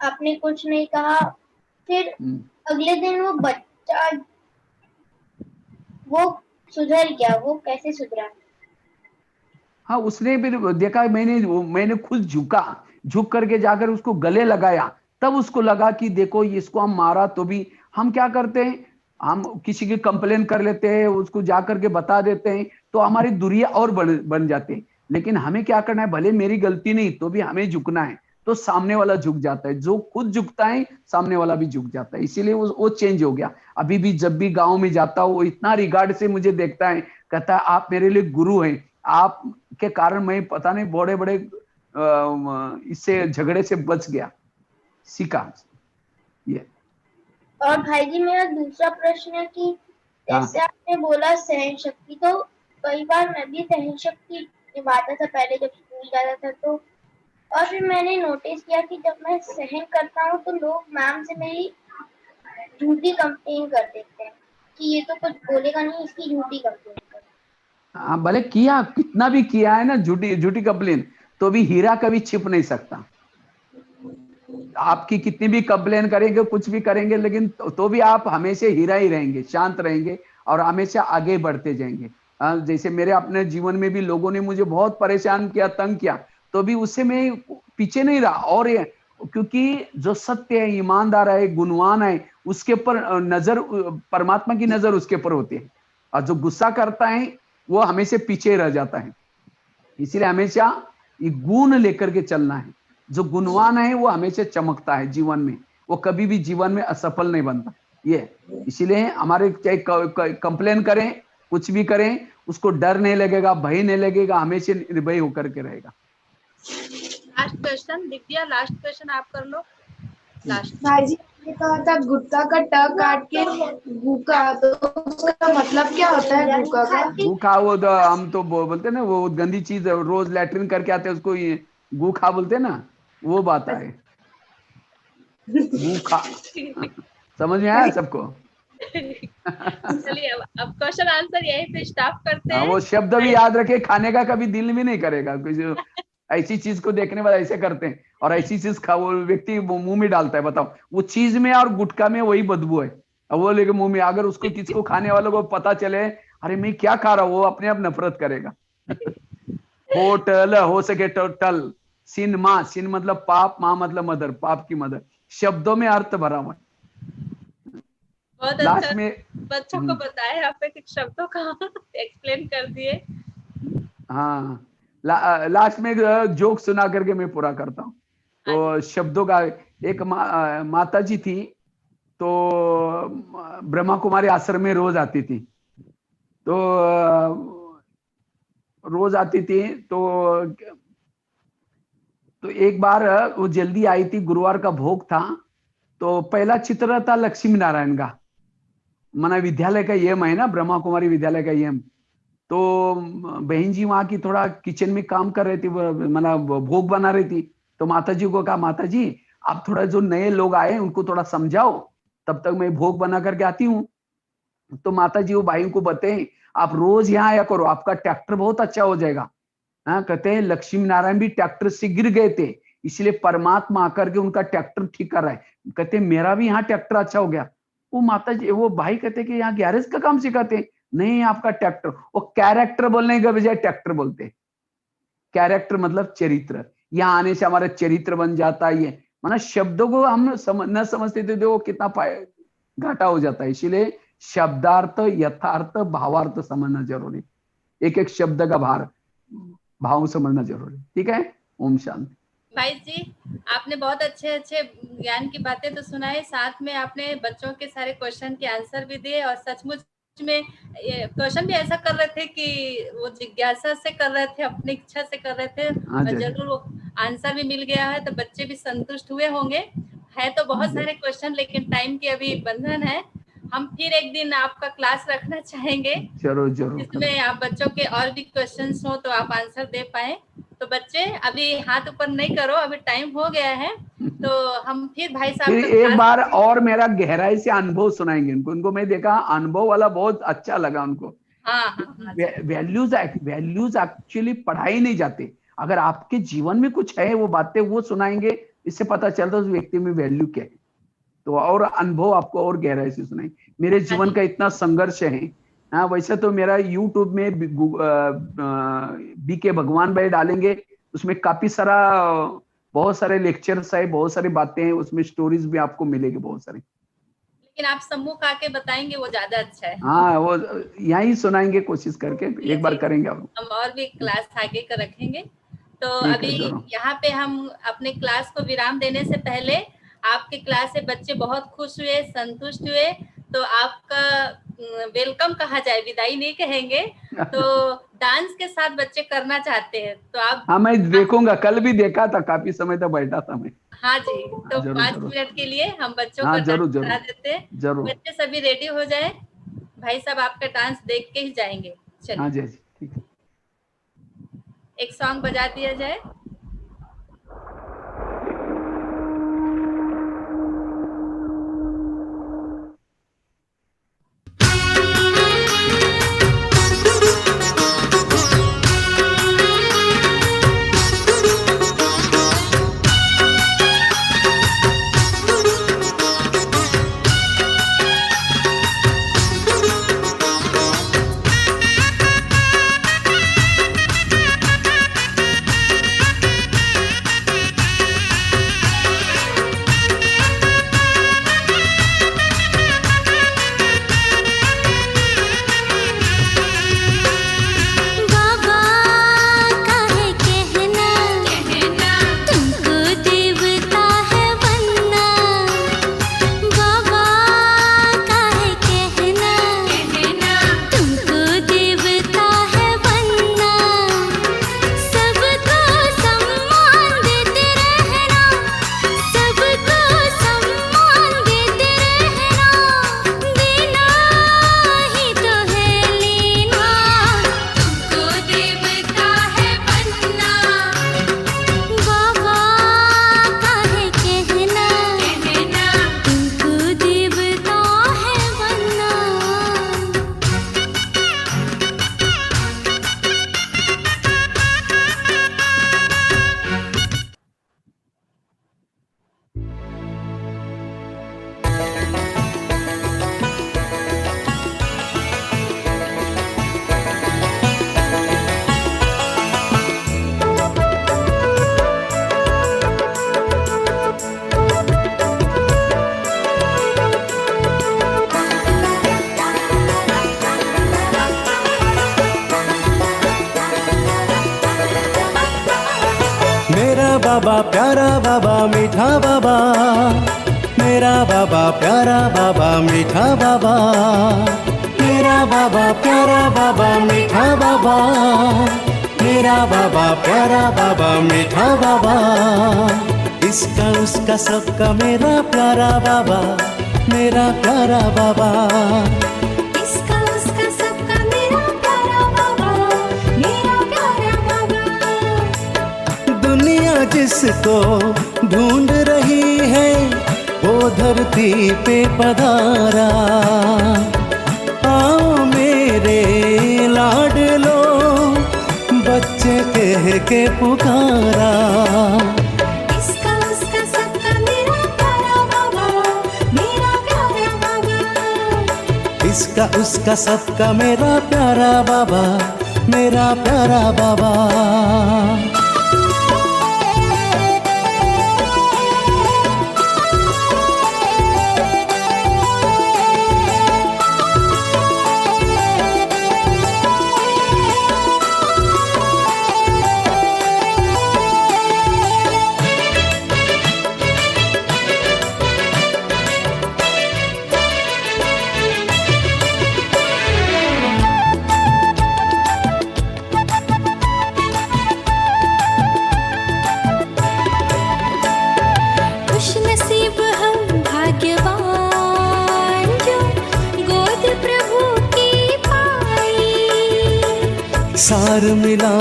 आपने कुछ नहीं कहा, फिर अगले दिन वो बच्चा वो सुधर गया, वो कैसे सुधरा? हाँ, उसने फिर देखा, मैंने खुद झुक करके जाकर उसको गले लगाया, तब उसको लगा कि देखो इसको हम मारा तो भी, हम क्या करते हैं, हम किसी की कंप्लेन कर लेते हैं, उसको जाकर के बता देते हैं, तो हमारी दूरियां और बन जाते हैं। लेकिन हमें क्या करना है, भले मेरी गलती नहीं तो भी हमें झुकना है, तो सामने वाला झुक जाता है। जो खुद झुकता है सामने वाला भी झुक जाता है। इसीलिए वो चेंज हो गया। अभी भी जब भी गाँव में जाता हूँ, वो इतना रिगार्ड से मुझे देखता है, कहता है आप मेरे लिए गुरु हैं, आप के कारण मैं पता नहीं बड़े बड़े इससे झगड़े से बच गया, सीखा ये। और भाई जी, मेरा दूसरा प्रश्न है कि जैसे आपने बोला सहन शक्ति, तो कई बार मैं भी सहन शक्ति निभाता था पहले जब स्कूल जाता था तो, और फिर मैंने नोटिस किया कि जब मैं सहन करता हूँ तो लोग मैम से मेरी झूठी कंप्लेन कर देते हैं। कि ये तो कुछ बोलेगा नहीं, इसकी झूठी कंप्लेन कर। हाँ, भले किया कितना भी किया है ना झूठी झूठी कंप्लेन, तो भी हीरा कभी छिप नहीं सकता। आपकी कितनी भी कंप्लेन करेंगे, कुछ भी करेंगे, लेकिन तो भी आप हमेशा हीरा ही रहेंगे, शांत रहेंगे और हमेशा आगे बढ़ते जाएंगे। जैसे मेरे अपने जीवन में भी लोगों ने मुझे बहुत परेशान किया, तंग किया, तो भी उससे मैं पीछे नहीं रहा। और ये क्योंकि जो सत्य है, ईमानदार है, गुणवान है, उसके ऊपर नजर, परमात्मा की नजर उसके ऊपर होती है। और जो गुस्सा करता है वो हमेशा पीछे रह जाता है। इसलिए हमेशा ये गुण लेकर के चलना है। जो गुणवान है वो हमेशा चमकता है जीवन में, वो कभी भी जीवन में असफल नहीं बनता। ये इसीलिए हमारे चाहे कंप्लेन करें, कुछ भी करें, उसको डर नहीं लगेगा, भय नहीं लगेगा, हमेशा निर्भय होकर के रहेगा। Last question Divya, last question आप कर लो। लास्ट भाई जी ने कहा था गुटका का ट काट के गुका, तो उसका मतलब क्या होता है गुका का? गूखा, वो तो हम तो बोलते हैं ना, वो गंदी चीज रोज लैट्रिन करके आते हैं उसको ये गूखा बोलते हैं ना, वो बात है गूखा। समझ में आया सबको? चलिए अब क्वेश्चन आंसर यहीं पे स्टॉप करते हैं। वो शब्द भी याद रखे, खाने का कभी दिल भी नहीं करेगा। कुछ ऐसी चीज को देखने वाला ऐसे करते हैं, और ऐसी चीज खा वो व्यक्ति मुंह में डालता है। बताओ, वो चीज में और गुटखा में वही बदबू है, और वो लेके मुंह में, अगर उसको किसको खाने वालों को पता चले अरे मैं क्या खा रहा हूँ, वो अपने आप नफरत करेगा। होटल हो सके तो टल, सिन माँ, सिन मतलब पाप, माँ मतलब मदर, पाप की मदर, शब्दों में अर्थ भरा हुआ। बहुत लास्ट अच्छा में बच्चों को बताया, आप एक शब्दों का एक्सप्लेन कर दिए। हाँ, लास्ट में एक जोक सुना करके मैं पूरा करता हूँ। तो शब्दों का, एक माता जी थी, तो ब्रह्मा कुमारी आश्रम में रोज आती थी। तो रोज आती थी, तो एक बार वो जल्दी आई थी, गुरुवार का भोग था। तो पहला चित्र था लक्ष्मी नारायण का, माना विद्यालय का यम है ना, ब्रह्मा कुमारी विद्यालय का यम। तो बहन जी वहां की थोड़ा किचन में काम कर रही थी, माना भोग बना रही थी। तो माता जी को कहा, माता जी आप थोड़ा जो नए लोग आए उनको थोड़ा समझाओ, तब तक मैं भोग बना करके आती हूँ। तो माता जी वो भाई को बताए, आप रोज यहाँ आया करो, आपका ट्रैक्टर बहुत अच्छा हो जाएगा। हाँ, कहते हैं लक्ष्मी नारायण भी ट्रैक्टर से गिर गए थे, इसलिए परमात्मा आकर के उनका ट्रैक्टर ठीक कर रहा है। कहते मेरा भी यहाँ ट्रैक्टर अच्छा हो गया। वो माता जी, वो भाई कहते कि यहाँ गैरेज का काम सिखाते हैं? नहीं, आपका ट्रैक्टर, वो कैरेक्टर बोलने के बजाय ट्रैक्टर बोलते। कैरेक्टर मतलब चरित्र, यहाँ आने से हमारा चरित्र बन जाता है। ये माना शब्दों को हम न समझते थे तो वो कितना घाटा हो जाता है। इसीलिए शब्दार्थ, यथार्थ, भावार्थ समझना जरूरी, एक एक शब्द का भाव समझना जरूरी। ठीक है, ओम शांति। भाई जी आपने बहुत अच्छे अच्छे ज्ञान की बातें तो सुनाई, साथ में आपने बच्चों के सारे क्वेश्चन के आंसर भी दिए, और सचमुच में क्वेश्चन भी ऐसा कर रहे थे कि वो जिज्ञासा से कर रहे थे, अपनी इच्छा से कर रहे थे, और जरूर वो आंसर भी मिल गया है, तो बच्चे भी संतुष्ट हुए होंगे। है तो बहुत सारे क्वेश्चन, लेकिन टाइम की अभी बंधन है। हम फिर एक दिन आपका क्लास रखना चाहेंगे, जरूर जरूर, जिसमें आप बच्चों के और भी क्वेश्चंस हो तो आप आंसर दे पाए। तो बच्चे अभी हाथ ऊपर नहीं करो, अभी टाइम हो गया है, तो हम फिर भाई साहब फिर एक बार और मेरा गहराई से अनुभव सुनाएंगे उनको मैं देखा अनुभव वाला बहुत अच्छा लगा उनको। हाँ। वैल्यूज एक्चुअली पढ़ाई नहीं जाते, अगर आपके जीवन में कुछ है वो बातें वो सुनाएंगे, इससे पता चलता है उस व्यक्ति में वैल्यू क्या है। तो और अनुभव आपको और गहराई से सुनाएंगे। मेरे जीवन का इतना संघर्ष है। हाँ, वैसे तो मेरा यूट्यूब में बीके भगवान भाई डालेंगे, उसमें काफी सारा बहुत सारे लेक्चर्स है, बहुत सारी बातें हैं, उसमें स्टोरीज भी आपको मिलेगी बहुत सारी। लेकिन आप सम्मुख आके बताएंगे वो ज्यादा अच्छा है। हाँ, वो यहीं सुनाएंगे कोशिश करके, एक बार करेंगे हम और भी क्लास आगे का रखेंगे। तो अभी यहाँ पे हम अपने क्लास को विराम देने से पहले, आपके क्लास से बच्चे बहुत खुश हुए, संतुष्ट हुए, तो आपका वेलकम कहा जाए, विदाई नहीं कहेंगे, तो डांस के साथ बच्चे करना चाहते हैं तो आप। हाँ, मैं देखूंगा, कल भी देखा था, काफी समय तक बैठा था मैं। हाँ जी, तो 5 मिनट के लिए हम बच्चों को डांस करा देते हैं। बच्चे सभी रेडी हो जाए, भाई साहब आपका डांस देख के ही जाएंगे। चलिए, हाँ जी, ठीक है, एक सॉन्ग बजा दिया जाए। बाबा प्यारा बाबा मीठा बाबा, मेरा बाबा प्यारा बाबा मीठा बाबा, मेरा बाबा प्यारा बाबा मीठा बाबा, मेरा बाबा प्यारा बाबा मीठा बाबा। इसका उसका सबका मेरा प्यारा बाबा, मेरा प्यारा बाबा। इसका उसका सबका मेरा प्यारा बाबा, मेरा प्यारा बाबा। दुनिया जिसको ढूंढ रही है वो धरती पे पधारा, आओ मेरे लाडलो बच्चे कह के पुकारा। इसका उसका सबका मेरा प्यारा बाबा, मेरा प्यारा बाबा। इसका उसका सबका मेरा प्यारा बाबा, मेरा प्यारा बाबा। सार मिला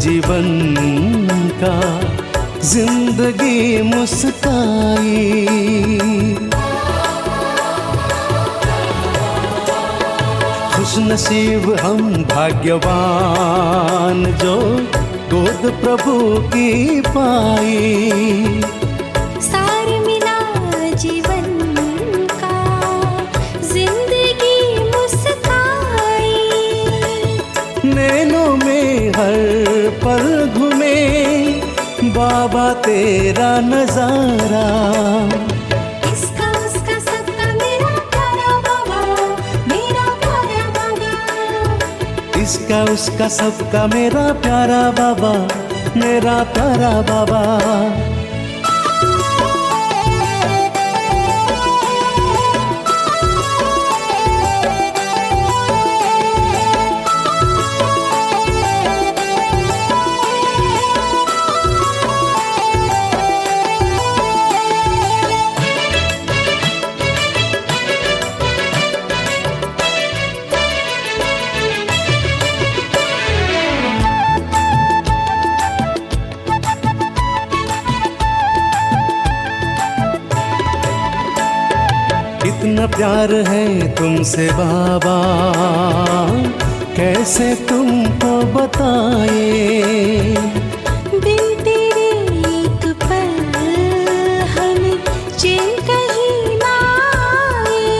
जीवन का, जिंदगी मुस्काई। खुश नसीब हम भाग्यवान जो गोद प्रभु की पाई। सार मिला जीवन का, जिंदगी मुस्काई। नैनों में हर पल घूमे बाबा तेरा नजारा। इसका उसका सबका मेरा प्यारा बाबा, मेरा प्यारा बाबा। इसका उसका सबका मेरा प्यारा बाबा, मेरा प्यारा बाबा। इतना प्यार है तुमसे बाबा, कैसे तुमको बताए। बिन तेरे एक पल हमें चैन कहीं ना आए।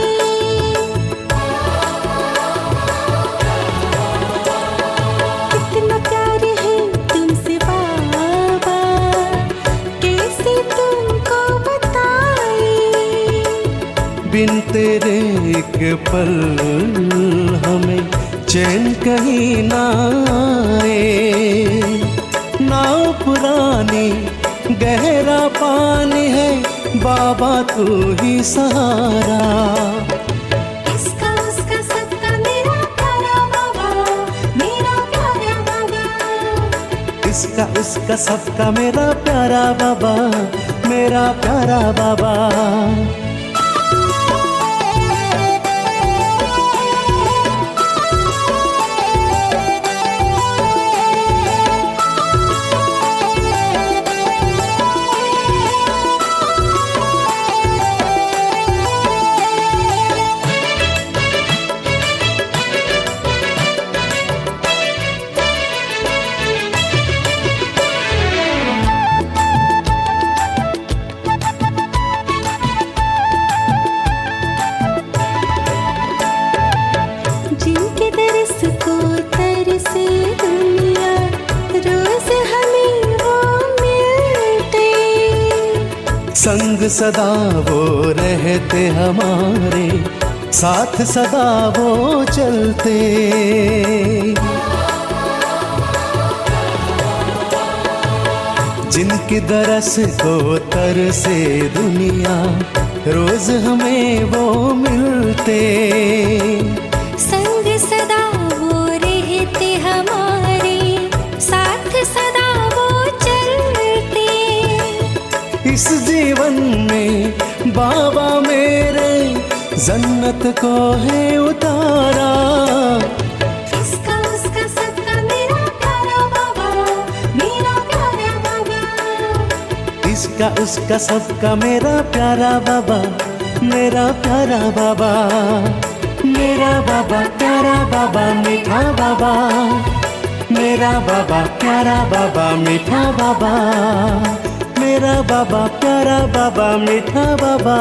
इतना प्यार है तुमसे बाबा, कैसे तुमको बताए। बिन तेरे एक पल हमें चैन कहीं ना आए। नाव पुरानी गहरा पानी है बाबा तू ही सहारा। इसका उसका सबका मेरा प्यारा बाबा, मेरा प्यारा बाबा। इसका उसका सबका मेरा प्यारा बाबा, मेरा प्यारा बाबा। जिनके दरस को तरसे दुनिया, रोज हमें वो मिलते। संग सदा वो रहते हमारे, साथ सदा वो चलते। जिनकी दरस को तरसे दुनिया, रोज हमें वो मिलते। संग सदा वो रहते हमारे साथ, सदा वो चलते। इस जीवन में बाबा मेरे जन्नत को है उतारा। इसका उसका सबका मेरा प्यारा बाबा, मेरा प्यारा बाबा। इसका उसका सबका मेरा प्यारा बाबा, मेरा प्यारा बाबा। मेरा बाबा प्यारा बाबा मीठा बाबा, मेरा बाबा प्यारा बाबा मीठा बाबा। मेरा बाबा प्यारा बाबा मीठा बाबा,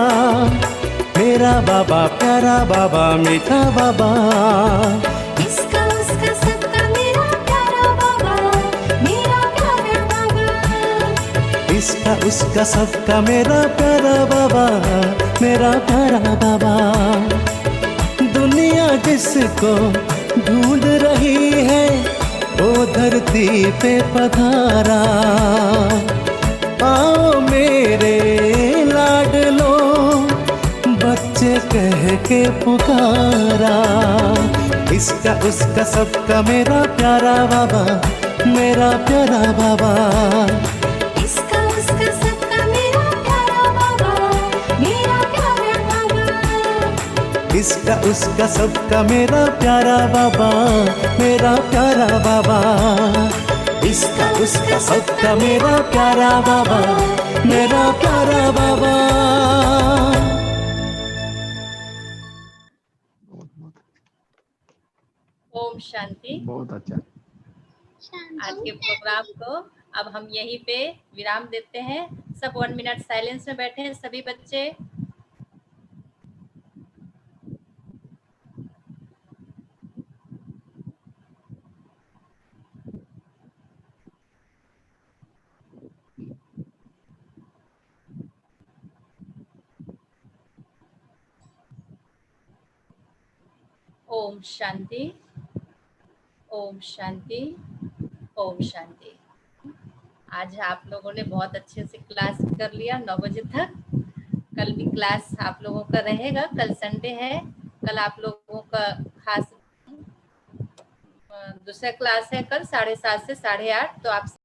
मेरा बाबा प्यारा बाबा मीठा बाबा। इसका उसका सबका मेरा प्यारा बाबा, मेरा प्यारा बाबा। इसका उसका सबका मेरा प्यारा बाबा, मेरा प्यारा बाबा। दुनिया जिसको ढूंढ रही है वो धरती पे पधारा। आओ मेरे लाडलो बच्चे कह के पुकारा। इसका उसका सबका मेरा प्यारा बाबा, मेरा प्यारा बाबा। इसका उसका सबका मेरा प्यारा बाबा, मेरा प्यारा बाबा। इसका उसका सबका मेरा प्यारा बाबा, मेरा प्यारा बाबा। इसका उसका सबका मेरा प्यारा बाबा, मेरा प्यारा बाबा। ओम शांति। बहुत अच्छा। आज के प्रोग्राम को अब हम यहीं पे विराम देते हैं। सब 1 मिनट साइलेंस में बैठे हैं सभी बच्चे। ओम शांति, ओम शांति, ओम शांति। आज आप लोगों ने बहुत अच्छे से क्लास कर लिया 9 बजे तक। कल भी क्लास आप लोगों का रहेगा, कल संडे है। कल आप लोगों का खास दूसरा क्लास है कल 7:30 से 8:30। तो आप